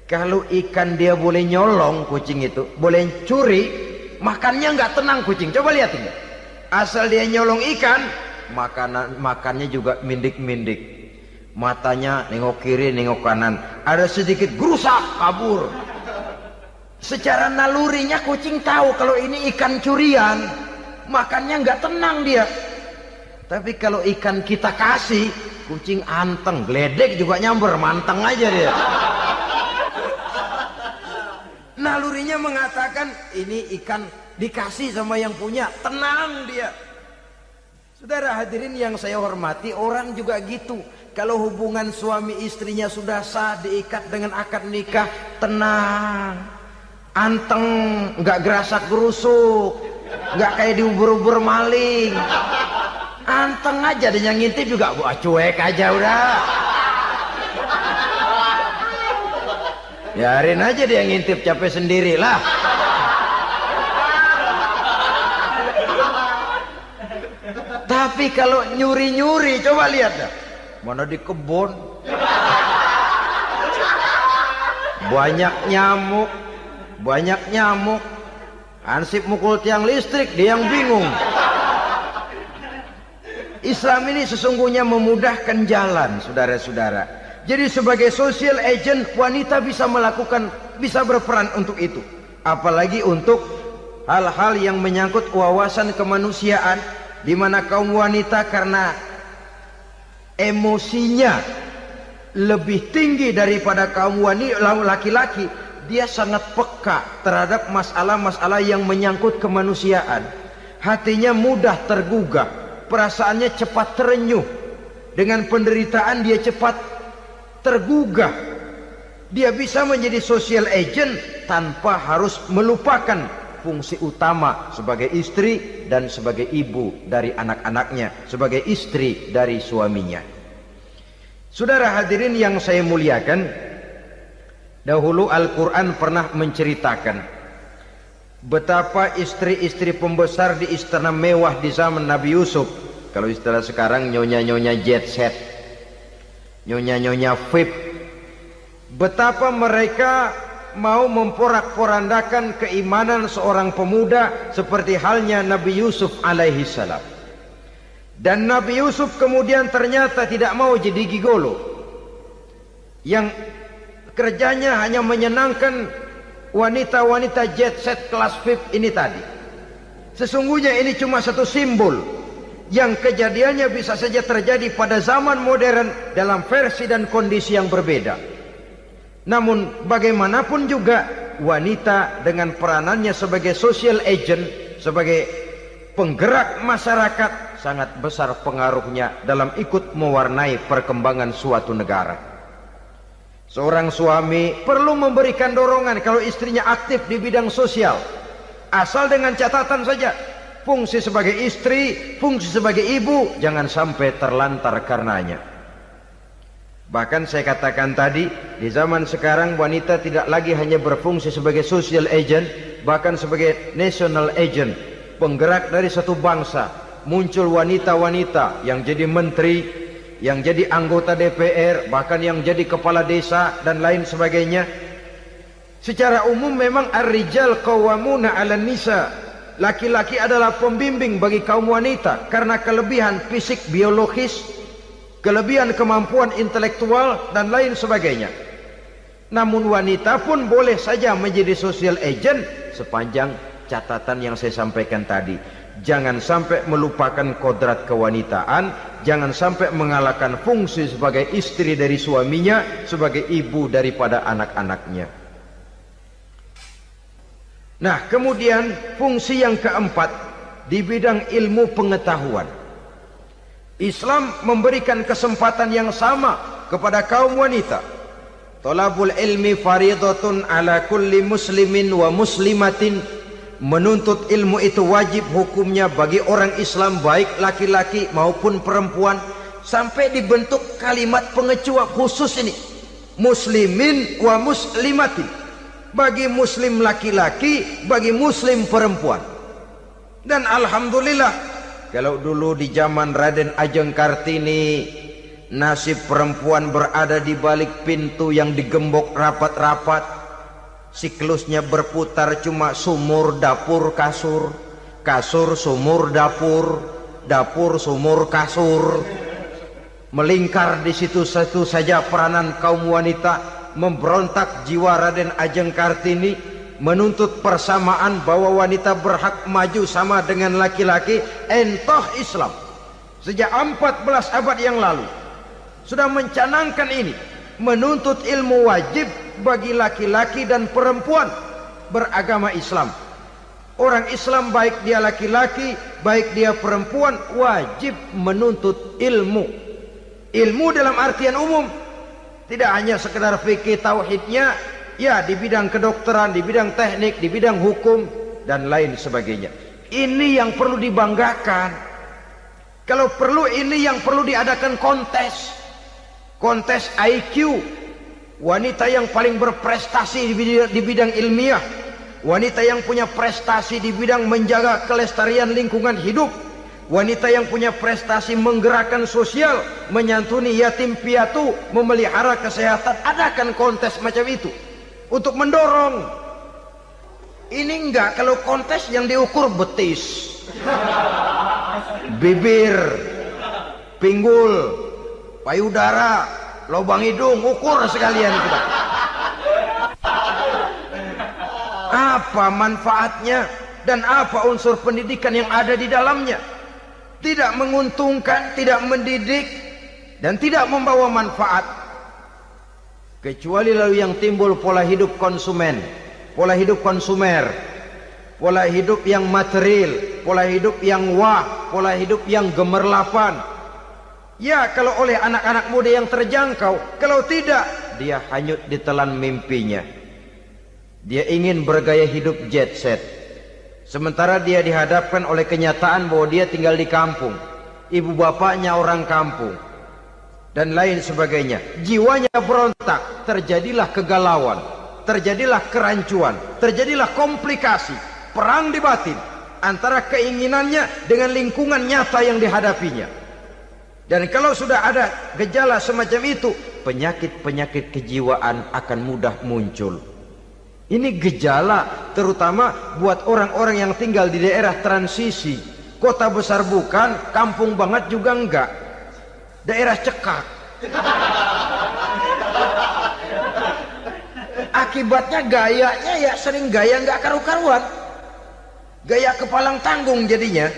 Kalau ikan dia boleh nyolong, kucing itu boleh curi, makannya nggak tenang kucing. Coba lihat ini. Asal dia nyolong ikan, makannya juga mindik-mindik, matanya nengok kiri nengok kanan, ada sedikit gerusak kabur. Secara nalurinya kucing tahu kalau ini ikan curian, makannya nggak tenang dia. Tapi kalau ikan kita kasih, kucing anteng, geledek juga nyamber, manteng aja dia. Nalurinya mengatakan ini ikan dikasih sama yang punya, tenang dia. Saudara hadirin yang saya hormati, orang juga gitu. Kalau hubungan suami istrinya sudah sah, diikat dengan akad nikah, tenang, anteng, nggak gerasak gerusuk, nggak kayak diubur-ubur maling, anteng aja. Dia ngintip juga cuek aja udah. Biarin aja dia ngintip, capek sendirilah. Tapi kalau nyuri-nyuri, coba lihat dah. Mana di kebun banyak nyamuk, Hansip mukul tiang listrik, dia yang bingung. Islam ini sesungguhnya memudahkan jalan, saudara-saudara. Jadi sebagai social agent, wanita bisa berperan untuk itu. Apalagi untuk hal-hal yang menyangkut wawasan kemanusiaan, di mana kaum wanita karena emosinya lebih tinggi daripada kaum laki-laki, dia sangat peka terhadap masalah-masalah yang menyangkut kemanusiaan. Hatinya mudah tergugah, perasaannya cepat terenyuh, dengan penderitaan dia cepat tergugah. Dia bisa menjadi social agent tanpa harus melupakan fungsi utama sebagai istri dan sebagai ibu dari anak-anaknya, sebagai istri dari suaminya. Saudara hadirin yang saya muliakan, dahulu Al-Quran pernah menceritakan betapa istri-istri pembesar di istana mewah di zaman Nabi Yusuf, kalau istilah sekarang nyonya-nyonya jet set, nyonya-nyonya VIP, betapa mereka mau memporak-porandakan keimanan seorang pemuda seperti halnya Nabi Yusuf alaihi salam. Dan Nabi Yusuf kemudian ternyata tidak mau jadi gigolo yang kerjanya hanya menyenangkan wanita-wanita jet set kelas VIP ini tadi. Sesungguhnya ini cuma satu simbol yang kejadiannya bisa saja terjadi pada zaman modern dalam versi dan kondisi yang berbeda. Namun bagaimanapun juga, wanita dengan peranannya sebagai social agent, sebagai penggerak masyarakat, sangat besar pengaruhnya dalam ikut mewarnai perkembangan suatu negara. Seorang suami perlu memberikan dorongan kalau istrinya aktif di bidang sosial, asal dengan catatan saja, fungsi sebagai istri, fungsi sebagai ibu jangan sampai terlantar karenanya. Bahkan saya katakan tadi, di zaman sekarang wanita tidak lagi hanya berfungsi sebagai social agent, bahkan sebagai national agent, penggerak dari satu bangsa. Muncul wanita-wanita yang jadi menteri, yang jadi anggota DPR, bahkan yang jadi kepala desa dan lain sebagainya. Secara umum memang ar-rijal qawwamuna 'alan nisa. Laki-laki adalah pembimbing bagi kaum wanita karena kelebihan fisik biologis, kelebihan kemampuan intelektual dan lain sebagainya. Namun wanita pun boleh saja menjadi social agent sepanjang catatan yang saya sampaikan tadi. Jangan sampai melupakan kodrat kewanitaan, jangan sampai mengalahkan fungsi sebagai istri dari suaminya, sebagai ibu daripada anak-anaknya. Nah, kemudian fungsi yang keempat di bidang ilmu pengetahuan. Islam memberikan kesempatan yang sama kepada kaum wanita. Thalabul ilmi faridatun ala kulli muslimin wa muslimatin. Menuntut ilmu itu wajib hukumnya bagi orang Islam, baik laki-laki maupun perempuan. Sampai dibentuk kalimat pengecuali khusus ini, muslimin wa muslimatin, bagi muslim laki-laki, bagi muslim perempuan. Dan alhamdulillah, kalau dulu di zaman Raden Ajeng Kartini, nasib perempuan berada di balik pintu yang digembok rapat-rapat, siklusnya berputar cuma sumur dapur kasur, kasur sumur dapur, dapur, sumur, kasur. Melingkar di situ-situ saja peranan kaum wanita. Memberontak jiwa Raden Ajeng Kartini, menuntut persamaan bahwa wanita berhak maju sama dengan laki-laki. Entah Islam sejak 14 abad yang lalu sudah mencanangkan ini, menuntut ilmu wajib bagi laki-laki dan perempuan beragama Islam. Orang Islam baik dia laki-laki, baik dia perempuan, wajib menuntut ilmu. Ilmu dalam artian umum, tidak hanya sekedar fikih tauhidnya, ya di bidang kedokteran, di bidang teknik, di bidang hukum dan lain sebagainya. Ini yang perlu dibanggakan. Kalau perlu, ini yang perlu diadakan kontes. Kontes IQ. Wanita yang paling berprestasi di bidang ilmiah, wanita yang punya prestasi di bidang menjaga kelestarian lingkungan hidup, wanita yang punya prestasi menggerakkan sosial, menyantuni yatim piatu, memelihara kesehatan. Adakan kontes macam itu untuk mendorong. Ini enggak, kalau kontes yang diukur betis, bibir, pinggul, payudara, lubang hidung, ukur sekalian kita. Apa manfaatnya dan apa unsur pendidikan yang ada di dalamnya? Tidak menguntungkan, tidak mendidik, dan tidak membawa manfaat. Kecuali lalu yang timbul pola hidup konsumen, pola hidup konsumer, pola hidup yang material, pola hidup yang wah, pola hidup yang gemerlapan. Ya, kalau oleh anak-anak muda yang terjangkau. Kalau tidak, dia hanyut ditelan mimpinya. Dia ingin bergaya hidup jet set, sementara dia dihadapkan oleh kenyataan bahwa dia tinggal di kampung, ibu bapaknya orang kampung, dan lain sebagainya. Jiwanya berontak, terjadilah kegalauan, terjadilah kerancuan, terjadilah komplikasi, perang di batin antara keinginannya dengan lingkungan nyata yang dihadapinya. Dan kalau sudah ada gejala semacam itu, penyakit-penyakit kejiwaan akan mudah muncul. Ini gejala terutama buat orang-orang yang tinggal di daerah transisi. Kota besar bukan, kampung banget juga enggak, daerah cekak. Akibatnya gayanya ya sering gaya enggak karu-karuan, gaya kepalang tanggung jadinya.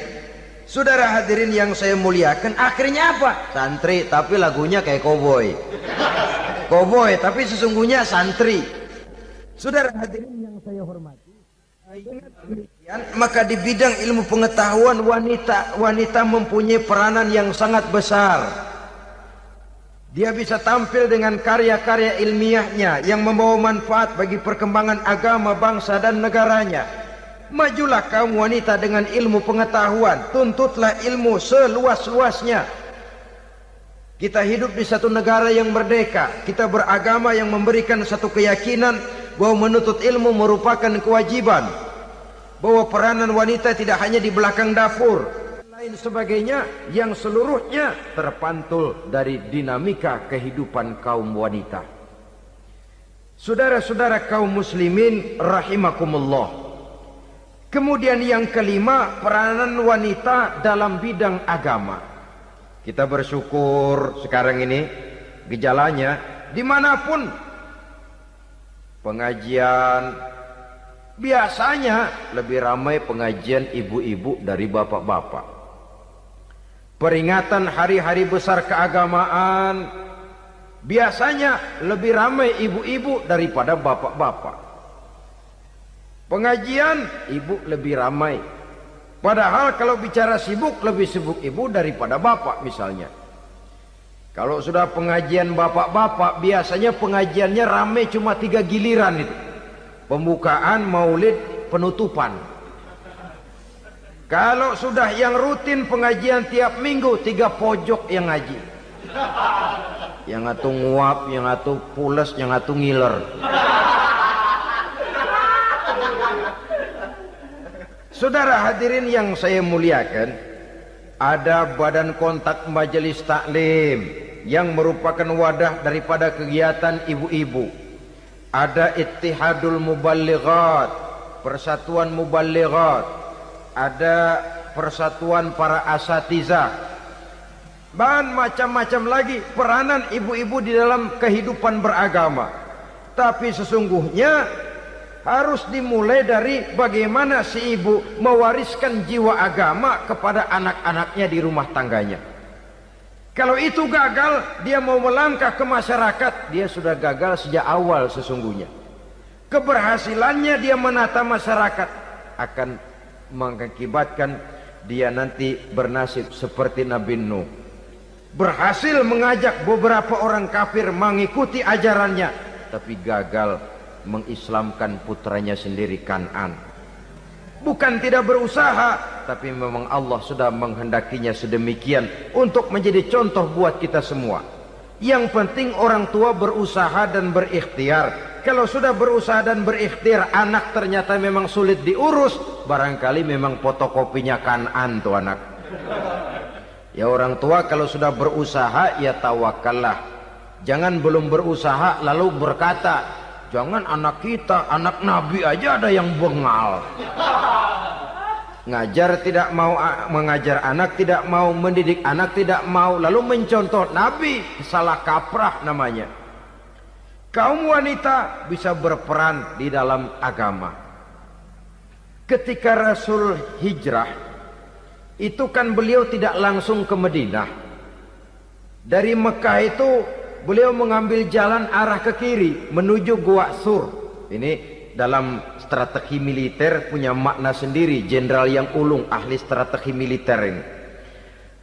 Saudara hadirin yang saya muliakan, akhirnya apa? Santri tapi lagunya kayak koboi. Koboi tapi sesungguhnya santri. Saudara hadirin yang saya hormati, dengan demikian maka di bidang ilmu pengetahuan wanita mempunyai peranan yang sangat besar. Dia bisa tampil dengan karya-karya ilmiahnya yang membawa manfaat bagi perkembangan agama, bangsa dan negaranya. Majulah kaum wanita dengan ilmu pengetahuan, tuntutlah ilmu seluas-luasnya. Kita hidup di satu negara yang merdeka, kita beragama yang memberikan satu keyakinan bahwa menuntut ilmu merupakan kewajiban, bahwa peranan wanita tidak hanya di belakang dapur, lain sebagainya yang seluruhnya terpantul dari dinamika kehidupan kaum wanita. Saudara-saudara kaum muslimin rahimakumullah. Kemudian yang kelima, peranan wanita dalam bidang agama. Kita bersyukur sekarang ini gejalanya dimanapun pengajian, biasanya lebih ramai pengajian ibu-ibu dari bapak-bapak. Peringatan hari-hari besar keagamaan, biasanya lebih ramai ibu-ibu daripada bapak-bapak. Pengajian ibu lebih ramai, padahal kalau bicara sibuk, lebih sibuk ibu daripada bapak misalnya. Kalau sudah pengajian bapak-bapak, biasanya pengajiannya ramai cuma 3 giliran itu. Pembukaan, maulid, penutupan. Kalau sudah yang rutin pengajian tiap minggu, 3 pojok yang ngaji. Yang atu nguap, yang atu pules, yang atu ngiler. Saudara hadirin yang saya muliakan, ada badan kontak majelis taklim yang merupakan wadah daripada kegiatan ibu-ibu. Ada Ittihadul Muballighat, Persatuan Muballighat. Ada persatuan para asatiza, dan macam-macam lagi peranan ibu-ibu di dalam kehidupan beragama. Tapi sesungguhnya harus dimulai dari bagaimana si ibu mewariskan jiwa agama kepada anak-anaknya di rumah tangganya. Kalau itu gagal, dia mau melangkah ke masyarakat, dia sudah gagal sejak awal sesungguhnya. Keberhasilannya dia menata masyarakat akan mengakibatkan dia nanti bernasib seperti Nabi Nuh, berhasil mengajak beberapa orang kafir mengikuti ajarannya, tapi gagal mengislamkan putranya sendiri Kan'an. Bukan tidak berusaha, tapi memang Allah sudah menghendakinya sedemikian untuk menjadi contoh buat kita semua. Yang penting orang tua berusaha dan berikhtiar. Kalau sudah berusaha dan berikhtiar, anak ternyata memang sulit diurus, barangkali memang fotokopinya Kan'an tuh anak. Ya orang tua kalau sudah berusaha, ya tawakallah. Jangan belum berusaha lalu berkata, jangan anak kita, anak Nabi aja ada yang bengal. Ngajar tidak mau, mengajar anak tidak mau, mendidik anak tidak mau, lalu mencontoh Nabi, salah kaprah namanya. Kaum wanita bisa berperan di dalam agama. Ketika Rasul hijrah, itu kan beliau tidak langsung ke Madinah. Dari Mekah itu beliau mengambil jalan arah ke kiri menuju Gua Sur. Ini dalam strategi militer punya makna sendiri. Jenderal yang ulung, ahli strategi militer ini.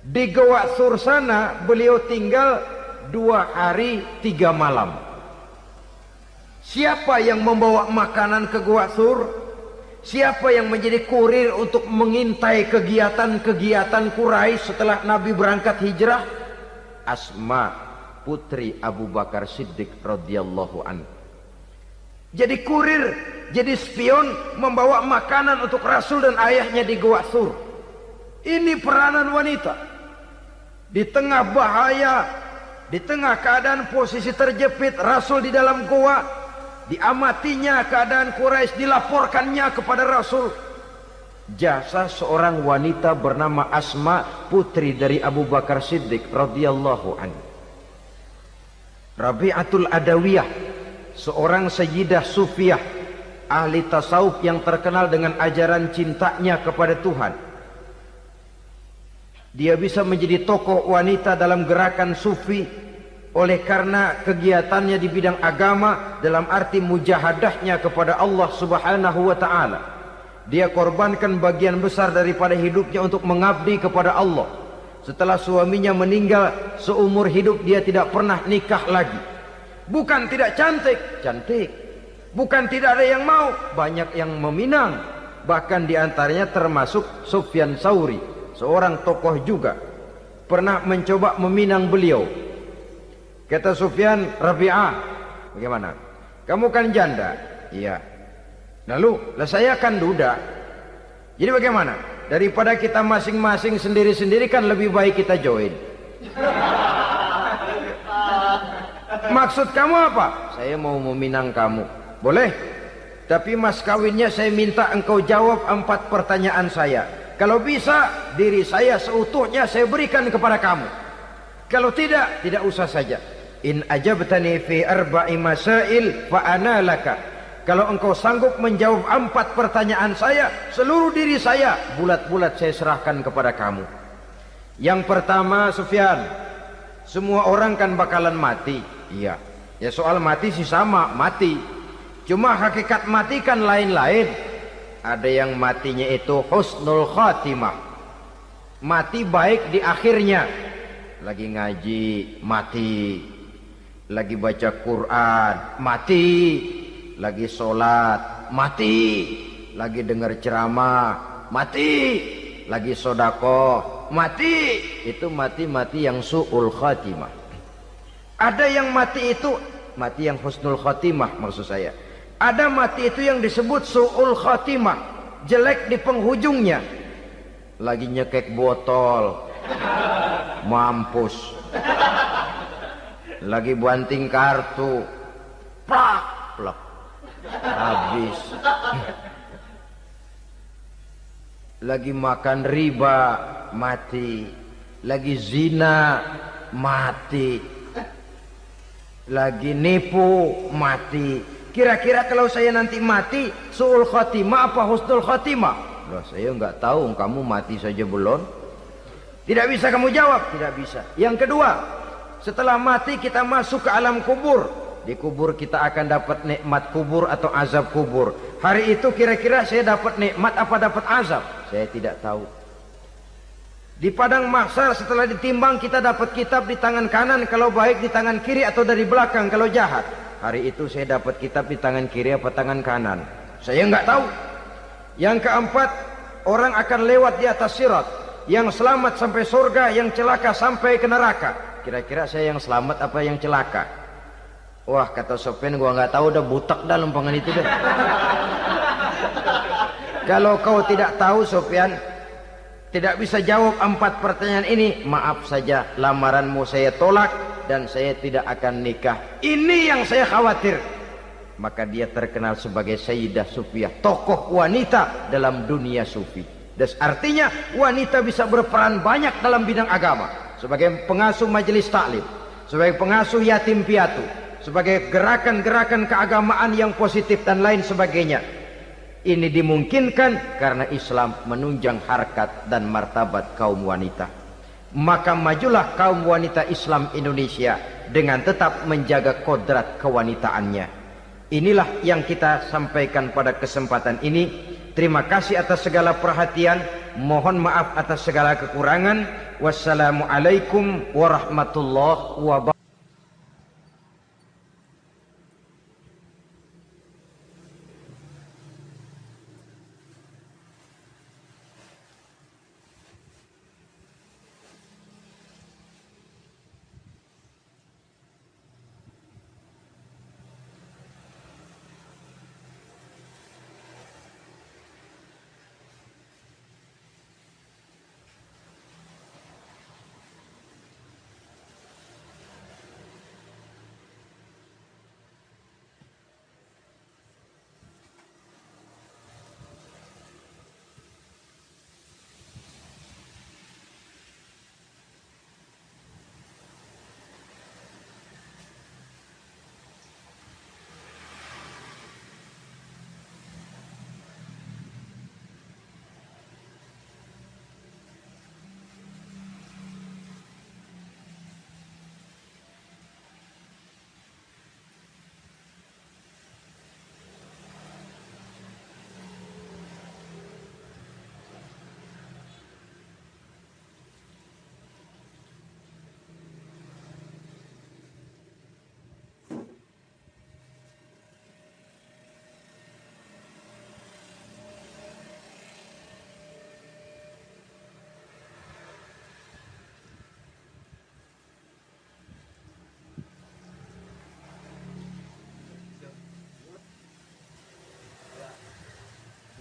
Di Gua Sur sana beliau tinggal 2 hari 3 malam. Siapa yang membawa makanan ke Gua Sur? Siapa yang menjadi kurir untuk mengintai kegiatan-kegiatan Quraisy setelah Nabi berangkat hijrah? Asma, putri Abu Bakar Siddiq radhiyallahu anhu. Jadi kurir, jadi spion, membawa makanan untuk Rasul dan ayahnya di Gua Sur. Ini peranan wanita. Di tengah bahaya, di tengah keadaan posisi terjepit, Rasul di dalam gua, diamatinya keadaan Quraisy, dilaporkannya kepada Rasul. Jasa seorang wanita bernama Asma, putri dari Abu Bakar Siddiq radhiyallahu anhu. Rabi'atul Adawiyah, seorang sayyidah sufiyah, ahli tasawuf yang terkenal dengan ajaran cintanya kepada Tuhan. Dia bisa menjadi tokoh wanita dalam gerakan sufi oleh karena kegiatannya di bidang agama, dalam arti mujahadahnya kepada Allah Subhanahu wa ta'ala. Dia korbankan bagian besar daripada hidupnya untuk mengabdi kepada Allah. Setelah suaminya meninggal, seumur hidup dia tidak pernah nikah lagi. Bukan tidak cantik, cantik. Bukan tidak ada yang mau, banyak yang meminang. Bahkan diantaranya termasuk Sufyan Tsauri, seorang tokoh juga, pernah mencoba meminang beliau. Kata Sufyan, Rabi'ah, bagaimana? Kamu kan janda? Iya. Lalu, lah saya kan duda. Jadi bagaimana? Daripada kita masing-masing sendiri-sendiri kan lebih baik kita join. Maksud kamu apa? Saya mau meminang kamu. Boleh? Tapi mas kawinnya saya minta engkau jawab 4 pertanyaan saya. Kalau bisa, diri saya seutuhnya saya berikan kepada kamu. Kalau tidak, tidak usah saja. In ajabtani fi 4 masail fa ana laka. Kalau engkau sanggup menjawab 4 pertanyaan saya, seluruh diri saya bulat-bulat saya serahkan kepada kamu. Yang pertama, Sufyan, semua orang kan bakalan mati. Iya. Ya soal mati sih sama, mati. Cuma hakikat mati kan lain-lain. Ada yang matinya itu husnul khatimah, mati baik di akhirnya. Lagi ngaji, mati. Lagi baca Quran, mati. Lagi sholat, mati. Lagi dengar ceramah, mati. Lagi sodakoh, mati. Itu mati-mati yang su'ul khatimah. Ada yang mati itu mati yang husnul khatimah, maksud saya. Ada mati itu yang disebut su'ul khatimah, jelek di penghujungnya. Lagi nyekek botol, mampus. Lagi banting kartu, plak plak, habis. lagi makan riba mati, lagi zina mati, lagi nipu mati. Kira-kira kalau saya nanti mati su'ul khotimah apa husnul khotimah? Loh, saya nggak tahu, kamu mati saja belum. Tidak bisa kamu jawab, tidak bisa. Yang kedua, setelah mati kita masuk ke alam kubur. Di kubur kita akan dapat nikmat kubur atau azab kubur. Hari itu kira-kira saya dapat nikmat apa dapat azab? Saya tidak tahu. Di padang mahsyar setelah ditimbang kita dapat kitab di tangan kanan kalau baik, di tangan kiri atau dari belakang kalau jahat. Hari itu saya dapat kitab di tangan kiri apa tangan kanan? Saya nggak tahu. Yang keempat, orang akan lewat di atas sirat. Yang selamat sampai surga, yang celaka sampai ke neraka. Kira-kira saya yang selamat apa yang celaka? Wah, kata Sofyan, gua nggak tahu, udah butak dah lempangan itu deh. Kalau kau tidak tahu Sofyan, tidak bisa jawab 4 pertanyaan ini, maaf saja, lamaranmu saya tolak dan saya tidak akan nikah. Ini yang saya khawatir. Maka dia terkenal sebagai Sayyidah Sufiyah, tokoh wanita dalam dunia sufi. Dan artinya wanita bisa berperan banyak dalam bidang agama, sebagai pengasuh majelis taklim, sebagai pengasuh yatim piatu, sebagai gerakan-gerakan keagamaan yang positif dan lain sebagainya. Ini dimungkinkan karena Islam menunjang harkat dan martabat kaum wanita. Maka majulah kaum wanita Islam Indonesia dengan tetap menjaga kodrat kewanitaannya. Inilah yang kita sampaikan pada kesempatan ini. Terima kasih atas segala perhatian. Mohon maaf atas segala kekurangan. Wassalamualaikum warahmatullahi wabarakatuh.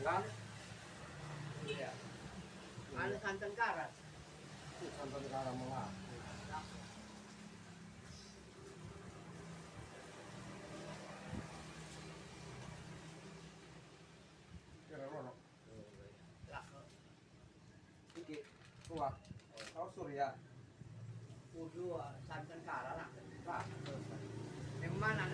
Kan? Iya. Ada santan karat. Santan karat mengaku. Kira rono. Iki kuah. Kau surya. Kudu santan karat lah. Yang mana